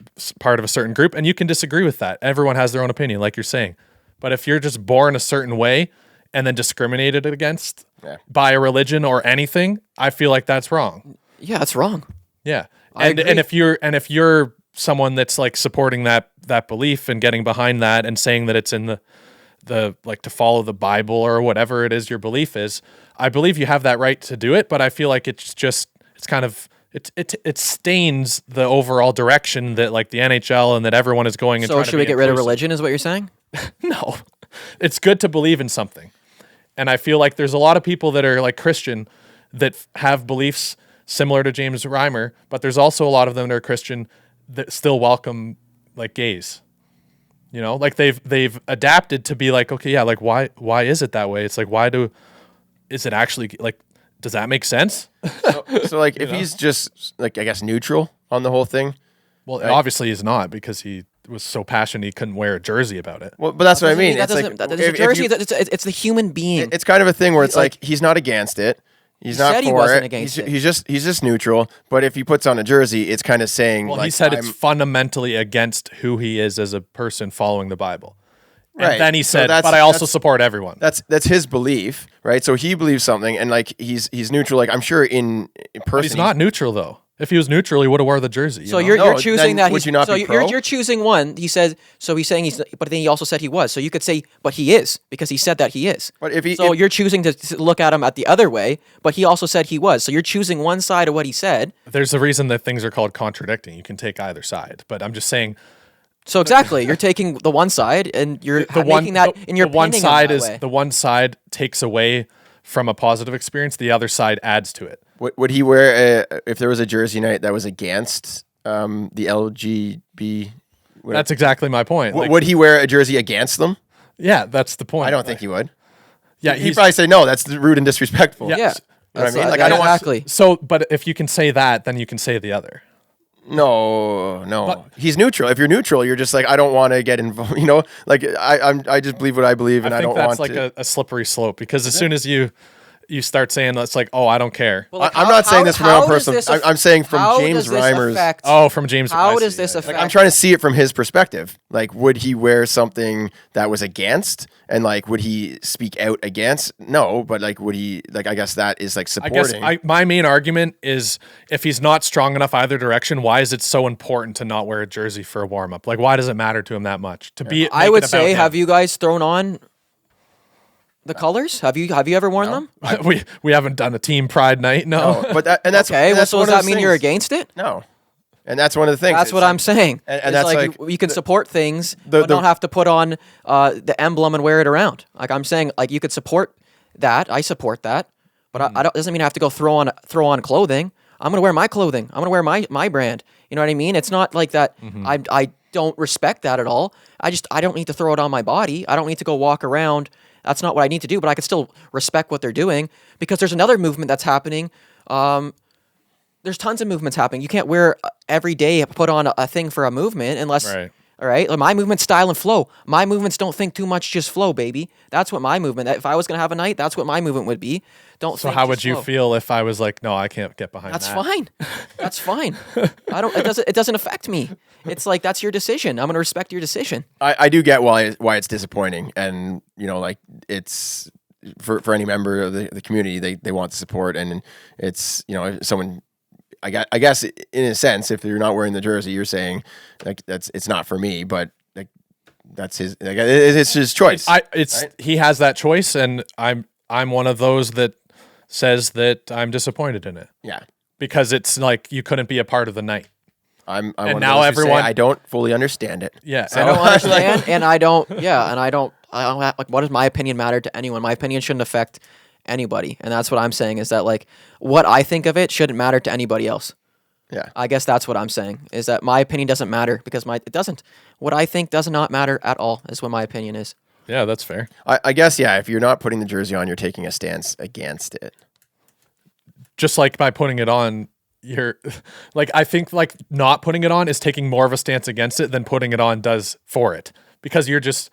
of a certain group, and you can disagree with that. Everyone has their own opinion, like you're saying. But if you're just born a certain way and then discriminated against by a religion or anything, I feel like that's wrong. Yeah, that's wrong. Yeah. And if you're someone that's like supporting that belief and getting behind that and saying that it's in the like to follow the Bible or whatever it is your belief is, I believe you have that right to do it, but I feel like it's stains the overall direction that like the NHL and that everyone is going. So should we get rid of religion, is what you're saying? No, it's good to believe in something. And I feel like there's a lot of people that are like Christian that have beliefs similar to James Reimer, but there's also a lot of them that are Christian that still welcome like gays. You know, like they've adapted to be like, okay, yeah, like why is it that way? It's like, is it actually like, does that make sense? So like if he's just like, I guess, neutral on the whole thing. Well, obviously he's not, because he was so passionate he couldn't wear a jersey about it. Well, but that's what I mean. It's the human being. It's kind of a thing where it's like he's not against it. He's not said for he wasn't it. against it. He's just neutral. But if he puts on a jersey, it's kind of saying, well, like, he said it's fundamentally against who he is as a person following the Bible. And then he said, but I also support everyone. That's his belief, right? So he believes something, and like he's neutral. Like I'm sure in person, but he's not neutral though. If he was neutral, he would have wore the jersey. So you're choosing that. Would you not be pro? You're choosing one. He said. So he's saying he's. But then he also said he was. So you could say, but he is, because he said that he is. But if you're choosing to look at him at the other way, but he also said he was. So you're choosing one side of what he said. There's a reason that things are called contradicting. You can take either side, but I'm just saying. So exactly, you're taking the one side and you're making that in your one side is the one side takes away from a positive experience. The other side adds to it. Would he wear if there was a jersey night that was against the LGB? That's exactly my point. Would he wear a jersey against them? Yeah, that's the point. I don't think he would. Yeah, he'd probably say no. That's rude and disrespectful. Yeah, you know what I mean? Like exactly. So, but if you can say that, then you can say the other. No. But he's neutral. If you're neutral, you're just like, I don't want to get involved. You know, like I just believe what I believe, and I don't want to. I think that's like a slippery slope, because as soon as you start saying it's like, oh, I don't care. Well, like, I'm not saying this from my own personal. I'm saying from James Reimer's. From James. How does this affect? Like, I'm trying to see it from his perspective. Like, would he wear something that was against, and like, would he speak out against? No, but like, would he? Like, I guess that is like supporting. I guess my main argument is, if he's not strong enough either direction, why is it so important to not wear a jersey for a warm up? Like, why does it matter to him that much? I would say, have you guys thrown on the colors? Have you ever worn them? We haven't done a team pride night. No. But that's okay. That's so does that mean you're against it? No. And that's one of the things. That's what I'm saying. And that's like you can support things, but don't have to put on the emblem and wear it around. Like I'm saying, like you could support that. I support that, but doesn't mean I have to go throw on clothing. I'm gonna wear my clothing. I'm gonna wear my brand. You know what I mean? It's not like that. I don't respect that at all. I don't need to throw it on my body. I don't need to go walk around. That's not what I need to do, but I can still respect what they're doing, because there's another movement that's happening. There's tons of movements happening. You can't wear every day, put on a thing for a movement unless, right. All right? Like my movement's style and flow. My movements don't think too much, just flow, baby. That's what my movement, if I was going to have a night, that's what my movement would be. So how would you feel if I was like, no, I can't get behind that? That's fine. That's fine. It doesn't affect me. It's like, that's your decision. I'm going to respect your decision. I do get why it's disappointing, and you know, like it's for any member of the community, they want the support, and it's, you know, if someone, I guess in a sense, if you're not wearing the jersey, you're saying like it's not for me, but like that's his, like, it's his choice. Right? He has that choice, and I'm one of those that says that I'm disappointed in it. Yeah. because it's like you couldn't be a part of the night. I'm And one now of those who say everyone- I don't fully understand it. Yeah, I don't understand, and I don't have, like, what does my opinion matter to anyone? My opinion shouldn't affect anybody, and that's what I'm saying, is that, like, what I think of it shouldn't matter to anybody else. Yeah. I guess that's what I'm saying, is that my opinion doesn't matter because it doesn't. What I think does not matter at all is what my opinion is. Yeah, that's fair. I guess, yeah, if you're not putting the jersey on, you're taking a stance against it. Just like by putting it on, you're like, I think like not putting it on is taking more of a stance against it than putting it on does for it, because you're just,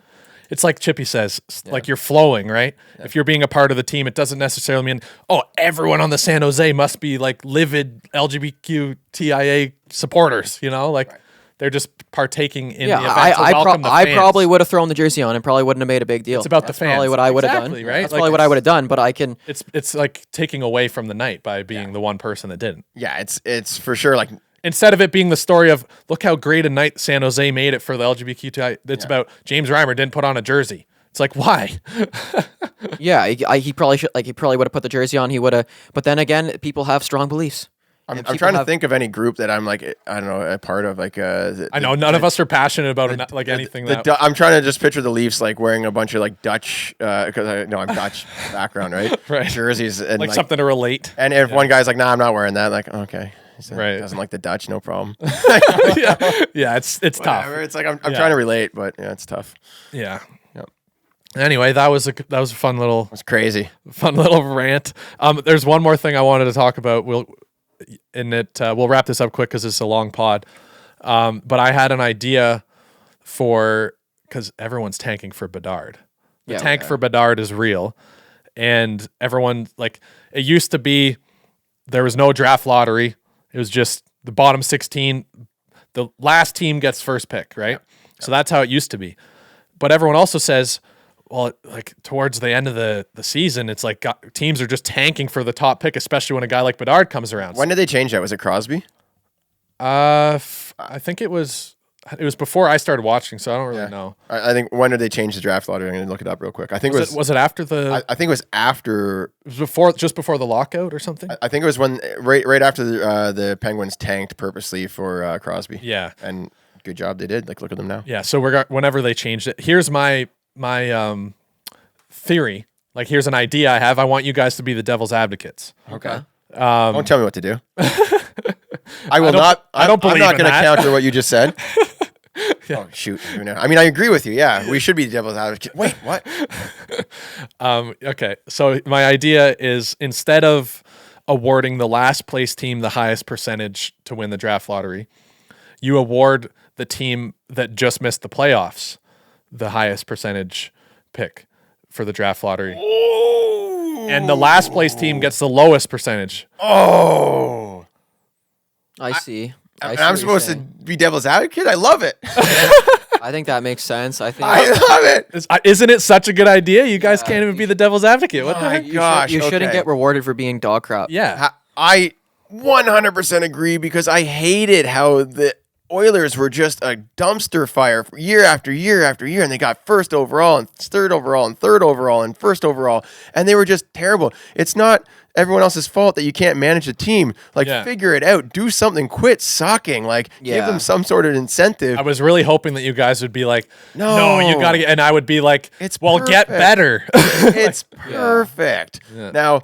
it's like Chippy says, like you're flowing, right? Yeah. If you're being a part of the team, it doesn't necessarily mean, oh, everyone on the San Jose must be like livid LGBTQIA supporters, you know, like they're just partaking in the event to welcome the fans. I probably would have thrown the jersey on and probably wouldn't have made a big deal. It's about That's the fans. Probably what I would have done. Right? That's like, probably what I would have done, but I can... It's like taking away from the night by being the one person that didn't. Yeah, it's for sure like... Instead of it being the story of, look how great a night San Jose made it for the LGBTQI, it's about James Reimer didn't put on a jersey. It's like, why? Yeah, he probably should. Like, he probably would have put the jersey on. He would have. But then again, people have strong beliefs. I'm trying to think of any group that I'm like, I don't know, a part of. Like, I know none of us are passionate about like anything. I'm trying to just picture the Leafs like wearing a bunch of like Dutch, because I'm Dutch background, right? Right. Jerseys and like something to relate. And if one guy's like, nah, I'm not wearing that. Like, okay. Right. Doesn't like the Dutch, no problem. Yeah, it's tough. It's like I'm trying to relate, but yeah, it's tough. Yeah. Yep. Anyway, that was a fun little. It's crazy. Fun little rant. There's one more thing I wanted to talk about. We'll wrap this up quick because it's a long pod. But I had an idea because everyone's tanking for Bedard. The tank for Bedard is real, and everyone, like, it used to be there was no draft lottery. It was just the bottom 16. The last team gets first pick, right? Yeah. So that's how it used to be. But everyone also says, well, like towards the end of the season, it's like teams are just tanking for the top pick, especially when a guy like Bedard comes around. When did they change that? Was it Crosby? I think it was before I started watching, so I don't really know. I think when did they change the draft lottery? I'm going to look it up real quick. I think was it after the? I think it was after. It was just before the lockout or something. I think it was when right after the Penguins tanked purposely for Crosby. Yeah, and good job they did. Like, look at them now. Yeah, so whenever they changed it, here's my theory. Like, here's an idea I have. I want you guys to be the devil's advocates. Okay. Don't tell me what to do. I will not. I don't believe I'm not in going to that. counter what you just said. Yeah. Oh shoot! I mean, I agree with you. Yeah, we should be the devil's advocate. Wait, what? Okay, so my idea is, instead of awarding the last place team the highest percentage to win the draft lottery, you award the team that just missed the playoffs the highest percentage pick for the draft lottery. Oh. And the last place team gets the lowest percentage. Oh. I see. I'm supposed to be devil's advocate? I love it. I think that makes sense. I love it. Isn't it such a good idea? You guys can't even be the devil's advocate. What the heck? Gosh, you shouldn't get rewarded for being dog crap. Yeah. I 100% agree, because I hated how the Oilers were just a dumpster fire year after year after year, and they got first overall and third overall and third overall and first overall, and they were just terrible. It's not everyone else's fault that you can't manage a team. Like, figure it out. Do something. Quit sucking. Like, give them some sort of incentive. I was really hoping that you guys would be like, no, you got to get, and I would be like, perfect. Get better. It's perfect. Yeah. Now,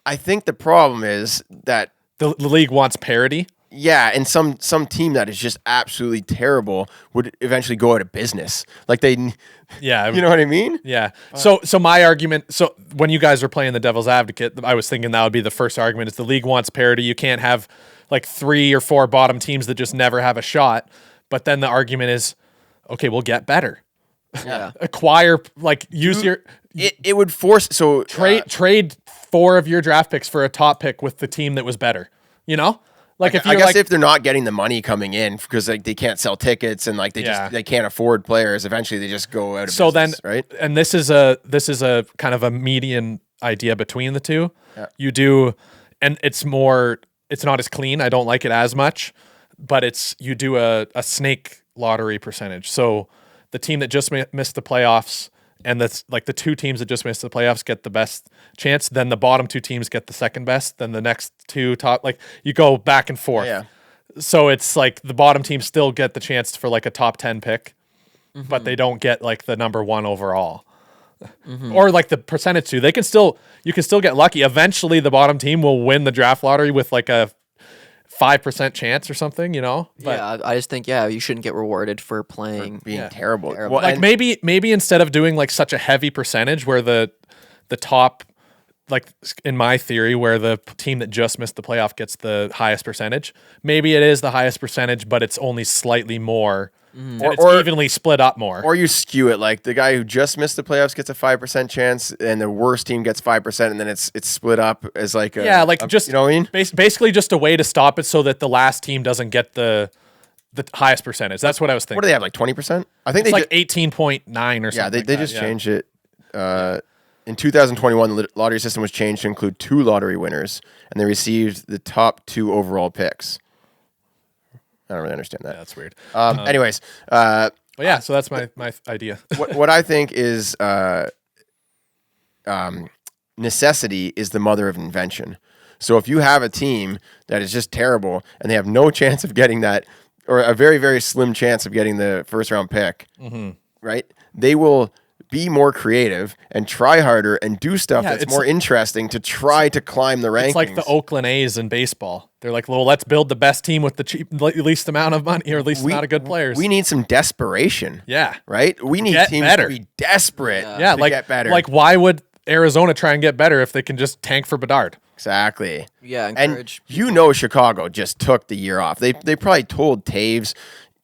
I think the problem is that the league wants parity. Yeah, and some team that is just absolutely terrible would eventually go out of business. Like, you know what I mean? Yeah. So my argument, so when you guys were playing the devil's advocate, I was thinking that would be the first argument, is the league wants parity. You can't have like 3 or 4 bottom teams that just never have a shot. But then the argument is, okay, we'll get better. Yeah. Acquire, like, it would force, so trade 4 of your draft picks for a top pick with the team that was better. You know? Like, I guess if they're not getting the money coming in because like they can't sell tickets and like they can't afford players, eventually they just go out of business, right? And this is a kind of a median idea between the two. Yeah. You do, and it's not as clean. I don't like it as much, but you do a snake lottery percentage. So the team that just missed the playoffs and that's like the 2 teams that just missed the playoffs get the best chance, then the bottom 2 teams get the second best, then the next 2 top, like you go back and forth. Yeah. So it's like the bottom teams still get the chance for like a top 10 pick, but they don't get like the number 1 overall. Or like the percentage 2. You can still get lucky. Eventually the bottom team will win the draft lottery with like a 5% chance or something, you know? But yeah, I just think you shouldn't get rewarded for playing being terrible. terrible. Well, like and- maybe instead of doing like such a heavy percentage where the top, like in my theory, where the team that just missed the playoff gets the highest percentage, maybe it is the highest percentage, but it's only slightly more. And it's evenly split up more. Or you skew it, like the guy who just missed the playoffs gets a 5% chance, and the worst team gets 5%, and then it's split up as like a, just you know what I mean? Basically, just a way to stop it so that the last team doesn't get the highest percentage. That's what I was thinking. What do they have, like 20%? I think It's they like 18.9 or something. yeah, they like that, just changed it. In 2021, the lottery system was changed to include 2 lottery winners, and they received the top 2 overall picks. I don't really understand that. Yeah, that's weird. Anyways, But yeah, so that's my idea. what I think is necessity is the mother of invention. So if you have a team that is just terrible and they have no chance of getting that, or a very, very slim chance of getting the first round pick, right? They will be more creative and try harder and do stuff that's more interesting to try to climb the rankings. It's like the Oakland A's in baseball. They're like, well, let's build the best team with the least amount of money or least amount of good players. We need some desperation. Yeah. Right? We need Get teams better. to be desperate Yeah, to like get better. Like why would Arizona try and get better if they can just tank for Bedard? Exactly. Yeah, And encourage. you know Chicago just took the year off. They probably told Taves,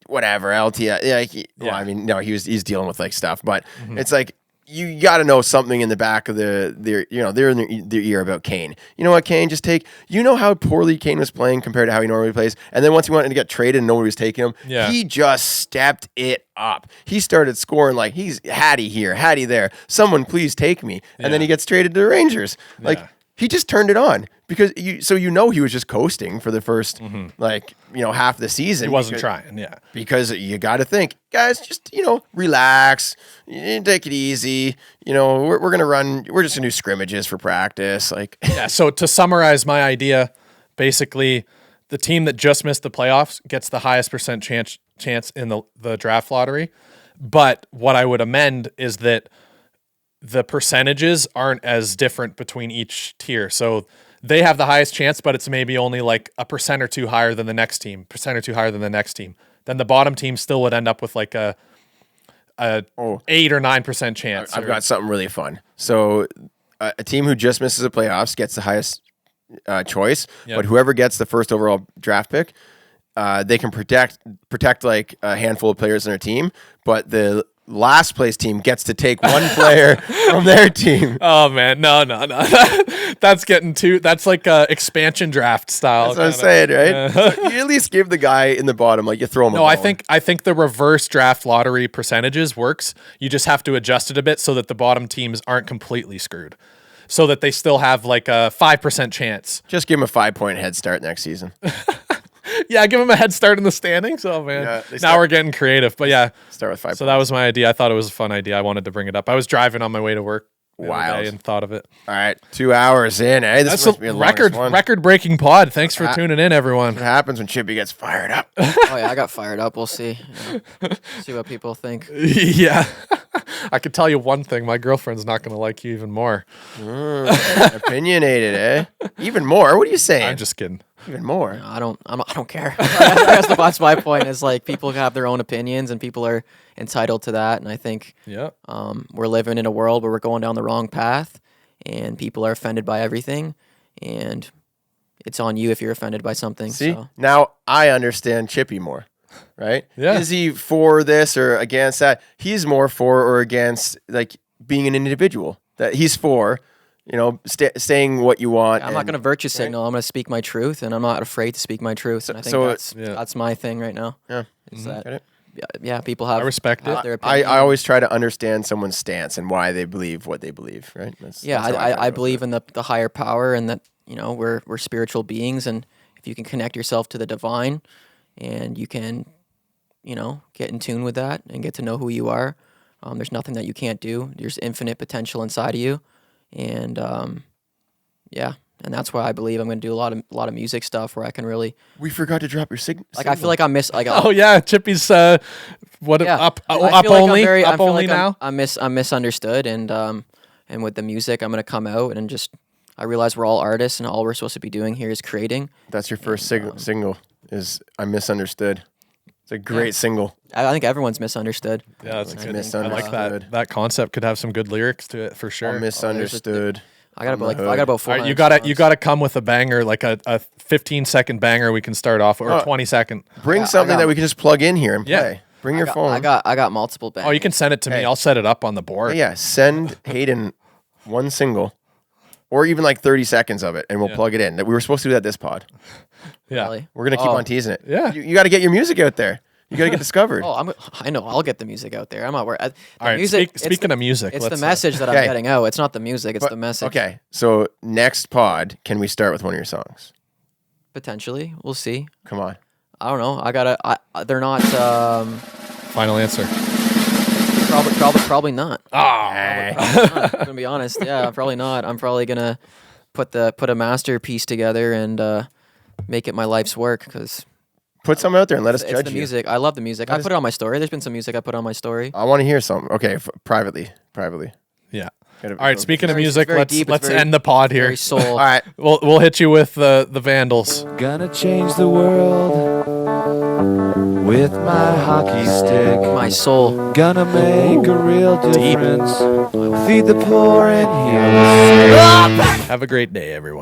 whatever, LT. Well, I mean, no, he's dealing with like stuff, but it's like you got to know something in the back of they're in their ear about Kane. You know what, Kane, just take. You know how poorly Kane was playing compared to how he normally plays, and then once he wanted to get traded and nobody was taking him, he just stepped it up. He started scoring like he's Hattie here, Hattie there. Someone please take me, and then he gets traded to the Rangers. Like he just turned it on because he was just coasting for the first half the season. He wasn't trying, because you got to think, guys, just relax, take it easy. We're gonna run. We're just gonna do scrimmages for practice. Like So to summarize my idea, basically, the team that just missed the playoffs gets the highest percent chance in the draft lottery. But what I would amend is that the percentages aren't as different between each tier. So they have the highest chance, but it's maybe only like a percent or 2 higher than the next team, percent or 2 higher than the next team. Then the bottom team still would end up with like a 8 or 9% chance. I've got something really fun. So a team who just misses the playoffs gets the highest choice, but whoever gets the first overall draft pick, they can protect like a handful of players in their team, but the last place team gets to take one player from their team. Oh man, no. That's getting too. That's like expansion draft style. That's what I'm saying, right? So you at least give the guy in the bottom, like you throw him. No, I think the reverse draft lottery percentages works. You just have to adjust it a bit so that the bottom teams aren't completely screwed, so that they still have like a 5% chance. Just give him a 5-point head start next season. Yeah, give them a head start in the standings. Oh man, now we're getting creative. But yeah, start with 5 points. So that was my idea. I thought it was a fun idea. I wanted to bring it up. I was driving on my way to work the other Wild. day and thought of it. All right, 2 hours in. Hey, this must be a record-breaking pod. Thanks for tuning in, everyone. What happens when Chippy gets fired up? Oh yeah, I got fired up. We'll see. See what people think. Yeah. I could tell you one thing. My girlfriend's not going to like you even more. Opinionated, eh? Even more? What are you saying? I'm just kidding. Even more? No, I don't care. That's my point. Is like people have their own opinions and people are entitled to that. And I think we're living in a world where we're going down the wrong path, and people are offended by everything, and it's on you if you're offended by something. See, so. Now I understand Chippy more. Right? Yeah. Is he for this or against that? He's more for or against like being an individual. That he's for, saying what you want. I'm not going to virtue signal. I'm going to speak my truth, and I'm not afraid to speak my truth. And I think that's my thing right now. Yeah. Is that people have. I respect their it. opinion. I always try to understand someone's stance and why they believe what they believe. Right? I believe in the higher power, and that we're spiritual beings, and if you can connect yourself to the divine, and you can, get in tune with that and get to know who you are, There's nothing that you can't do. There's infinite potential inside of you, and yeah, and that's why I believe I'm going to do a lot of music stuff where I can really. We forgot to drop your I feel like I miss. Oh yeah, Chippy's up only now. I'm misunderstood, and with the music, I'm going to come out and just. I realize we're all artists, and all we're supposed to be doing here is creating. That's your first single. Is I'm Misunderstood. It's a great single. I think everyone's misunderstood. Yeah, that's a good. Misunderstood. I like that. That concept could have some good lyrics to it for sure. I'm misunderstood. I got about 400. All right, you gotta come with a banger, like a 15-second banger. We can start off, or a 20-second. Bring something that we can just plug in here and play. Yeah. Bring your phone. I got multiple bangers. Oh, you can send it to me. I'll set it up on the board. Yeah, send Haden one single, or even like 30 seconds of it, and we'll plug it in. We were supposed to do that this pod. Yeah, Really? We're gonna keep on teasing it. Yeah. You got to get your music out there. You got to get discovered. I know. I'll get the music out there. I'm not worried. All right. Speaking of music, it's the message that I'm getting out. It's not the music. It's the message. Okay. So next pod, can we start with one of your songs? Potentially, we'll see. Come on. I don't know. They're not. Final answer. Probably not. I'm gonna be honest. Yeah, probably not. I'm probably gonna put a masterpiece together and make it my life's work because. Put some out there and let us judge the music. you. I love the music. I put it on my story. There's been some music I put on my story. I want to hear some. Okay, privately. Yeah. All right. Speaking of music, very let's end the pod here. Very soul. All right. We'll hit you with the Vandals. Gonna change the world with my hockey stick. My soul. Gonna make a real difference. Feed the poor and heal the sick. Have a great day, everyone.